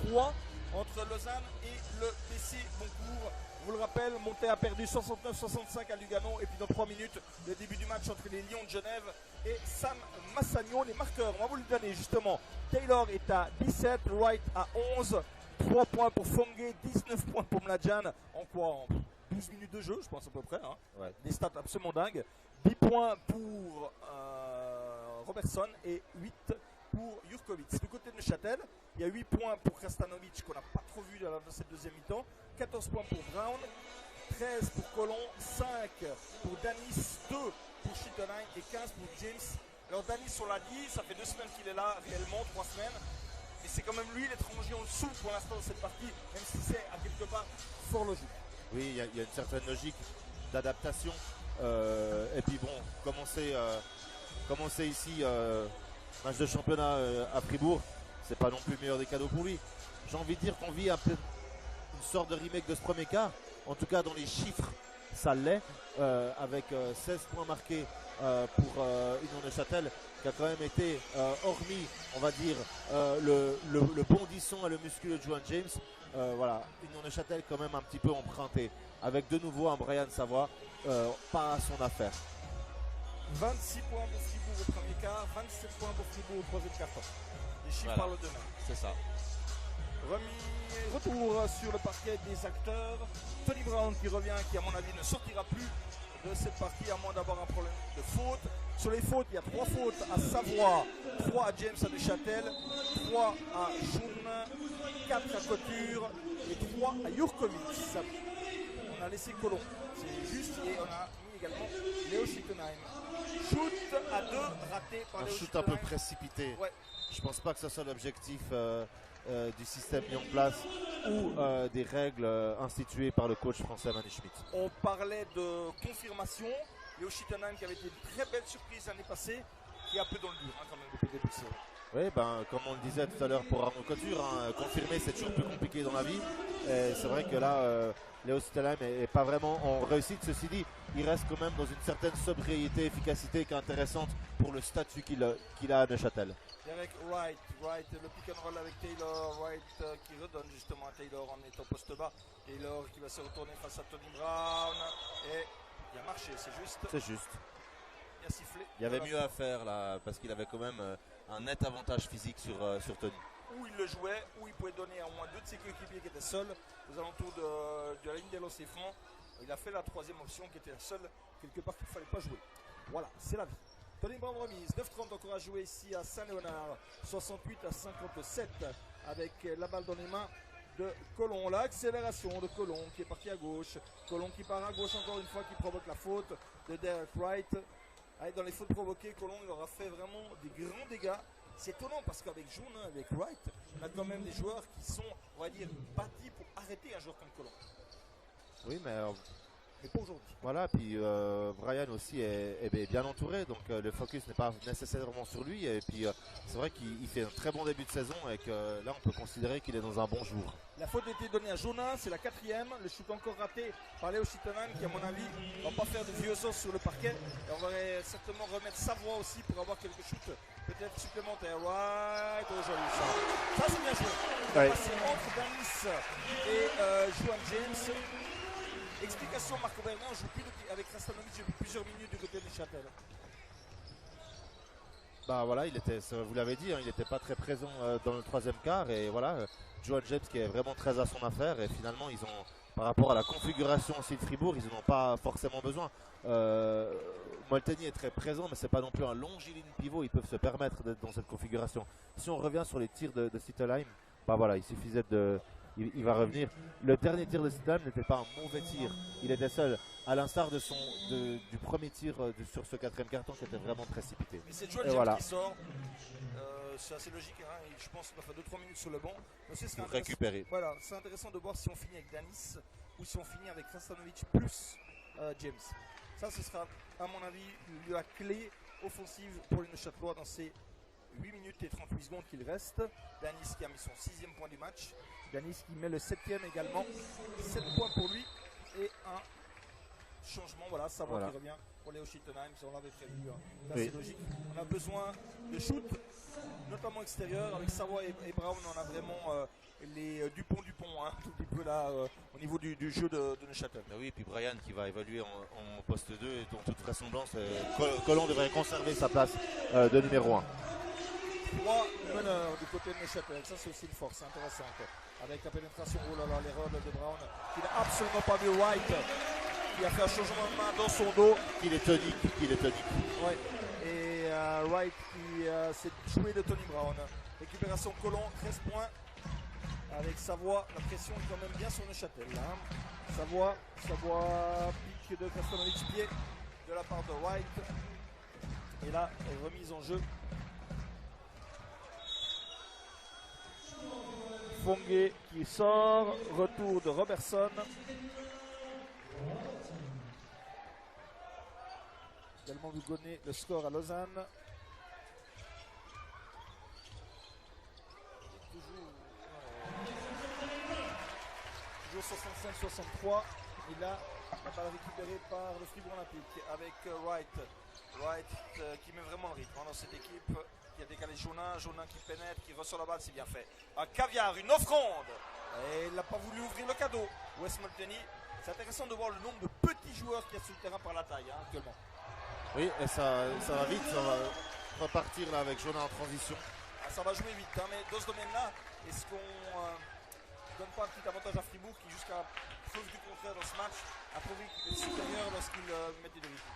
65-63 entre Lausanne et le PC Boncourt. Je vous le rappelle, Monté a perdu 69-65 à Lugano. Et puis dans 3 minutes, le début du match entre les Lions de Genève et Sam Massagno. Les marqueurs, on va vous le donner justement. Taylor est à 17, Wright à 11. 3 points pour Fongue, 19 points pour Mladen. En quoi? En 12 minutes de jeu, je pense à peu près. Hein. Ouais. Des stats absolument dingues. 10 points pour Robertson et 8 pour Jurkovic. Du côté de Neuchâtel, il y a 8 points pour Krastanovic qu'on n'a pas trop vu dans cette deuxième mi-temps. 14 points pour Brown, 13 pour Colomb, 5 pour Danis, 2 pour Schittenheim et 15 pour James. Alors Danis, on l'a dit, ça fait 2 semaines qu'il est là, réellement 3 semaines. Et c'est quand même lui l'étranger en dessous pour l'instant dans cette partie, même si c'est à quelque part fort logique. Oui, il y a une certaine logique d'adaptation. Et puis bon, commencer ici, match de championnat à Fribourg, c'est pas non plus le meilleur des cadeaux pour lui. J'ai envie de dire qu'on vit un peu une sorte de remake de ce premier quart. En tout cas, dans les chiffres, ça l'est, avec 16 points marqués pour Union Neuchâtel, qui a quand même été, hormis, on va dire, le bondissant et le musculeux de Juwan James, voilà, Union Neuchâtel quand même un petit peu emprunté, avec de nouveau un Brian Savoie, pas à son affaire. 26 points pour Fribourg au premier quart, 27 points pour Fribourg au troisième quart. Les chiffres Voilà. parlent d'eux-mêmes. C'est ça. Retour sur le parquet des acteurs. Tony Brown qui revient, qui à mon avis ne sortira plus de cette partie à moins d'avoir un problème de faute. Sur les fautes, il y a 3 fautes à Savoie, 3 à James à Neuchâtel, 3 à Joun, 4 à Couture et 3 à Jurkovic. On a laissé Colomb, c'est juste, et on a mis également Léo Schittenheim. Shoot à 2 raté par Un Léo shoot un peu Schittenheim. précipité. Ouais. Je pense pas que ce soit l'objectif du système mis en place ou des règles instituées par le coach français Manny Schmidt. On parlait de confirmation. Léo Schittenheim qui avait été une très belle surprise l'année passée, qui est un peu dans le dur hein, quand même depuis le début de saison. Oui, ben, comme on le disait tout à l'heure pour Arnaud Couture, hein, confirmer c'est toujours plus compliqué dans la vie. Et c'est vrai que là, Léo Schittenheim n'est pas vraiment en réussite. Ceci dit, il reste quand même dans une certaine sobriété, efficacité qui est intéressante pour le statut qu'il a à Neuchâtel. Derek Wright, le pick and roll avec Taylor, Wright qui redonne justement à Taylor en étant poste bas. Taylor qui va se retourner face à Tony Brown. Et il a marché, c'est juste. C'est juste. Il a sifflé. Il y avait mieux à faire là, parce qu'il avait quand même un net avantage physique sur Tony. Où il le jouait, où il pouvait donner à au moins 2 de ses coéquipiers qui étaient seuls aux alentours de la ligne des lancers francs. Il a fait la troisième option qui était seule quelque part qu'il ne fallait pas jouer. Voilà, c'est la vie. Tony Brown remise, 9-30 encore à jouer ici à Saint-Léonard, 68-57 avec la balle dans les mains de Colomb. L'accélération de Colomb qui est parti à gauche. Colomb qui part à gauche encore une fois, qui provoque la faute de Derek Wright. Dans les fautes provoquées, Colomb il aura fait vraiment des grands dégâts. C'est étonnant parce qu'avec Jaunin, avec Wright, on a quand même des joueurs qui sont, on va dire, bâtis pour arrêter un joueur comme Colomb. Oui, mais pas aujourd'hui. voilà, puis Brian aussi est bien entouré, donc le focus n'est pas nécessairement sur lui. Et puis c'est vrai qu'il fait un très bon début de saison et que là on peut considérer qu'il est dans un bon jour. La faute a été donnée à Jaunin, c'est la 4e. Le shoot encore raté par Léo Chitonen qui, à mon avis, ne va pas faire de vieux os sur le parquet. Et on va certainement remettre Savoie aussi pour avoir quelques shoots peut-être supplémentaires. Right, oh joli ça. Ça c'est bien joué. Ouais. Passé entre Danis et Juan James. Explication, Marco Bernin, on joue plus avec Rastanovic depuis plusieurs minutes du côté de Châtel. Bah voilà, vous l'avez dit, hein, il n'était pas très présent dans le 3e quart. Et voilà, Joan James qui est vraiment très à son affaire. Et finalement, ils ont, par rapport à la configuration aussi de Fribourg, ils n'en ont pas forcément besoin. Molteni est très présent, mais c'est pas non plus un longiligne pivot. Ils peuvent se permettre d'être dans cette configuration. Si on revient sur les tirs de Sittelheim, bah voilà, il suffisait de... Il va revenir. Le dernier tir de Sittelheim n'était pas un mauvais tir. Il était seul, à l'instar du premier tir sur ce 4e carton qui était vraiment précipité. Mais c'est Joel James qui sort. C'est assez logique. Hein. Je pense qu'il va faire 2-3 minutes sur le banc. Pour récupérer. Voilà, c'est intéressant de voir si on finit avec Danis ou si on finit avec Rastanovic plus James. Ça, ce sera, à mon avis, la clé offensive pour les Neuchâtelois dans ces 8 minutes et 38 secondes qu'il reste. Danis qui a mis son 6e point du match. Danis qui met le 7e également. 7 points pour lui et un changement. Voilà, Savoie qui revient pour Léo Schittenheim. On l'avait prévu. Hein. Là, c'est logique. On a besoin de shoot, notamment extérieur. Avec Savoie et Brown, on a vraiment les Dupont, hein, tout petit peu là au niveau du jeu de Neuchâtel. Ben oui, et puis Brian qui va évoluer en poste 2 et dont toute vraisemblance, Colomb devrait conserver sa place de numéro 1. 3 meneurs du côté de Neuchâtel, ça c'est aussi une force intéressante. Avec la pénétration, oh là là, l'erreur de Brown, qui n'a absolument pas vu White, qui a fait un changement de main dans son dos. Il est tonique. Ouais. Et Wright qui s'est joué de Tony Brown. Récupération Colomb, 13 points. Avec Savoie, la pression est quand même bien sur Neuchâtel. Hein. Savoie, pique de Krastanovic, pied de la part de White. Et là, remise en jeu. Fongue qui sort, retour de Robertson. Également vous donnez le score à Lausanne. Toujours 65-63. Et là, la balle récupérée par le Fribourg Olympique avec Wright. Wright qui met vraiment le rythme dans cette équipe. Qui a décalé Jaunin qui pénètre, qui reçoit la balle, c'est bien fait. Un caviar, une offrande. Et il n'a pas voulu ouvrir le cadeau. Wes Molteni. C'est intéressant de voir le nombre de petits joueurs qu'il y a sur le terrain par la taille actuellement. Oui, et ça va vite, ça va repartir là avec Jaunin en transition. Ça va jouer vite, mais dans ce domaine-là, est-ce qu'on donne pas un petit avantage à Fribourg qui, jusqu'à preuve du contraire dans ce match, a prouvé qu'il est supérieur lorsqu'il mettait de rythme.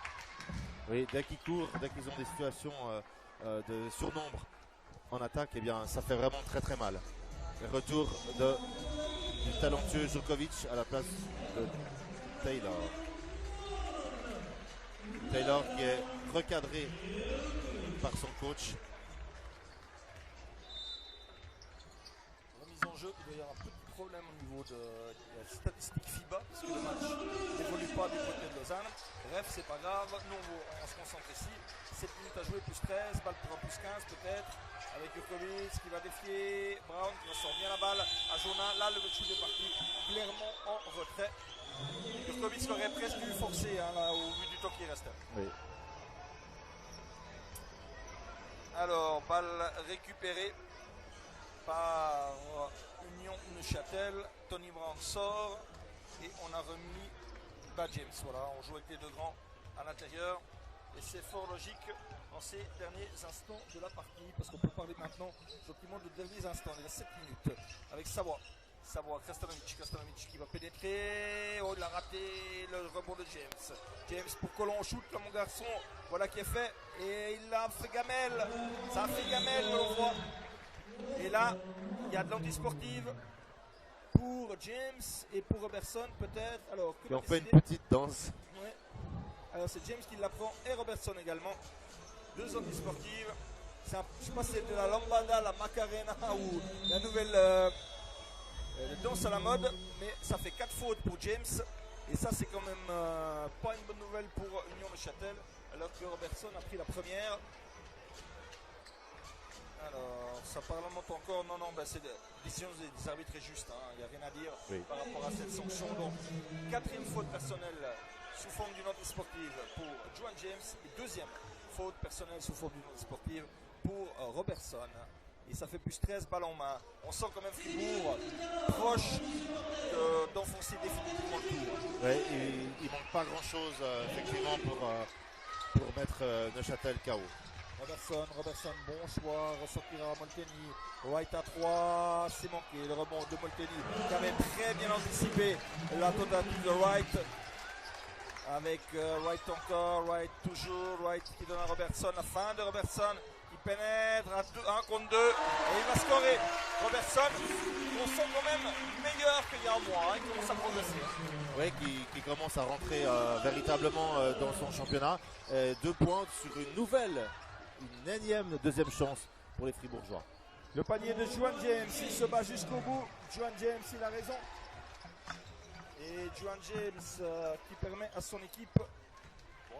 Oui, dès qu'ils courent, dès qu'ils ont des situations de surnombre en attaque, eh bien ça fait vraiment très très mal. Le retour du talentueux Djokovic à la place de Taylor. Taylor qui est recadré par son coach. Remise en jeu, il doit y avoir un petit problème au niveau de la statistique FIBA parce que le match n'évolue pas du côté de Lausanne. Bref, c'est pas grave, nous on se concentre ici. 7 minutes à jouer, plus 13, balle pour un plus 15 peut-être, avec Jurkovic qui va défier Brown qui ressort bien la balle à Jaunin. Là, le shoot est parti clairement en retrait. Jurkovic l'aurait presque dû forcer là, au vu du temps qui restait. Oui. Alors, balle récupérée par Union Neuchâtel. Tony Brown sort et on a remis James. Voilà, on joue avec les deux grands à l'intérieur. Et c'est fort logique dans ces derniers instants de la partie, parce qu'on peut parler maintenant gentiment de derniers instants. Il reste 7 minutes avec Savoie, Krastanovic qui va pénétrer. Oh, il a raté le rebond de James. James pour Colomb, shoot là mon garçon. Voilà qui est fait. Et il a fait gamelle. Ça a fait gamelle, on le voit. Et là, il y a de l'antisportive pour James et pour Robertson peut-être. Alors, que Et on va fait une décider petite danse. Ouais. Alors c'est James qui l'apprend et Robertson également. Deux zones sportives. Je ne sais pas si c'est de la lambada, la macarena ou la nouvelle danse à la mode, mais ça fait 4 fautes pour James. Et ça c'est quand même pas une bonne nouvelle pour Union Neuchâtel, alors que Robertson a pris la première. Alors, ça parlemente encore. Non, ben c'est la décision des arbitres est juste. Il n'y a rien à dire par rapport à cette sanction. Donc, quatrième faute personnelle sous forme d'une note sportive pour Juan James. Et deuxième faute personnelle sous forme d'une note sportive pour Robertson. Et ça fait plus 13 balles en main. On sent quand même Fribourg proche d'enfoncer définitivement le tour. Ouais, il ne manque pas grand-chose effectivement pour mettre Neuchâtel KO. Robertson, bon choix, ressortira Molteni. White à 3, c'est manqué. Le rebond de Molteni qui avait très bien anticipé la tentative de Wright. Avec Wright encore, Wright toujours, Wright qui donne à Robertson, la fin de Robertson qui pénètre à 1 contre 2 et il va scorer. Robertson, on sent quand même meilleur qu'il y a un mois, il commence à progresser. Oui, qui commence à rentrer véritablement dans son championnat. 2 points sur une énième deuxième chance pour les Fribourgeois. Le panier de Juan James, il se bat jusqu'au bout. Juan James, il a raison. Et Juan James qui permet à son équipe,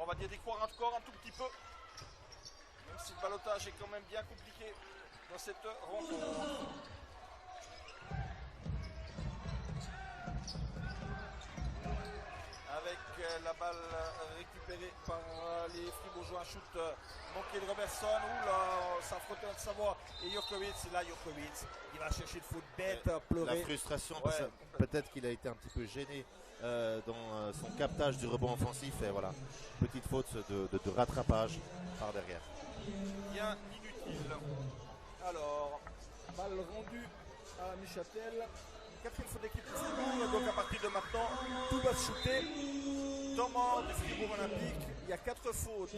on va dire d'y croire encore un tout petit peu. Même si le ballottage est quand même bien compliqué dans cette rencontre. Avec la balle récupérée par les Fribourgeois, un shoot manqué de Robertson. Oula, ça frottait entre Savoie et Jurkovic. Et là, Jurkovic, il va chercher le foot bête, pleurer. La frustration, parce que peut-être qu'il a été un petit peu gêné dans son captage du rebond offensif. Et voilà, petite faute de rattrapage par derrière. Bien inutile. Alors, balle rendue à Neuchâtel. Quatrième faute d'équipe de Fribourg, donc à partir de maintenant, tout va se shooter. Dans le monde du Fribourg Olympique, il y a 4 fautes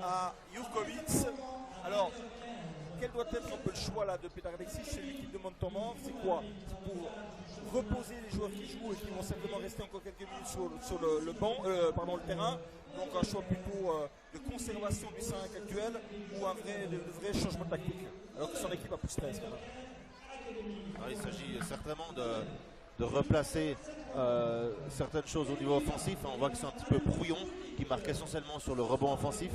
à Jurkovic. Alors, quel doit être un peu le choix là de Petar Alexis chez l'équipe de Montemort? C'est quoi? C'est pour reposer les joueurs qui jouent et qui vont simplement rester encore quelques minutes sur le terrain. Donc un choix plutôt de conservation du 5 actuel ou un vrai changement tactique. Alors que son équipe a plus 13 quand même. Alors, il s'agit certainement de replacer certaines choses au niveau offensif. On voit que c'est un petit peu Brouillon qui marque essentiellement sur le rebond offensif.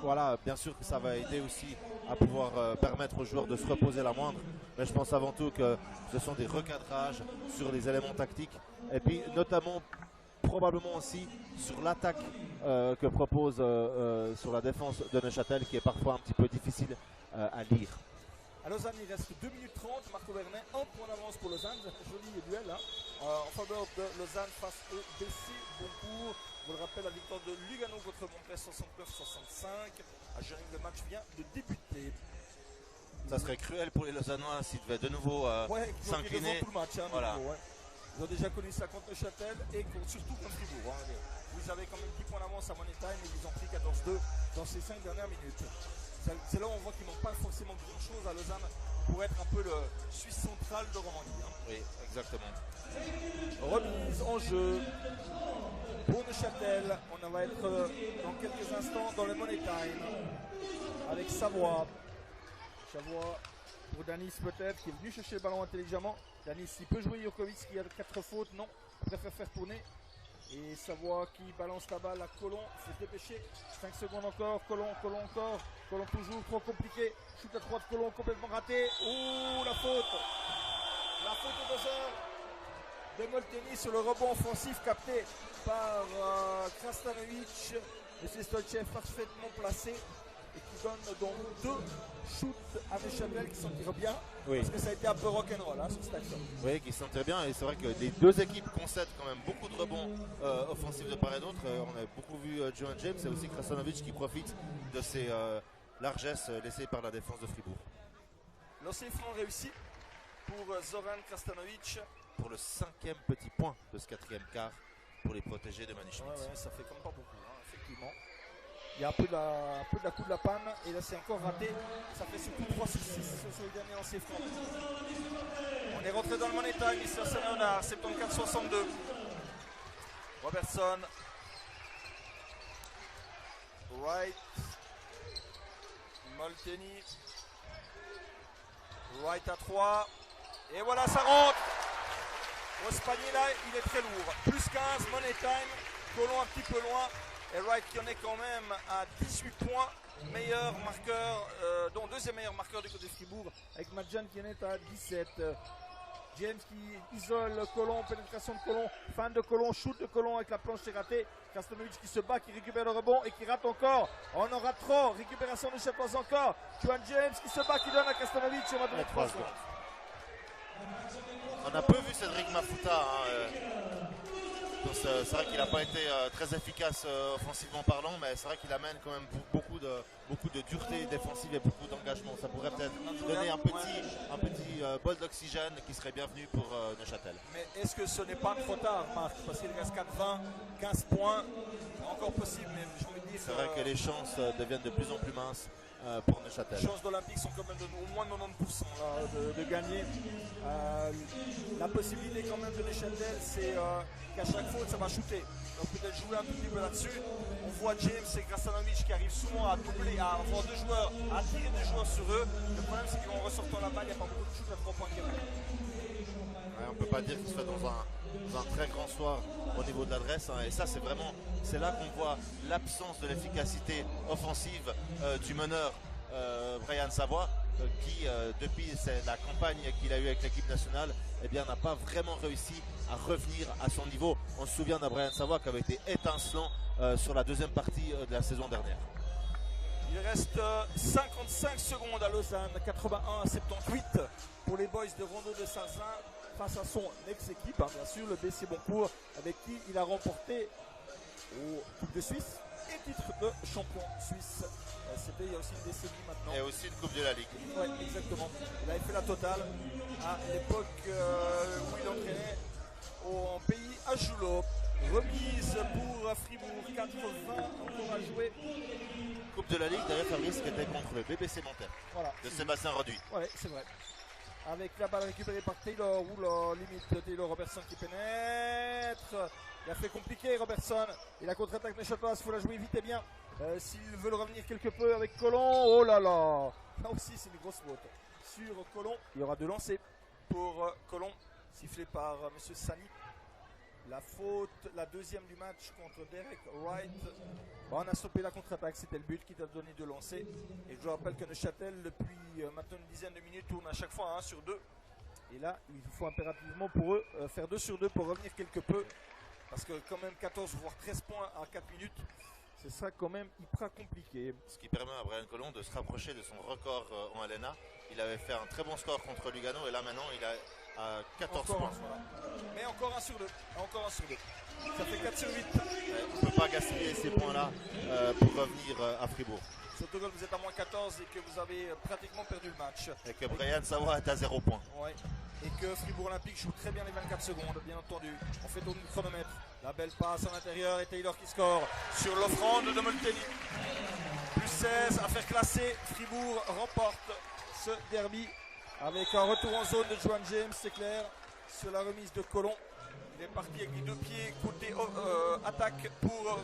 Voilà, bien sûr que ça va aider aussi à pouvoir permettre aux joueurs de se reposer la moindre. Mais je pense avant tout que ce sont des recadrages sur les éléments tactiques. Et puis notamment, probablement aussi sur l'attaque que propose sur la défense de Neuchâtel, qui est parfois un petit peu difficile à lire. À Lausanne, il reste 2 minutes 30. Marco Vernet, 1 point d'avance pour Lausanne. Joli duel hein, en faveur de Lausanne face au BC Boncourt. Je vous le rappelle, la victoire de Lugano contre Montpellier 69-65. À Genève, le match vient de débuter. Ça serait cruel pour les Lausannois s'ils devaient de nouveau s'incliner. Tout le match, hein, voilà. nouveau, ouais. Ils ont déjà connu ça contre Neuchâtel et surtout contre Fribourg. Hein. Ils avaient quand même 10 points d'avance à Money Time et ils ont pris 14-2 dans ces 5 dernières minutes. C'est là où on voit qu'il ne manque pas forcément grand chose à Lausanne pour être un peu le Suisse central de Romandie. Hein. Oui, exactement. Remise en jeu pour Neuchâtel. On va être dans quelques instants dans le Money Time avec Savoie. Savoie pour Danis peut-être qui est venu chercher le ballon intelligemment. Danis, il peut jouer Jurkovic qui a 4 fautes. Non, il préfère faire tourner. Et Savoie qui balance la balle à Colomb, il faut se dépêcher. 5 secondes encore, Colomb encore. Colomb toujours, trop compliqué. Shoot à 3 de Colomb complètement raté. Ouh, la faute. La faute de Dozer de Molteni sur le rebond offensif capté par Krastanovic. Et c'est Stoichev parfaitement placé et qui donne donc 2 shoots à Neuchâtel qui s'en tirent bien. Oui. Parce que ça a été un peu rock'n'roll hein, sur cette action. Oui, qui s'en tirent bien. Et c'est vrai que les deux équipes concèdent quand même beaucoup de rebonds offensifs de part et d'autre. On a beaucoup vu Juan James et aussi Krastanovic qui profite de ces largesses laissées par la défense de Fribourg. Lancer franc réussi pour Zoran Krastanovic. Pour le 5e petit point de ce 4e quart pour les protégés de Manu Schmitz. Ouais, ça fait comme pas beaucoup, hein, effectivement. Il y a un peu de la coup de la panne. Et là, c'est encore raté. Ça fait surtout 3-6 sur les derniers lancers francs. On est rentré dans le money time ici à Saint-Léonard. 74-62. Robertson. Wright. Molteni. Wright à 3. Et voilà, ça rentre. Au panier là, il est très lourd. Plus 15, money time. Colomb un petit peu loin. Et Wright qui en est quand même à 18 points. Meilleur marqueur, dont deuxième meilleur marqueur du côté de Fribourg. Avec Madjan qui en est à 17. James qui isole Colomb, pénétration de Colomb, fin de Colomb, shoot de Colomb avec la planche est ratée. Krastanovic qui se bat, qui récupère le rebond et qui rate encore. On en rate trop. Récupération de Château's encore. Juan James qui se bat, qui donne à Krastanovic. On va donner 3 secondes. On a peu vu Cédric Mafuta. C'est vrai qu'il n'a pas été très efficace offensivement parlant, mais c'est vrai qu'il amène quand même beaucoup de dureté défensive et beaucoup d'engagement. Ça pourrait peut-être donner un petit bol d'oxygène qui serait bienvenu pour Neuchâtel. Mais est-ce que ce n'est pas trop tard, Marc? Parce qu'il reste 4-20, 15 points. Encore possible, mais je veux dire. C'est vrai que les chances deviennent de plus en plus minces pour Neuchâtel. Les chances d'Olympique sont quand même au moins de 90% là, de gagner. La possibilité quand même de Neuchâtel, c'est qu'à chaque faute, ça va shooter. Donc peut-être jouer un tout petit peu là-dessus. On voit James et Krastanovic qui arrivent souvent à doubler, à avoir deux joueurs, à tirer deux joueurs sur eux. Le problème, c'est qu'en ressortant la balle, il n'y a pas beaucoup de shoot à 3 points qui arrivent. Ouais, on ne peut pas dire qu'il soit dans un très grand soir au niveau de l'adresse. Et ça, c'est là qu'on voit l'absence de l'efficacité offensive du meneur Brian Savoie, qui depuis la campagne qu'il a eue avec l'équipe nationale, eh bien, n'a pas vraiment réussi à revenir à son niveau. On se souvient d'un Brian Savoie qui avait été étincelant sur la deuxième partie de la saison dernière. Il reste 55 secondes à Lausanne, 81 à 78 pour les boys de Rondeau de Sarzin face à son ex-équipe, bien sûr, le BC Boncourt, avec qui il a remporté au Coupe de Suisse et titre de champion suisse. C'était il y a aussi une décennie maintenant. Et aussi une Coupe de la Ligue. Oui, exactement. Il avait fait la totale à l'époque où il entraînait en pays à Joulot. Remise pour Fribourg, 4-20 encore à jouer. Coupe de la Ligue, d'ailleurs Fabrice, qui était contre le BBC Monterrey, voilà, de Sébastien Reduit. Oui, c'est vrai. Avec la balle récupérée par Taylor, ou la limite de Taylor, Robertson qui pénètre. Il a fait compliqué Robertson. Et la contre-attaque de Château, il faut la jouer vite et bien. S'ils veulent revenir quelque peu avec Colomb, oh là là. Là aussi c'est une grosse faute. Sur Colomb, il y aura 2 lancers pour Colomb, sifflé par M. Sani. La faute, la deuxième du match contre Derek Wright. Bon, on a stoppé la contre-attaque, c'était le but qui t'a donné 2 lancers. Et je vous rappelle que Neuchâtel, depuis maintenant une dizaine de minutes, tourne à chaque fois à 1 sur 2. Et là, il faut impérativement pour eux faire 2 sur 2 pour revenir quelque peu. Parce que quand même 14 voire 13 points à 4 minutes, ce sera quand même hyper compliqué. Ce qui permet à Brian Colomb de se rapprocher de son record en LNA. Il avait fait un très bon score contre Lugano et là maintenant il a 14 points. Voilà. Mais encore 1 sur 2. Encore 1 sur 2. Ça fait 4 sur 8. On ne peut pas gaspiller ces points-là pour revenir à Fribourg. Surtout que vous êtes à moins 14 et que vous avez pratiquement perdu le match. Et que Brian Savoie est à 0 points. Ouais. Et que Fribourg Olympique joue très bien les 24 secondes, bien entendu. On fait tourner le chronomètre. La belle passe à l'intérieur et Taylor qui score sur l'offrande de Molteni. Plus 16 à faire classer. Fribourg remporte ce derby avec un retour en zone de Juan James, c'est clair, sur la remise de Colomb. Il est parti avec les 2 pieds côté attaque pour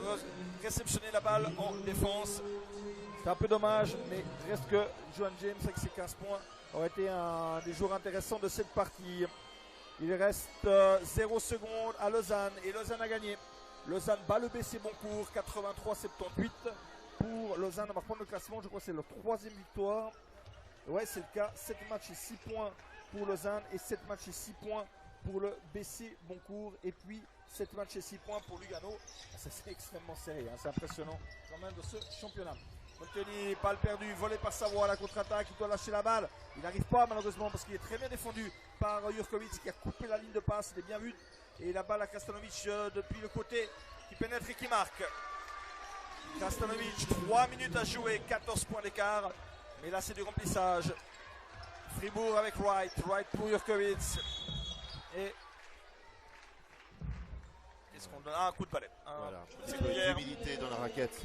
réceptionner la balle en défense. C'est un peu dommage, mais il reste que Juan James avec ses 15 points aurait été un des joueurs intéressants de cette partie. Il reste 0 secondes à Lausanne et Lausanne a gagné. Lausanne bat le BC Boncourt 83-78. Pour Lausanne, on va reprendre le classement, je crois que c'est leur 3e victoire. Ouais, c'est le cas. 7 matchs et 6 points pour Lausanne et 7 matchs et 6 points pour le BC Boncourt. Et puis 7 matchs et 6 points pour Lugano. Ça, c'est extrêmement serré, hein. C'est impressionnant quand même de ce championnat. Molteni, balle perdue, volée par Savoie à la contre-attaque, il doit lâcher la balle. Il n'arrive pas malheureusement parce qu'il est très bien défendu par Jurkovic qui a coupé la ligne de passe, il est bien vu. Et la balle à Krastanovic depuis le côté qui pénètre et qui marque. Krastanovic, 3 minutes à jouer, 14 points d'écart. Mais là c'est du remplissage. Fribourg avec Wright, Wright pour Jurkovic. Et qu'est-ce qu'on donne un coup de balai. Voilà. Coup de Un petit peu serpillère. d'humidité dans la raquette.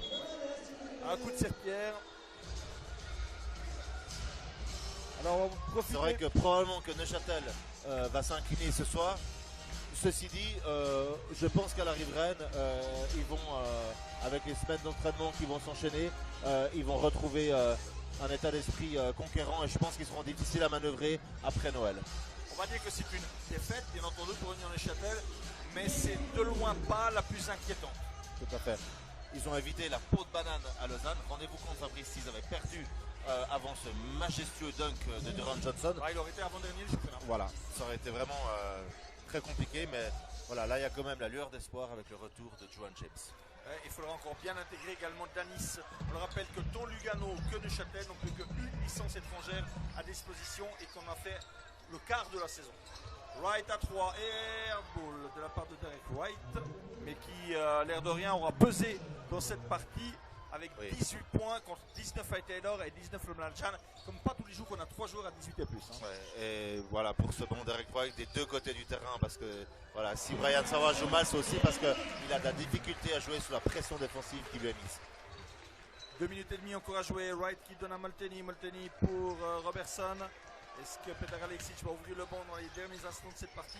Un coup de serpillère. Alors on va profiter. C'est vrai que probablement que Neuchâtel va s'incliner ce soir. Ceci dit, je pense qu'à la riveraine, ils vont, avec les semaines d'entraînement qui vont s'enchaîner, ils vont retrouver un état d'esprit conquérant et je pense qu'ils seront difficiles à manœuvrer après Noël. On va dire que c'est une défaite, bien entendu, pour Union Neuchâtel, mais c'est de loin pas la plus inquiétante. Tout à fait. Ils ont évité la peau de banane à Lausanne. Rendez-vous compte, Fabrice, s'ils avaient perdu avant ce majestueux dunk de Duran Johnson. Ah, il aurait été avant-dernier le championnat. Voilà, ça aurait été vraiment très compliqué, mais voilà, là il y a quand même la lueur d'espoir avec le retour de Johan James. Ouais, il faudra encore bien intégrer également Danis. On le rappelle que tant Lugano que Neuchâtel n'ont plus qu'une licence étrangère à disposition et qu'on a fait le quart de la saison. Wright à 3 et airball de la part de Derek Wright, mais qui, l'air de rien, aura pesé dans cette partie avec 18 points contre 19 à Taylor et 19 le Mlanchan. Comme pas tous les jours qu'on a 3 joueurs à 18 et plus. Hein. Ouais, et voilà pour ce bon Derek Wright des deux côtés du terrain, parce que voilà, si Brian Savoie joue mal, c'est aussi parce qu'il a de la difficulté à jouer sous la pression défensive qui lui est mise. 2 minutes et demie encore à jouer. Wright qui donne à Molteni. Molteni pour Robertson. Est-ce que Petar Aleksic va ouvrir le banc dans les derniers instants de cette partie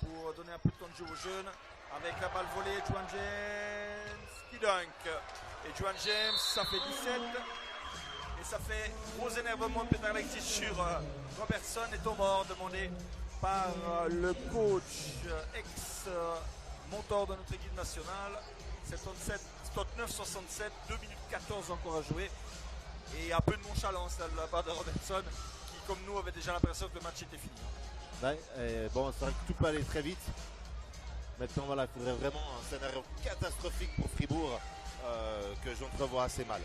pour donner un peu de temps de jeu aux jeunes? Avec la balle volée, Juan James qui dunk. Et Juan James, ça fait 17. Et ça fait gros énervement de Petar Aleksic sur Robertson. Et temps mort demandé par le coach ex-monteur de notre équipe nationale. 79-67, 2 minutes 14 encore à jouer. Et un peu de nonchalance là, de la part de Robertson, qui comme nous avait déjà l'impression que le match était fini. Ouais, et bon, c'est vrai que tout peut aller très vite. Maintenant, voilà, il faudrait vraiment un scénario catastrophique pour Fribourg que j'entrevois assez mal.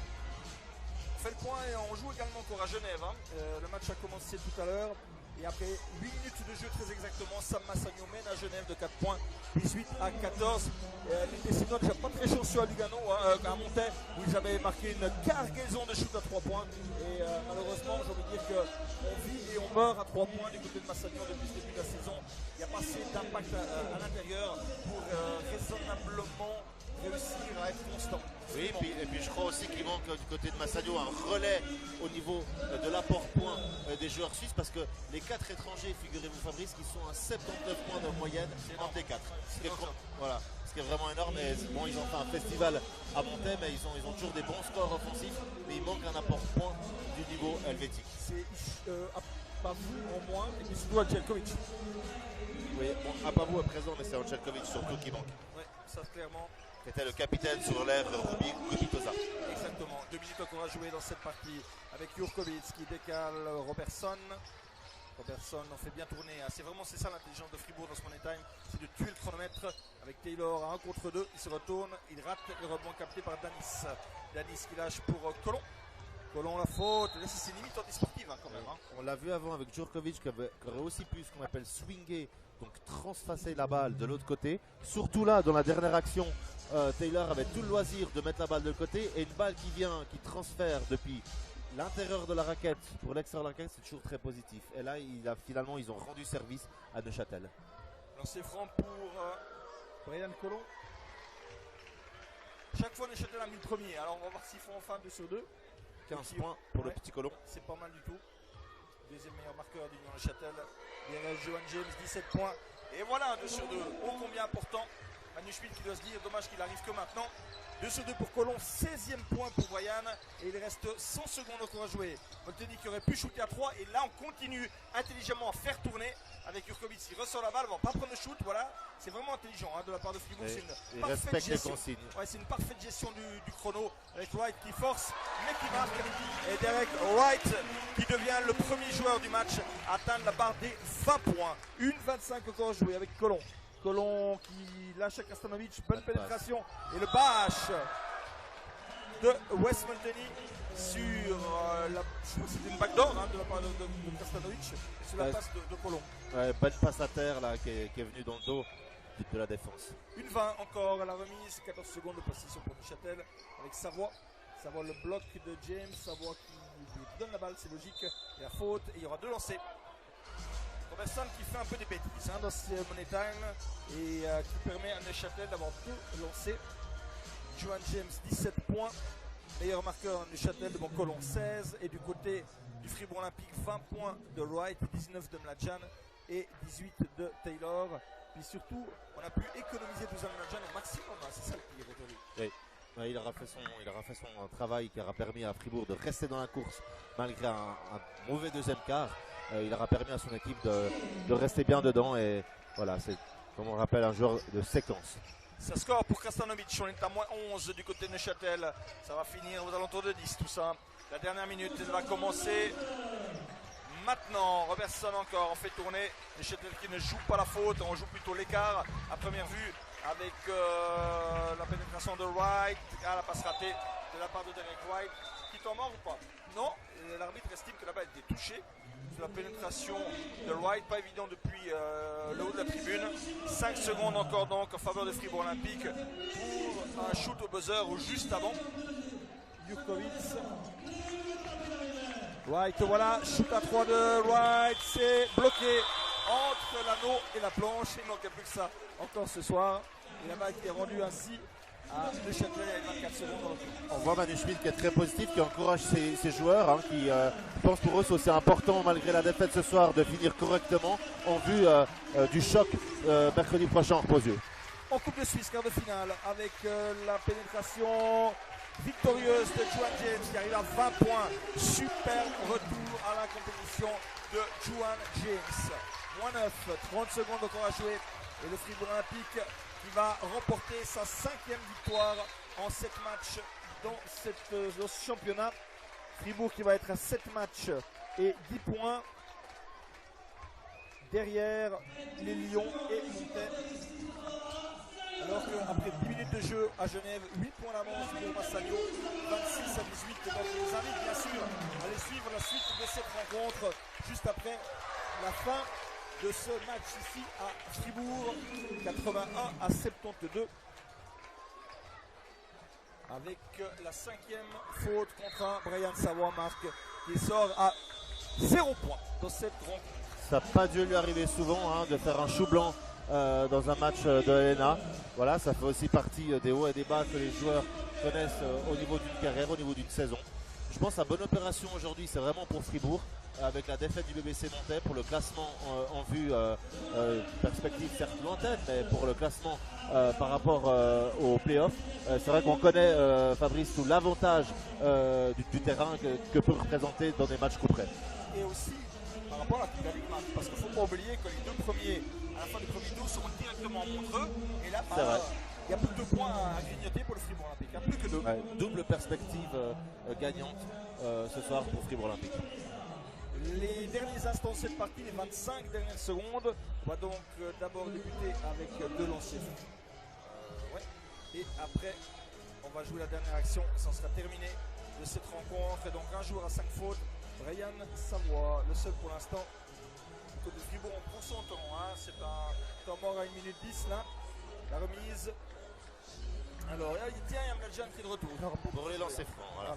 On fait le point et on joue également encore à Genève. Hein. Le match a commencé tout à l'heure. Et après 8 minutes de jeu très exactement, Sam Massagno mène à Genève de 4 points, 18 à 14. Les Tessinois déjà pas très chanceux à Lugano, hein, à Montaix, où ils avaient marqué une cargaison de shoot à 3 points. Et malheureusement, j'ai envie de dire qu'on vit et on meurt à 3 points du côté de Massagno depuis le début de la saison. Il n'y a pas assez d'impact à l'intérieur pour raisonnablement réussir à être constant. Oui, et puis je crois aussi qu'il manque du côté de Massagno un relais au niveau de l'apport point des joueurs suisses, parce que les 4 étrangers, figurez-vous Fabrice, qui sont à 79 points de moyenne entre les 4. Voilà, ce qui est vraiment énorme. Et bon, ils ont fait un festival à Montaix, mais ils ont toujours des bons scores offensifs, mais il manque un apport point du niveau helvétique. C'est pas vous en moins, et puis c'est toi Djelkovic. Oui, bon, à pas vous à présent, mais c'est Djelkovic surtout qui manque. Oui, ça clairement. Qui était le capitaine sur l'ère Rubitoza. Exactement. 2 minutes encore à jouer dans cette partie avec Jurkovic qui décale Robertson. Robertson en fait bien tourner. Hein. C'est ça l'intelligence de Fribourg dans ce money time, c'est de tuer le chronomètre avec Taylor à 1 contre 2. Il se retourne, il rate le rebond capté par Danis. Danis qui lâche pour Colomb. Colomb la faute. Là c'est limite anti-sportive hein, quand même. Hein. On l'a vu avant avec Jurkovic qui aurait aussi pu ce qu'on appelle swinger, donc transfacer la balle de l'autre côté. Surtout là, dans la dernière action, Taylor avait tout le loisir de mettre la balle de côté, et une balle qui vient, qui transfère depuis l'intérieur de la raquette pour l'extérieur de la raquette, c'est toujours très positif. Et là, finalement, ils ont rendu service à Neuchâtel. Lancer franc pour Brian Colomb. Chaque fois Neuchâtel a mis le premier, alors on va voir s'ils font enfin 2 sur 2. 15 points pour le petit Colomb. C'est pas mal du tout. Deuxième meilleur marqueur d'Union Neuchâtel. Derrière Johan James, 17 points. Et voilà un 2 sur 2. Oh combien important. Manu Schmidt qui doit se dire, dommage qu'il arrive que maintenant. 2 sur 2 pour Colomb, 16e point pour Brian. Et il reste 100 secondes encore à jouer. Molteni qui aurait pu shooter à 3. Et là on continue intelligemment à faire tourner avec Jurkovic. Il ressort la balle, on va pas prendre le shoot. Voilà, c'est vraiment intelligent hein, de la part de Fribourg. C'est une parfaite gestion. Ouais, c'est une parfaite gestion du chrono. Avec Wright qui force, mais qui marque. Et Derek Wright qui devient le premier joueur du match à atteindre la barre des 20 points. 1,25 encore à jouer avec Colomb. Colomb qui lâche à Krastanovic, bonne pénétration. Et le bash de Wes Molteni sur c'est une backdoor hein, de la part de Krastanovic. Sur la passe de Colomb. Ouais, bonne passe à terre là qui est venue dans le dos de la défense. 1,20 encore à la remise, 14 secondes de possession pour Neuchâtel avec Savoie. Savoie le bloc de James, Savoie qui donne la balle, c'est logique. Et la faute, et il y aura 2 lancers. Robertson qui fait un peu des bêtises dans ce Money Time et qui permet à Neuchâtel d'avoir 2 lancers. Johan James 17 points, meilleur marqueur Neuchâtel devant Colomb 16 et du côté du Fribourg Olympique 20 points de Wright, 19 de Mladjan et 18 de Taylor. Puis surtout, on a pu économiser Dusan Mladjan au maximum, hein, c'est ça le pire aujourd'hui. Oui. Il aura fait son travail qui aura permis à Fribourg de rester dans la course malgré un mauvais deuxième quart. Il aura permis à son équipe de rester bien dedans et voilà, c'est comme on rappelle un joueur de séquence. Ça score pour Krastanovic, on est à moins 11 du côté de Neuchâtel. Ça va finir aux alentours de 10 tout ça. La dernière minute elle va commencer maintenant. Robertson encore, on fait tourner. Neuchâtel qui ne joue pas la faute, on joue plutôt l'écart à première vue avec la pénétration de Wright. Ah, la passe ratée de la part de Derek Wright. Qui t'en mord ou pas? Non, l'arbitre estime que la balle a été touchée. La pénétration de Wright, pas évident depuis le haut de la tribune. 5 secondes encore donc en faveur de Fribourg Olympique pour un shoot au buzzer ou juste avant. Jurkovic. Wright, voilà, shoot à 3 de Wright, c'est bloqué entre l'anneau et la planche. Il ne manquait plus que ça encore ce soir. Et la balle qui est rendue ainsi à Neuchâtel avec 24 secondes. On voit Manu Schmidt qui est très positif, qui encourage ses joueurs, hein, qui pense pour eux c'est aussi important malgré la défaite ce soir de finir correctement en vue du choc mercredi prochain en Reposieux. En Coupe de Suisse, quart de finale, avec la pénétration victorieuse de Johan James qui arrive à 20 points. Super retour à la compétition de Johan James. Moins 9, 30 secondes encore à jouer. Et le Fribourg Olympique qui va remporter sa 5e victoire en 7 matchs dans ce championnat. Fribourg qui va être à 7 matchs et 10 points derrière les Lions et Montaigne. Alors qu'après 10 minutes de jeu à Genève, 8 points d'avance pour Massaglio, 26 à 18. Donc je vous invite bien sûr à aller suivre la suite de cette rencontre juste après la fin de ce match ici à Fribourg, 81 à 72. Avec la 5e faute contre un Brian Savoie, Marc, qui sort à 0 points dans cette rencontre. Ça n'a pas dû lui arriver souvent hein, de faire un chou blanc dans un match de l'ENA. Voilà, ça fait aussi partie des hauts et des bas que les joueurs connaissent au niveau d'une carrière, au niveau d'une saison. Je pense à bonne opération aujourd'hui, c'est vraiment pour Fribourg, avec la défaite du BBC Montais pour le classement en vue, perspective certes lointaine, mais pour le classement par rapport aux playoffs. C'est vrai qu'on connaît, Fabrice, tout l'avantage du terrain que peut représenter dans des matchs coup près. Et aussi par rapport à la Ligue, parce qu'il ne faut pas oublier que les 2 premiers, à la fin du premier tour, seront directement contre eux. Et là, il y a plus de points à grignoter pour le Fribourg Olympique. Il n'y a plus que 2. Ouais, double perspective gagnante ce soir pour Fribourg Olympique. Les derniers instants de cette partie, les 25 dernières secondes. On va donc d'abord débuter avec 2 lancers. Et après, on va jouer la dernière action. Ça sera terminé de cette rencontre. Et donc un joueur à 5 fautes. Brian Savoie, le seul pour l'instant. Du côté de Fribourg, on prend son temps. Hein. C'est un temps mort à 1 minute 10 là. La remise. Alors, tiens, il y a Mladjan qui est de retour. Pour les lancers francs. Voilà.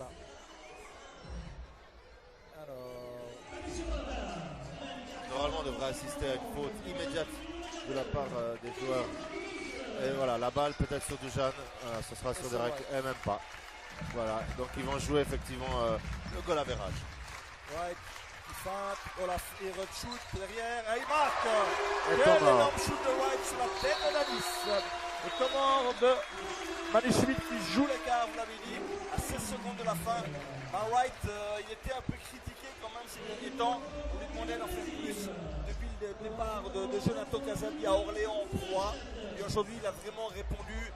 Alors. Normalement, on devrait assister à une faute immédiate de la part des joueurs. Et voilà, la balle peut-être sur Dujan. Ce sera sur Derek et même pas. Voilà, donc ils vont jouer effectivement le goal average. White qui feinte, Olaf et shoot derrière, et il marque. Et quel énorme shoot de White sur la tête de Davis. Et comment de Manu Schmidt qui joue l'écart, vous l'avez dit, à 16 secondes de la fin. White, il était un peu critiqué quand même ces derniers temps. On lui demandait d'en faire plus depuis le départ de Jonathan Casabi à Orléans en Proie. Et aujourd'hui, il a vraiment répondu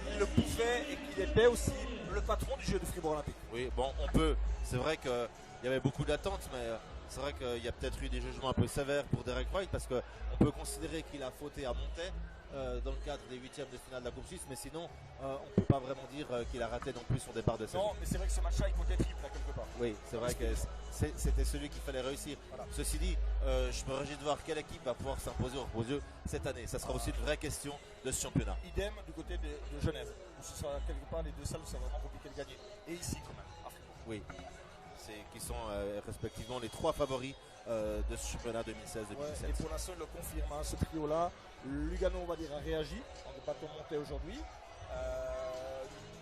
qu'il le pouvait et qu'il était aussi le patron du jeu de Fribourg Olympique. Oui, bon, on peut. C'est vrai qu'il y avait beaucoup d'attentes, mais c'est vrai qu'il y a peut-être eu des jugements un peu sévères pour Derek Wright parce qu'on peut considérer qu'il a fauté à Montais dans le cadre des 8e de finale de la Coupe Suisse, mais sinon, on ne peut pas vraiment dire qu'il a raté non plus son départ de saison. Non, mais c'est vrai que ce match-là, il comptait triple là, quelque part. Oui, c'est vrai que c'était celui qu'il fallait réussir. Voilà. Ceci dit, je me réjouis de voir quelle équipe va pouvoir s'imposer au Reposieux cette année. Ça sera aussi une vraie question de ce championnat. Idem du côté de Genève. Ce sera quelque part les deux salles où c'est vraiment compliqué de gagner. Et ici quand même, à Fribourg. Oui, qui sont respectivement les 3 favoris de ce championnat 2016-2017. Ouais, et pour l'instant, il le confirme, hein, ce trio-là. Lugano, on va dire, a réagi en débattant monté aujourd'hui.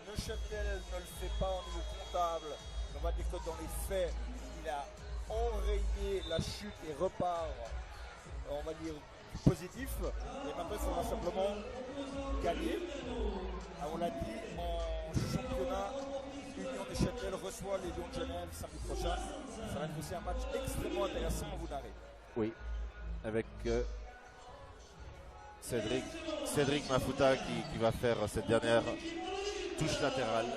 Neuchâtel ne le fait pas au niveau comptable. On va dire que dans les faits, il a enrayé la chute et repart, on va dire, positif. Et maintenant, il faudra simplement gagner. Ah, on l'a dit, en championnat, Union Neuchâtel reçoit les Lions de Genève samedi prochain. Ça va être aussi un match extrêmement intéressant à vous narrer. Oui, avec Cédric Mafuta qui va faire cette dernière touche latérale.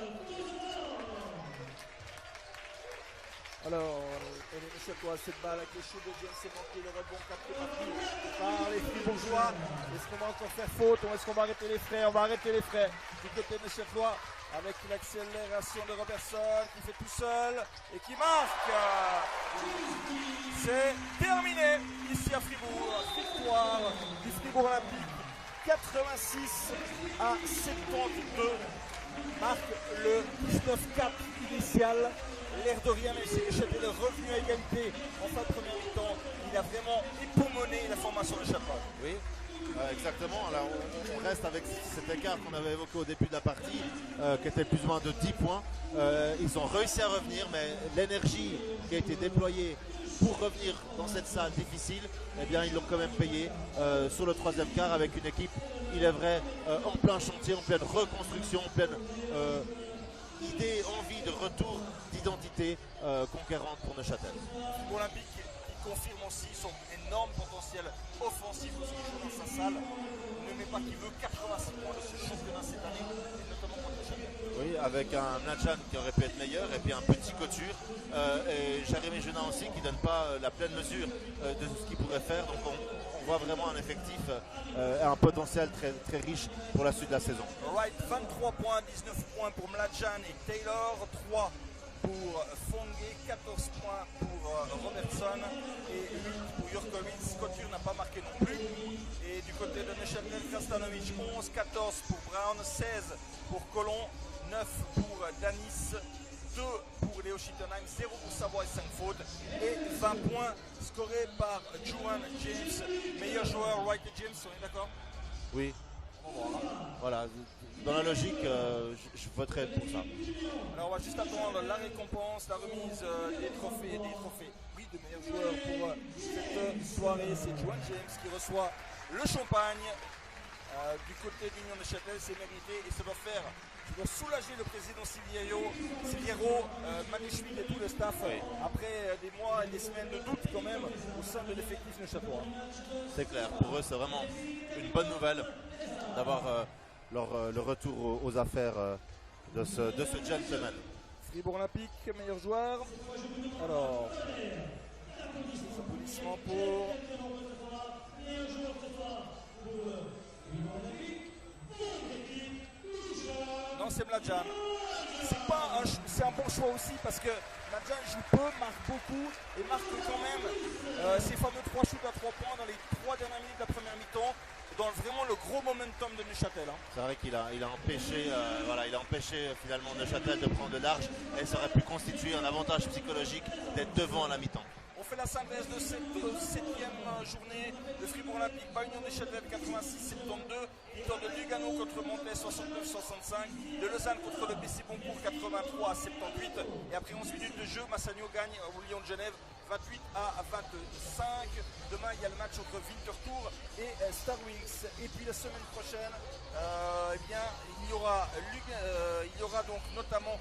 Alors, et les Neuchâtelois, cette balle avec les chutes de James, c'est manqué le rebond capté par les Fribourgeois. Est-ce qu'on va encore faire faute ou est-ce qu'on va arrêter les frais? On va arrêter les frais du côté de Neuchâtelois avec l'accélération de Robertson qui fait tout seul et qui marque. C'est terminé ici à Fribourg. Victoire du Fribourg Olympique 86 à 72. Marque le 19-4 initial. L'air de rien, mais c'est Neuchâtel est revenu à égalité en fin de première mi-temps. Il a vraiment époumoné la formation de Neuchâtel. Oui, exactement. Alors, on reste avec cet écart qu'on avait évoqué au début de la partie, qui était plus ou moins de 10 points. Ils ont réussi à revenir, mais l'énergie qui a été déployée pour revenir dans cette salle difficile, eh bien, ils l'ont quand même payé sur le troisième quart avec une équipe, il est vrai, en plein chantier, en pleine reconstruction, en pleine idée, envie de retour d'identité conquérante pour Neuchâtel. Olympique qui confirme aussi son énorme potentiel offensif aussi dans sa salle. Ne met pas qu'il veut 86 points de ce championnat cette année, et notamment contre Neuchâtel. Oui, avec un Natchan qui aurait pu être meilleur et puis un petit Couture et Jérémy Genin aussi qui ne donne pas la pleine mesure de ce qu'il pourrait faire. Donc on voit vraiment un effectif et un potentiel très, très riche pour la suite de la saison. Wright 23 points, 19 points pour Mladjan et Taylor, 3 pour Fongue, 14 points pour Robertson et 8 pour Jurkovic. Couture n'a pas marqué non plus. Et du côté de Neuchâtel, Krastanovic 11, 14 pour Brown, 16 pour Colomb, 9 pour Danis, 2 pour Léo Schittenheim, 0 pour Savoie et 5 fautes. Et 20 points scorés par Juan James, meilleur joueur Wright et James, on est d'accord? Oui. Voilà, dans la logique, je voterai pour ça. Alors on va juste attendre la récompense, la remise des trophées, oui, de meilleurs joueurs pour cette soirée. C'est Juan James qui reçoit le champagne du côté d'Union Neuchâtel, c'est mérité et ça doit soulager le président Silviero, Manichvili et tout le staff après des mois et des semaines de doute quand même au sein de l'effectif neuchâtelois. C'est clair, pour eux c'est vraiment une bonne nouvelle d'avoir le retour aux affaires de ce gentleman. Fribourg Olympique, meilleur joueur. Alors, des applaudissements pour... Non, c'est Mladjan. C'est un bon choix aussi parce que Mladjan joue peu, marque beaucoup et marque quand même ses fameux 3 shoots à 3 points dans les 3 dernières minutes de la première mi-temps, dans vraiment le gros momentum de Neuchâtel. C'est vrai qu'il a empêché finalement Neuchâtel de prendre le large et ça aurait pu constituer un avantage psychologique d'être devant à la mi-temps. On fait la synthèse de cette 7e journée de Fribourg Olympique par Union Neuchâtel 86-72, victoire de Lugano contre Montlès 69-65, de Lausanne contre le BC Boncourt 83-78 et après 11 minutes de jeu, Massagno gagne au Lyon de Genève 28 à 25. Demain il y a le match entre Winterthur et Star Wings. Et puis la semaine prochaine, il y aura donc notamment